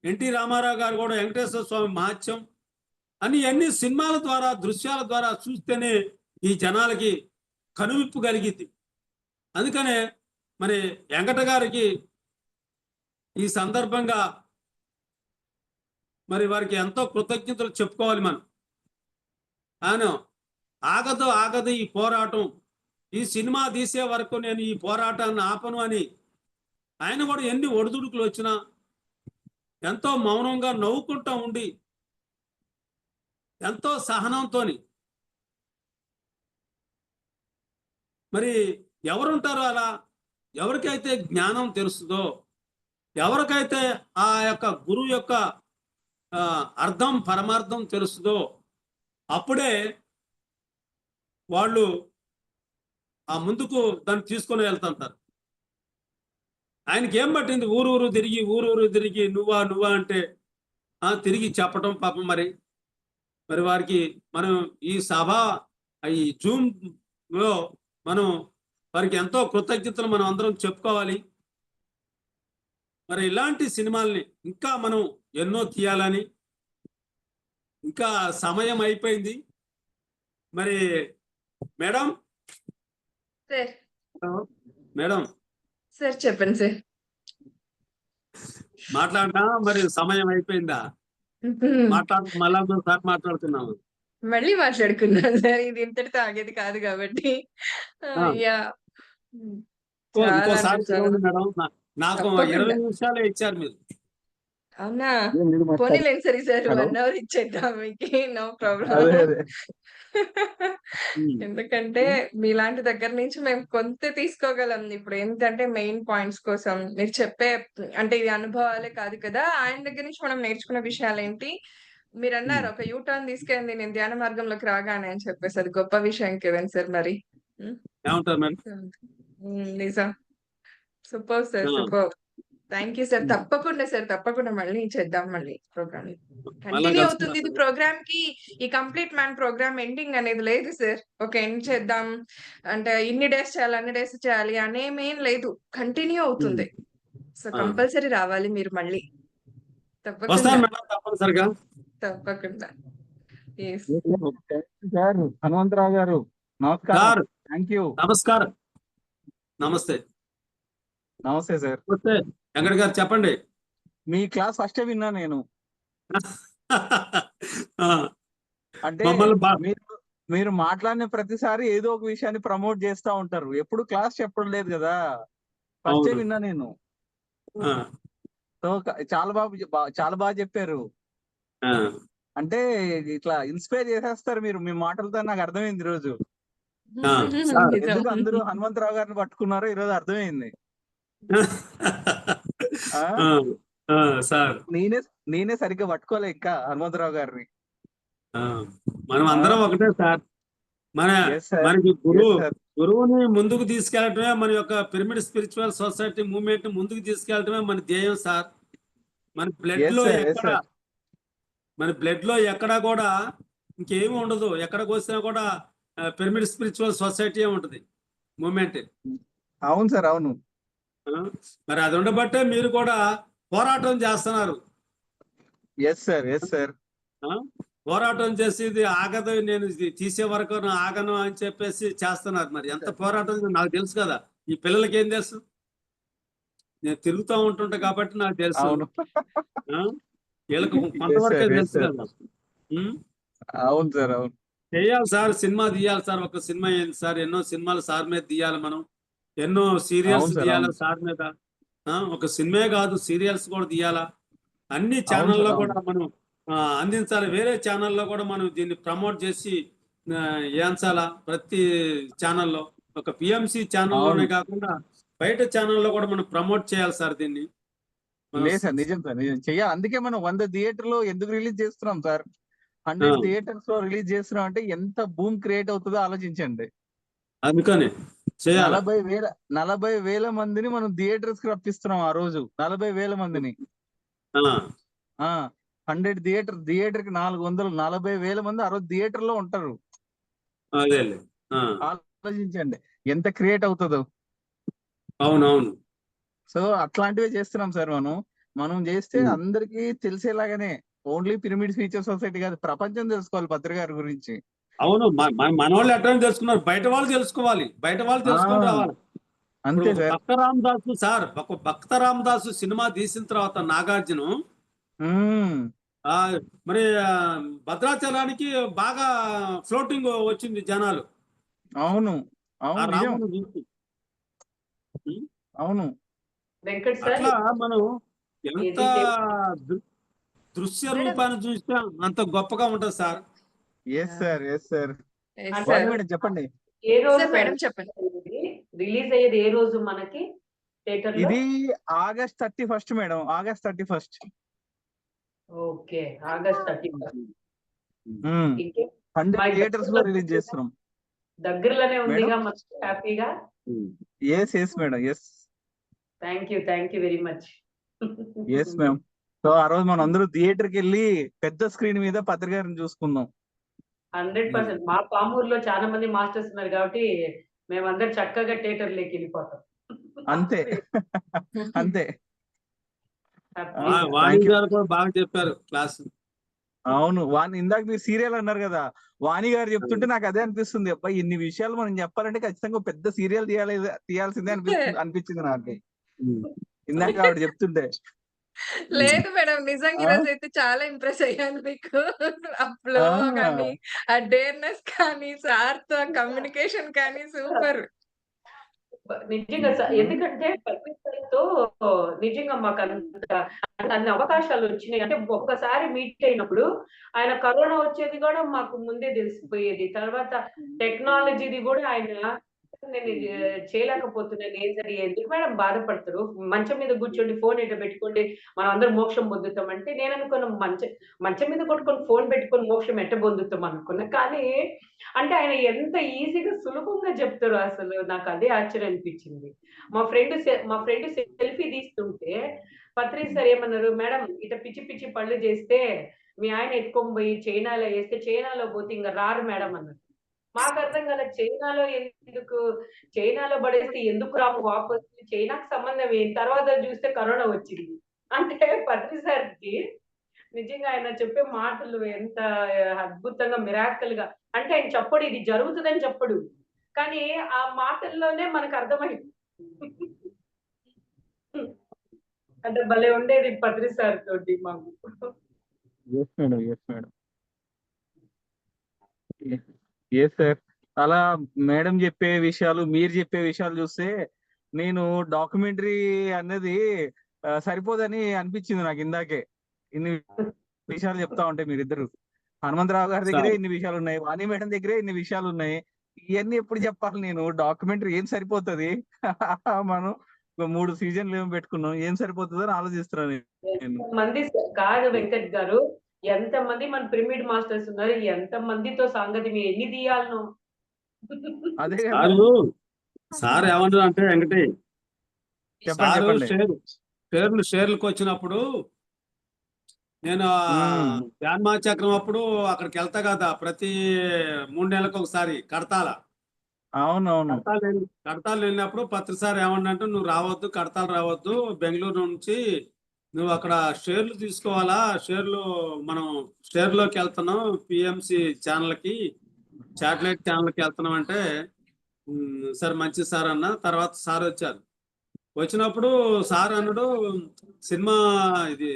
ఎన్టీ రామారావు గారు కూడా వెంకటేశ్వర స్వామి మహత్యం, అని అన్ని సినిమాల ద్వారా దృశ్యాల ద్వారా చూస్తేనే ఈ జనాలకి కనువిప్పు కలిగింది. అందుకనే మరి వెంకట గారికి ఈ సందర్భంగా మరి వారికి ఎంతో కృతజ్ఞతలు చెప్పుకోవాలి మనం. ఆయన ఆగదు ఈ పోరాటం, ఈ సినిమా తీసే వరకు నేను ఈ పోరాటాన్ని ఆపను అని ఆయన కూడా ఎన్ని ఒడిదుడుకులు వచ్చినా ఎంతో మౌనంగా నవ్వుకుంటూ ఉండి ఎంతో సహనంతో మరి ఎవరుంటారో అలా, ఎవరికైతే జ్ఞానం తెలుస్తుందో, ఎవరికైతే ఆ యొక్క గురువు యొక్క అర్థం పరమార్థం తెలుస్తుందో అప్పుడే వాళ్ళు ఆ ముందుకు దాన్ని తీసుకొని వెళ్తుంటారు. ఆయనకి ఏం పట్టింది ఊరూరు తిరిగి నువ్వా అంటే తిరిగి చెప్పటం పాపం. మరి వారికి మనం ఈ సభ ఈ జూమ్ లో మనం వారికి ఎంతో కృతజ్ఞతలు మనం అందరం చెప్పుకోవాలి. మరి ఇలాంటి సినిమాల్ని ఇంకా మనం ఎన్నో తీయాలని, ఇంకా సమయం అయిపోయింది. మరి మేడం మేడం సార్ చెప్పండి సార్. మాట్లాడినా మరి సమయం అయిపోయిందా? మళ్ళా సార్ మాట్లాడుతున్నాము. మళ్ళీ మాట్లాడుకున్నాం సార్. ఇది ఇంతటితో ఆగేది కాదు కాబట్టి. ఇంకోసారి మేడం, నాకు 20 నిమిషాలే ఇచ్చారు మీరు. అవునా? పోనీలేండి సరే సార్, 1 అవర్ ఇచ్చేద్దాం మీకు, నో ప్రాబ్లం. ఎందుకంటే మీలాంటి దగ్గర నుంచి మేము కొంత తీసుకోగలం. ఇప్పుడు ఏంటంటే మెయిన్ పాయింట్స్ కోసం మీరు చెప్పే, అంటే ఇది అనుభవాలే కాదు కదా, ఆయన దగ్గర నుంచి మనం నేర్చుకున్న విషయాలు ఏంటి. మీరు అన్నారు ఒక యూటర్న్ తీసుకెళ్ళింది నేను ధ్యాన మార్గంలోకి రాగానే అని చెప్పేసి, అది గొప్ప విషయం కదండి సార్. మరి నిజం. Super sir, super. Thank you sir. తప్పకుండా సార్, తప్పకుండా మళ్ళీ చేద్దాం. మళ్ళీ ప్రోగ్రామ్ కంటిన్యూ అవుతుంది. ఇది ప్రోగ్రామ్ కి, ఈ కంప్లీట్ మ్యాన్ ప్రోగ్రామ్ ఎండింగ్ అనేది లేదు సార్. ఒక ఎండ్ చేద్దాం అంటే ఇన్ని డేస్ చేయాలి, అన్ని డేస్ చేయాలి అనేమేం లేదు, కంటిన్యూ అవుతుంది. సో కంపల్సరీ రావాలి మీరు మళ్ళీ, తప్పకుండా. హనుమంతరావు గారు నమస్కారం. Thank you. నమస్కారం. నమస్తే సార్. వెంకట గారు చెప్పండి. మీ క్లాస్ ఫస్ట్ విన్నా నేను. అంటే మీరు మాట్లాడిన ప్రతిసారి ఏదో ఒక విషయాన్ని ప్రమోట్ చేస్తా ఉంటారు, ఎప్పుడు క్లాస్ చెప్పడం లేదు కదా. ఫస్ట్ విన్నా నేను. సో చాలా బాగా చెప్పారు. అంటే ఇట్లా ఇన్స్పైర్ చేసేస్తారు మీరు మీ మాటలతో, నాకు అర్థమైంది ఈ రోజు. ఎందుకు అందరూ హనుమంతరావు గారిని పట్టుకున్నారో ఈ రోజు అర్థమైంది. నేనే సరిగ్గా పట్టుకోలే ఇంకా హనుమంతరావు గారిని. మనం అందరం ఒకటే సార్. మనకి గురువుని ముందుకు తీసుకెళ్లటమే మన యొక్క పిరమిడ్ స్పిరిచువల్ సొసైటీ మూవ్మెంట్ ముందుకు తీసుకెళ్లటమే మన ధ్యేయం సార్. మన బ్లడ్ లో ఎక్కడా కూడా ఇంకేమి ఉండదు. ఎక్కడికి వచ్చినా కూడా పిరమిడ్ స్పిరిచువల్ సొసైటీ ఉంటది, మూవ్మెంట్. అవును సార్, అవును. మరి అది ఉండబట్టే మీరు కూడా పోరాటం చేస్తున్నారు. పోరాటం చేసి ఇది ఆగదు, నేను ఇది తీసే వరకు ఆగను అని చెప్పేసి చేస్తున్నారు. మరి ఎంత పోరాటం నాకు తెలుసు కదా. ఈ పిల్లలకి ఏం తెలుసు? నేను తిరుగుతూ ఉంటుంటా కాబట్టి నాకు తెలుసు. వీళ్ళకి కొంతవరకే తెలుసు కదా. అవును సార్, అవును. చేయాలి సార్, సినిమా తీయాలి సార్. ఒక సినిమా ఏంటి సార్, ఎన్నో సినిమాలు సార్ మీద తీయాలి మనం, ఎన్నో సీరియల్స్ తీయాలి సార్ మీద. ఒక సినిమా కాదు, సీరియల్స్ కూడా తీయాలా. అన్ని ఛానల్లో కూడా మనం అందించాలి. వేరే ఛానల్లో కూడా మనం దీన్ని ప్రమోట్ చేసి ఏంచాలా. ప్రతి ఛానల్లో, ఒక పిఎంసి ఛానల్లోనే కాకుండా బయట ఛానల్లో కూడా మనం ప్రమోట్ చేయాలి సార్ దీన్ని. లేదు సార్, నిజం సార్, నిజం చెయ్యాలి. అందుకే మనం 100 థియేటర్లో ఎందుకు రిలీజ్ చేస్తున్నాం సార్. 100 థియేటర్స్ లో రిలీజ్ చేస్తున్నాం అంటే ఎంత బూమ్ క్రియేట్ అవుతుందో ఆలోచించండి. అందుకని 40,000 మందిని మనం థియేటర్స్ కి రప్పిస్తున్నాం ఆ రోజు. 40,000 మందిని. 100 థియేటర్ కి 400, 40,000 మంది ఆ రోజు థియేటర్ లో ఉంటారు. ఆలోచించండి ఎంత క్రియేట్ అవుతుందో. అవునవును. సో అట్లాంటివే చేస్తున్నాం సార్. మనం చేస్తే అందరికి తెలిసేలాగానే ఓన్లీ పిరమిడ్ ఫ్యూచర్ సొసైటీ కాదు, ప్రపంచం తెలుసుకోవాలి పత్రి గారి గురించి. అవును, మన వాళ్ళు ఎట్లా తెలుసుకున్నారు, బయట వాళ్ళు తెలుసుకోవాలి, బయట వాళ్ళు తెలుసుకొని రావాలి. ఇప్పుడు అంతే sir. Bhakta Ramadasu sir, Bhakta Ramadasu cinema తీసిన తర్వాత నాగార్జున ఆ మరి భద్రాచలానికి బాగా ఫ్లోటింగ్ వచ్చింది జనాలు. అవును ఆ అవును నిజం. రాముని చూసి. అవును వెంకట్ సార్ అట్లా మనం ఎంత ఇది దృశ్య మేడం. రూపాన్ని చూస్తే అంత గొప్పగా ఉంటది sir. Yes sir, yes sir. Yes, అంటే sir. మేడం చెప్పండి. ఏ రోజు సార్ మేడం చెప్పండి. రిలీజ్ అయ్యేది ఏ రోజు మనకి థియేటర్ లో? ఇది August 31 madam, August 31. Okay, August 31. 100 theatres లో రిలీజ్ చేస్తున్నాం. దగ్గరలోనే ఉందిగా మనకి, హ్యాపీగా. Yes yes madam, yes thank you very much. Yes ma'am. So ఆ రోజు మనం అందరూ థియేటర్ కి వెళ్ళి పెద్ద స్క్రీన్ మీద పత్రిక గారిని చూసుకుందాం. 100%. మా పామూరులో చాలా మంది మాస్టర్స్ ఉన్నారు కాబట్టి మేమందరం చక్కగా థియేటర్ లోకి వెళ్ళిపోతాం. అంతే అంతే. వాణి గారు కూడా బాగా చెప్పారు క్లాస్. అవును, వాణి ఇందాక మీరు సీరియల్ అన్నారు కదా, వాణి గారు చెప్తుంటే నాకు అదే అనిపిస్తుంది, అబ్బాయి ఇన్ని విషయాలు మనం చెప్పాలంటే ఖచ్చితంగా పెద్ద సీరియల్ తీయాల్సిందే అనిపించింది నాకు ఇందాక ఆవిడ చెప్తుంటే. లేదు మేడం, నిజంగా ఈరోజు అయితే చాలా ఇంప్రెస్ అయ్యాను మీకు. ఆ ఫ్లో కానీ, ఆ డేర్నెస్ కానీ, సార్ తో కమ్యూనికేషన్ కానీ సూపర్. నిజంగా ఎందుకంటే పత్రికలతో నిజంగా మాకు అన్ని అవకాశాలు వచ్చినాయి. అంటే ఒక్కసారి మీట్ అయినప్పుడు ఆయన కరోనా వచ్చేది కూడా మాకు ముందే తెలిసిపోయేది. తర్వాత టెక్నాలజీది కూడా ఆయన నేను చేయలేకపోతున్నాను, ఏం జరిగే ఎందుకు మేడం బాధపడతారు, మంచం మీద కూర్చోండి, ఫోన్ ఎట పెట్టుకోండి, మనం అందరం మోక్షం పొందుతాం అంటే నేను అనుకున్న మంచం మీద కొట్టుకొని ఫోన్ పెట్టుకొని మోక్షం ఎట్ట పొందుతాం అనుకున్నా. కానీ అంటే ఆయన ఎంత ఈజీగా సులభంగా చెప్తారు, అసలు నాకు అదే ఆశ్చర్యం అనిపించింది. మా ఫ్రెండ్ సెల్ఫీ తీస్తుంటే పత్రి సార్ ఏమన్నారు, మేడం ఇట పిచ్చి పిచ్చి పళ్ళు చేస్తే మీ ఆయన ఎత్తుకొని పోయి చైనాలో వేస్తే చైనాలో పోతే ఇంకా రారు మేడం అన్నారు. మాకు అర్థం కాల, చైనాలో పడేస్తే ఎందుకు రాము వాపస్, చైనాకు సంబంధం ఏంటి, తర్వాత చూస్తే కరోనా వచ్చింది. అంటే పత్రి సార్కి నిజంగా ఆయన చెప్పే మాటలు ఎంత అద్భుతంగా మిరాకల్ గా, అంటే ఆయన చెప్పడు ఇది జరుగుతుందని చెప్పడు, కానీ ఆ మాటల్లోనే మనకు అర్థమైంది. అంటే భలే ఉండేది పత్రి సార్ తోటి మాకు. Yes madam, yes madam, yes sir. అలా మేడం చెప్పే విషయాలు, మీరు చెప్పే విషయాలు చూస్తే నేను డాక్యుమెంటరీ అన్నది సరిపోదని అనిపించింది నాకు ఇందాకే. ఇన్ని విషయాలు చెప్తా ఉంటే మీరిద్దరు, హనుమంతరావు గారి దగ్గరే ఇన్ని విషయాలు ఉన్నాయి, వాణి మేడం దగ్గరే ఇన్ని విషయాలు ఉన్నాయి, ఇవన్నీ ఎప్పుడు చెప్పాలి నేను? డాక్యుమెంటరీ ఏం సరిపోతుంది? మనం 3 సీజన్లు ఏం పెట్టుకున్నాం, ఏం సరిపోతుందో అని ఆలోచిస్తున్నాను నేను. మంది కాదు వెంకట్ గారు, ఎంత మంది మన పిరమిడ్ మాస్టర్స్ ఉన్నారు, ఎంత మందితో సంగతి మీరు ఎన్ని తీయాలను. అదే సార్ ఏమంటారు అంటే వెంకటే, చెప్పండి. షేర్లకు వచ్చినప్పుడు నేను ధ్యాన్మా చక్రం అప్పుడు అక్కడికి వెళ్తా కదా, ప్రతి 3 నెలలకు ఒకసారి కడతాల. అవునవును. కడతాలు వెళ్ళినప్పుడు పత్రిసారి ఏమన్నంటే, నువ్వు రావద్దు, కడతాలు రావద్దు, బెంగళూరు నుంచి నువ్వు అక్కడ షేర్లు తీసుకోవాలా, మనం షేర్లోకి వెళ్తున్నాం, పిఎంసి ఛానల్కి, శాటిలైట్ ఛానల్కి వెళ్తున్నాం అంటే, సార్ మంచి సార్ అన్న. తర్వాత సార్ వచ్చినప్పుడు సార్ అన్నాడు, సినిమా ఇది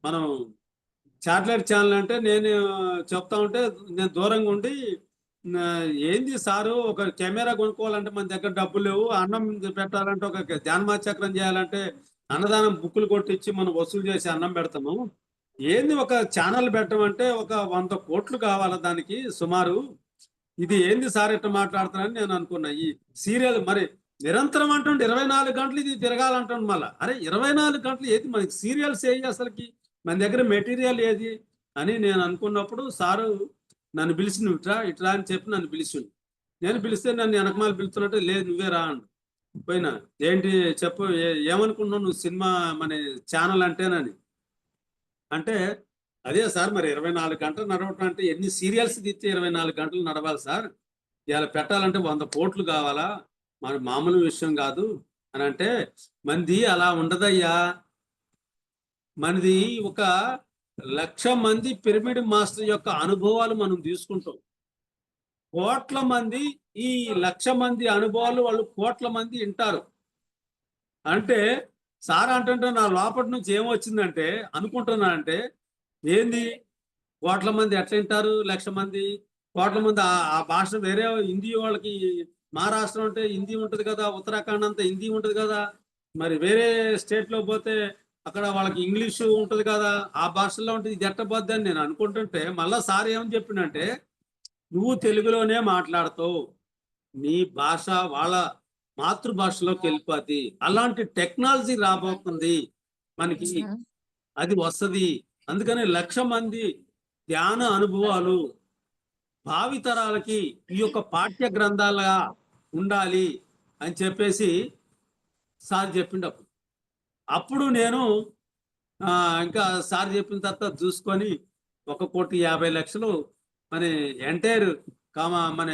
మనం శాటిలైట్ ఛానల్ అంటే నేను చెప్తా ఉంటే నేను దూరంగా ఉండి, ఏంది సారు, ఒక కెమెరా కొనుక్కోవాలంటే మన దగ్గర డబ్బులు లేవు, అన్నం పెట్టాలంటే, ఒక ధ్యాన్మా చక్రం చేయాలంటే అన్నదానం బుక్కులు కొట్టించి మనం వసూలు చేసి అన్నం పెడతాము, ఏంది ఒక ఛానల్ పెట్టమంటే ఒక 100 కోట్లు కావాలా దానికి సుమారు, ఇది ఏంది సార్ ఇట్లా మాట్లాడుతున్నారని నేను అనుకున్నా. ఈ సీరియల్ మరి నిరంతరం అంటుండే 24 గంటలు ఇది తిరగాలంటుండే, మళ్ళా అరే 24 గంటలు ఏది మనకి సీరియల్స్ ఏది, అసలుకి మన దగ్గర మెటీరియల్ ఏది అని నేను అనుకున్నప్పుడు సారు నన్ను పిలిచి, నువ్వు ఇట్రా అని చెప్పి నన్ను పిలిచిండు. నేను పిలిస్తే నన్ను వెనకమాల పిలుస్తున్నట్టు, లేదు నువ్వే రా అండు. పోయినా, ఏంటి చెప్పు, ఏమనుకున్నావు నువ్వు సినిమా మన ఛానల్ అంటేనని అంటే, అదే సార్ మరి 24 గంటలు నడవటం అంటే ఎన్ని సీరియల్స్ తీస్తే 24 గంటలు నడవాలి సార్, ఇలా పెట్టాలంటే 100 కోట్లు కావాలా, మన మామూలు విషయం కాదు అని అంటే, మంది అలా ఉండదయ్యా, మనది ఒక 1,00,000 మంది పిరమిడ్ మాస్టర్ యొక్క అనుభవాలు మనం తీసుకుంటాం. కోట్ల మంది ఈ 1,00,000 మంది అనుభవాలు వాళ్ళు కోట్ల మంది వింటారు. అంటే సార్ అంటుంటే నా లోపటి నుంచి ఏమొచ్చిందంటే అనుకుంటున్నానంటే ఏంది కోట్ల మంది ఎట్లా వింటారు, 1,00,000 మంది కోట్ల మంది ఆ భాష వేరే హిందీ వాళ్ళకి మహారాష్ట్ర అంటే హిందీ ఉంటది కదా, ఉత్తరాఖండ్ అంతా హిందీ ఉంటది కదా, మరి వేరే స్టేట్ లో పోతే అక్కడ వాళ్ళకి ఇంగ్లీష్ ఉంటది కదా, ఆ భాషల్లో ఉంటుంది. ఇది ఎట్టబోద్ది అని నేను అనుకుంటుంటే మళ్ళా సార్ ఏమని చెప్పిండంటే నువ్వు తెలుగులోనే మాట్లాడతావు, నీ భాష వాళ్ళ మాతృభాషలోకి వెళ్ళిపోద్ది, అలాంటి టెక్నాలజీ రాబోతుంది మనకి, అది వస్తుంది. అందుకని 1,00,000 మంది ధ్యాన అనుభవాలు భావితరాలకి ఈ యొక్క పాఠ్య గ్రంథాలుగా ఉండాలి అని చెప్పేసి సార్ చెప్పిండు. అప్పుడు నేను ఇంకా సార్ చెప్పిన తర్వాత చూసుకొని 1,50,00,000 మన ఎంటైర్ మన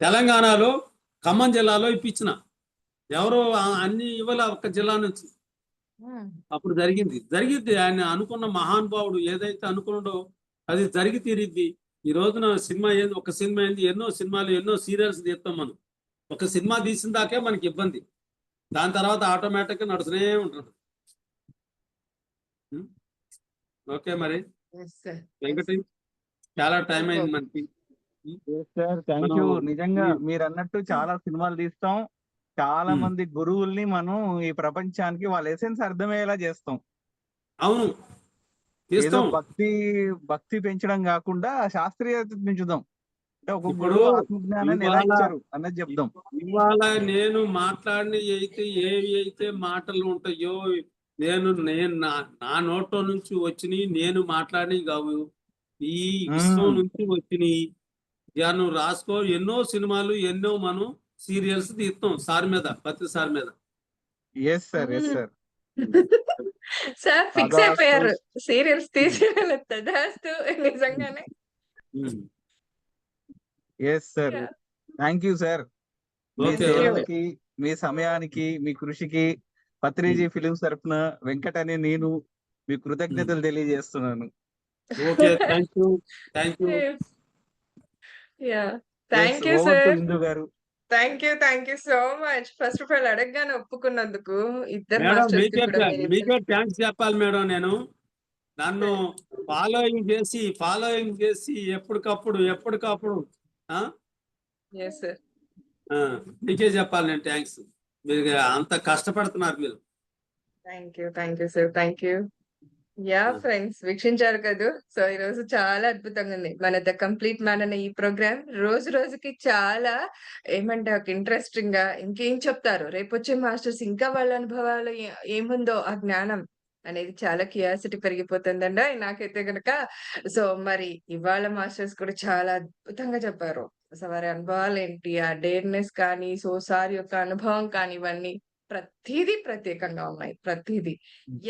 తెలంగాణలో ఖమ్మం జిల్లాలో ఇప్పించిన. ఎవరో అన్ని ఇవ్వాల ఒక్క జిల్లా నుంచి. అప్పుడు జరిగిద్ది. ఆయన అనుకున్న మహానుభావుడు ఏదైతే అనుకున్నాడో అది జరిగి తీరిద్ది. ఈ రోజున సినిమా ఏంది, ఒక సినిమా ఏంది, ఎన్నో సినిమాలు ఎన్నో సీరియల్స్ తీస్తాం మనం. ఒక సినిమా తీసిన దాకే మనకి ఇబ్బంది, దాని తర్వాత ఆటోమేటిక్ గా నడుస్తూనే ఉంటుంది. ఓకే మరి వెంకటి, చాలా టైం అయింది మనకి. Thank you. నిజంగా మీరు అన్నట్టు చాలా సినిమాలు తీస్తాం, చాలా మంది గురువుల్ని మనం ఈ ప్రపంచానికి వాళ్ళ ఎసెన్స్ అర్థమయ్యేలా చేస్తాం. అవును, ఏదో భక్తి పెంచడం కాకుండా శాస్త్రీయత పెంచుదాం. అంటే ఒక ఇప్పుడు గురువు ఆత్మజ్ఞానాన్ని ఎలా ఇచ్చారు అన్నది చెప్దాం. ఇవాళ నేను మాట్లాడిన ఏవి అయితే మాటలు ఉంటాయో, నేను నా నోట్లో నుంచి వచ్చినాయి, నేను మాట్లాడినవి కావు, ఈ విశ్వం నుంచి వచ్చినాయి. నువ్వు రాసుకో, ఎన్నో సినిమాలు ఎన్నో మనం సీరియల్స్ తీస్తాం సార్ మీద, పత్రి సార్ మీద. Yes sir, yes sir. Sir fix అయిపోయారు సీరియల్స్ తీసేయాలి. తదాస్తు నిజంగానే. Yes sir, thank you sir. మీ సేవలకి, మీ సమయానికి, మీ కృషికి పత్రిజీ ఫిలిమ్స్ తరఫున వెంకట అని నేను మీ కృతజ్ఞతలు తెలియజేస్తున్నాను. Okay, thank you, thank you. Thank you sir. Indu గారు, thank you so much. First of all అడగగానే ఒప్పుకున్నందుకు ఇద్దరు మేడం మాస్టర్స్ మీకే థ్యాంక్స్ చెప్పాలి మేడం. నేను నన్ను ఫాలోయింగ్ చేసి ఎప్పటికప్పుడు మీకే చెప్పాలి నేను థ్యాంక్స్. మీరు అంత కష్టపడుతున్నారు మీరు. Thank you sir. Thank you. Friends వీక్షించారు కదా. సో ఈ రోజు చాలా అద్భుతంగా ఉంది మన ద కంప్లీట్ మ్యాన్ అనే ఈ ప్రోగ్రామ్. రోజు రోజుకి చాలా ఏమంటే ఒక ఇంట్రెస్టింగ్ గా ఇంకేం చెప్తారు రేపు వచ్చే మాస్టర్స్, ఇంకా వాళ్ళ అనుభవాలు ఏముందో ఆ జ్ఞానం అనేది చాలా క్యూరియాసిటీ పెరిగిపోతుందండి నాకైతే గనక. సో మరి ఇవాళ మాస్టర్స్ కూడా చాలా అద్భుతంగా చెప్పారు. సో వారి అనుభవాలు ఏంటి, ఆ డేర్నెస్ కానీ, సో సార్ యొక్క అనుభవం కానీ, ఇవన్నీ ప్రతిదీ ప్రత్యేకంగా ఉన్నాయి. ప్రతిదీ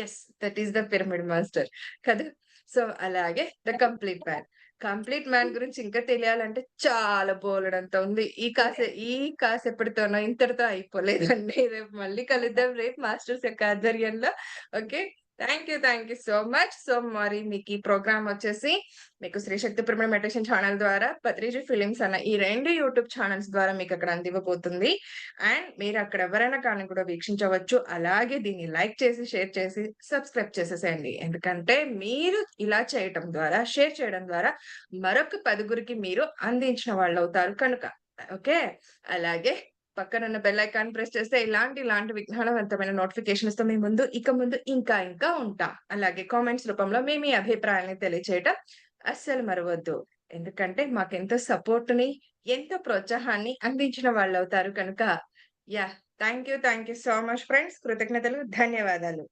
yes, that is the pyramid master కదా. సో అలాగే ద కంప్లీట్ మ్యాన్ గురించి ఇంకా తెలియాలంటే చాలా బోలెడంత ఉంది. ఈ కాసేపటితోనో ఇంతటితో అయిపోలేదండి. రేపు మళ్ళీ కలుద్దాం, రేపు మాస్టర్స్ యొక్క ఆధ్వర్యంలో. Okay, thank you so much. So మరి మీకు ఈ ప్రోగ్రామ్ వచ్చేసి మీకు శ్రీ శక్తి పిరమిడ్ మెడిటేషన్ ఛానల్ ద్వారా, పత్రిజీ ఫిలిమ్స్ అన్న ఈ 2 యూట్యూబ్ ఛానల్స్ ద్వారా మీకు అక్కడ అందివ్వబోతుంది. అండ్ మీరు అక్కడ ఎవరైనా కానీ కూడా వీక్షించవచ్చు. అలాగే దీన్ని లైక్ చేసి, షేర్ చేసి, సబ్స్క్రైబ్ చేసేసేయండి. ఎందుకంటే మీరు ఇలా చేయటం ద్వారా, షేర్ చేయడం ద్వారా మరొక 10గురికి మీరు అందించిన వాళ్ళు అవుతారు కనుక. ఓకే, అలాగే పక్కనున్న బెల్ ఐకాన్ ప్రెస్ చేస్తే ఇలాంటి విజ్ఞానవంతమైన నోటిఫికేషన్స్ తో మీ ముందు ఇక ముందు ఇంకా ఉంటాం. అలాగే కామెంట్స్ రూపంలో మీ అభిప్రాయాన్ని తెలియచేయటం అస్సలు మరవద్దు. ఎందుకంటే మాకెంతో సపోర్ట్ ని, ఎంతో ప్రోత్సాహాన్ని అందించిన వాళ్ళు అవుతారు కనుక. Thank you so much friends. కృతజ్ఞతలు, ధన్యవాదాలు.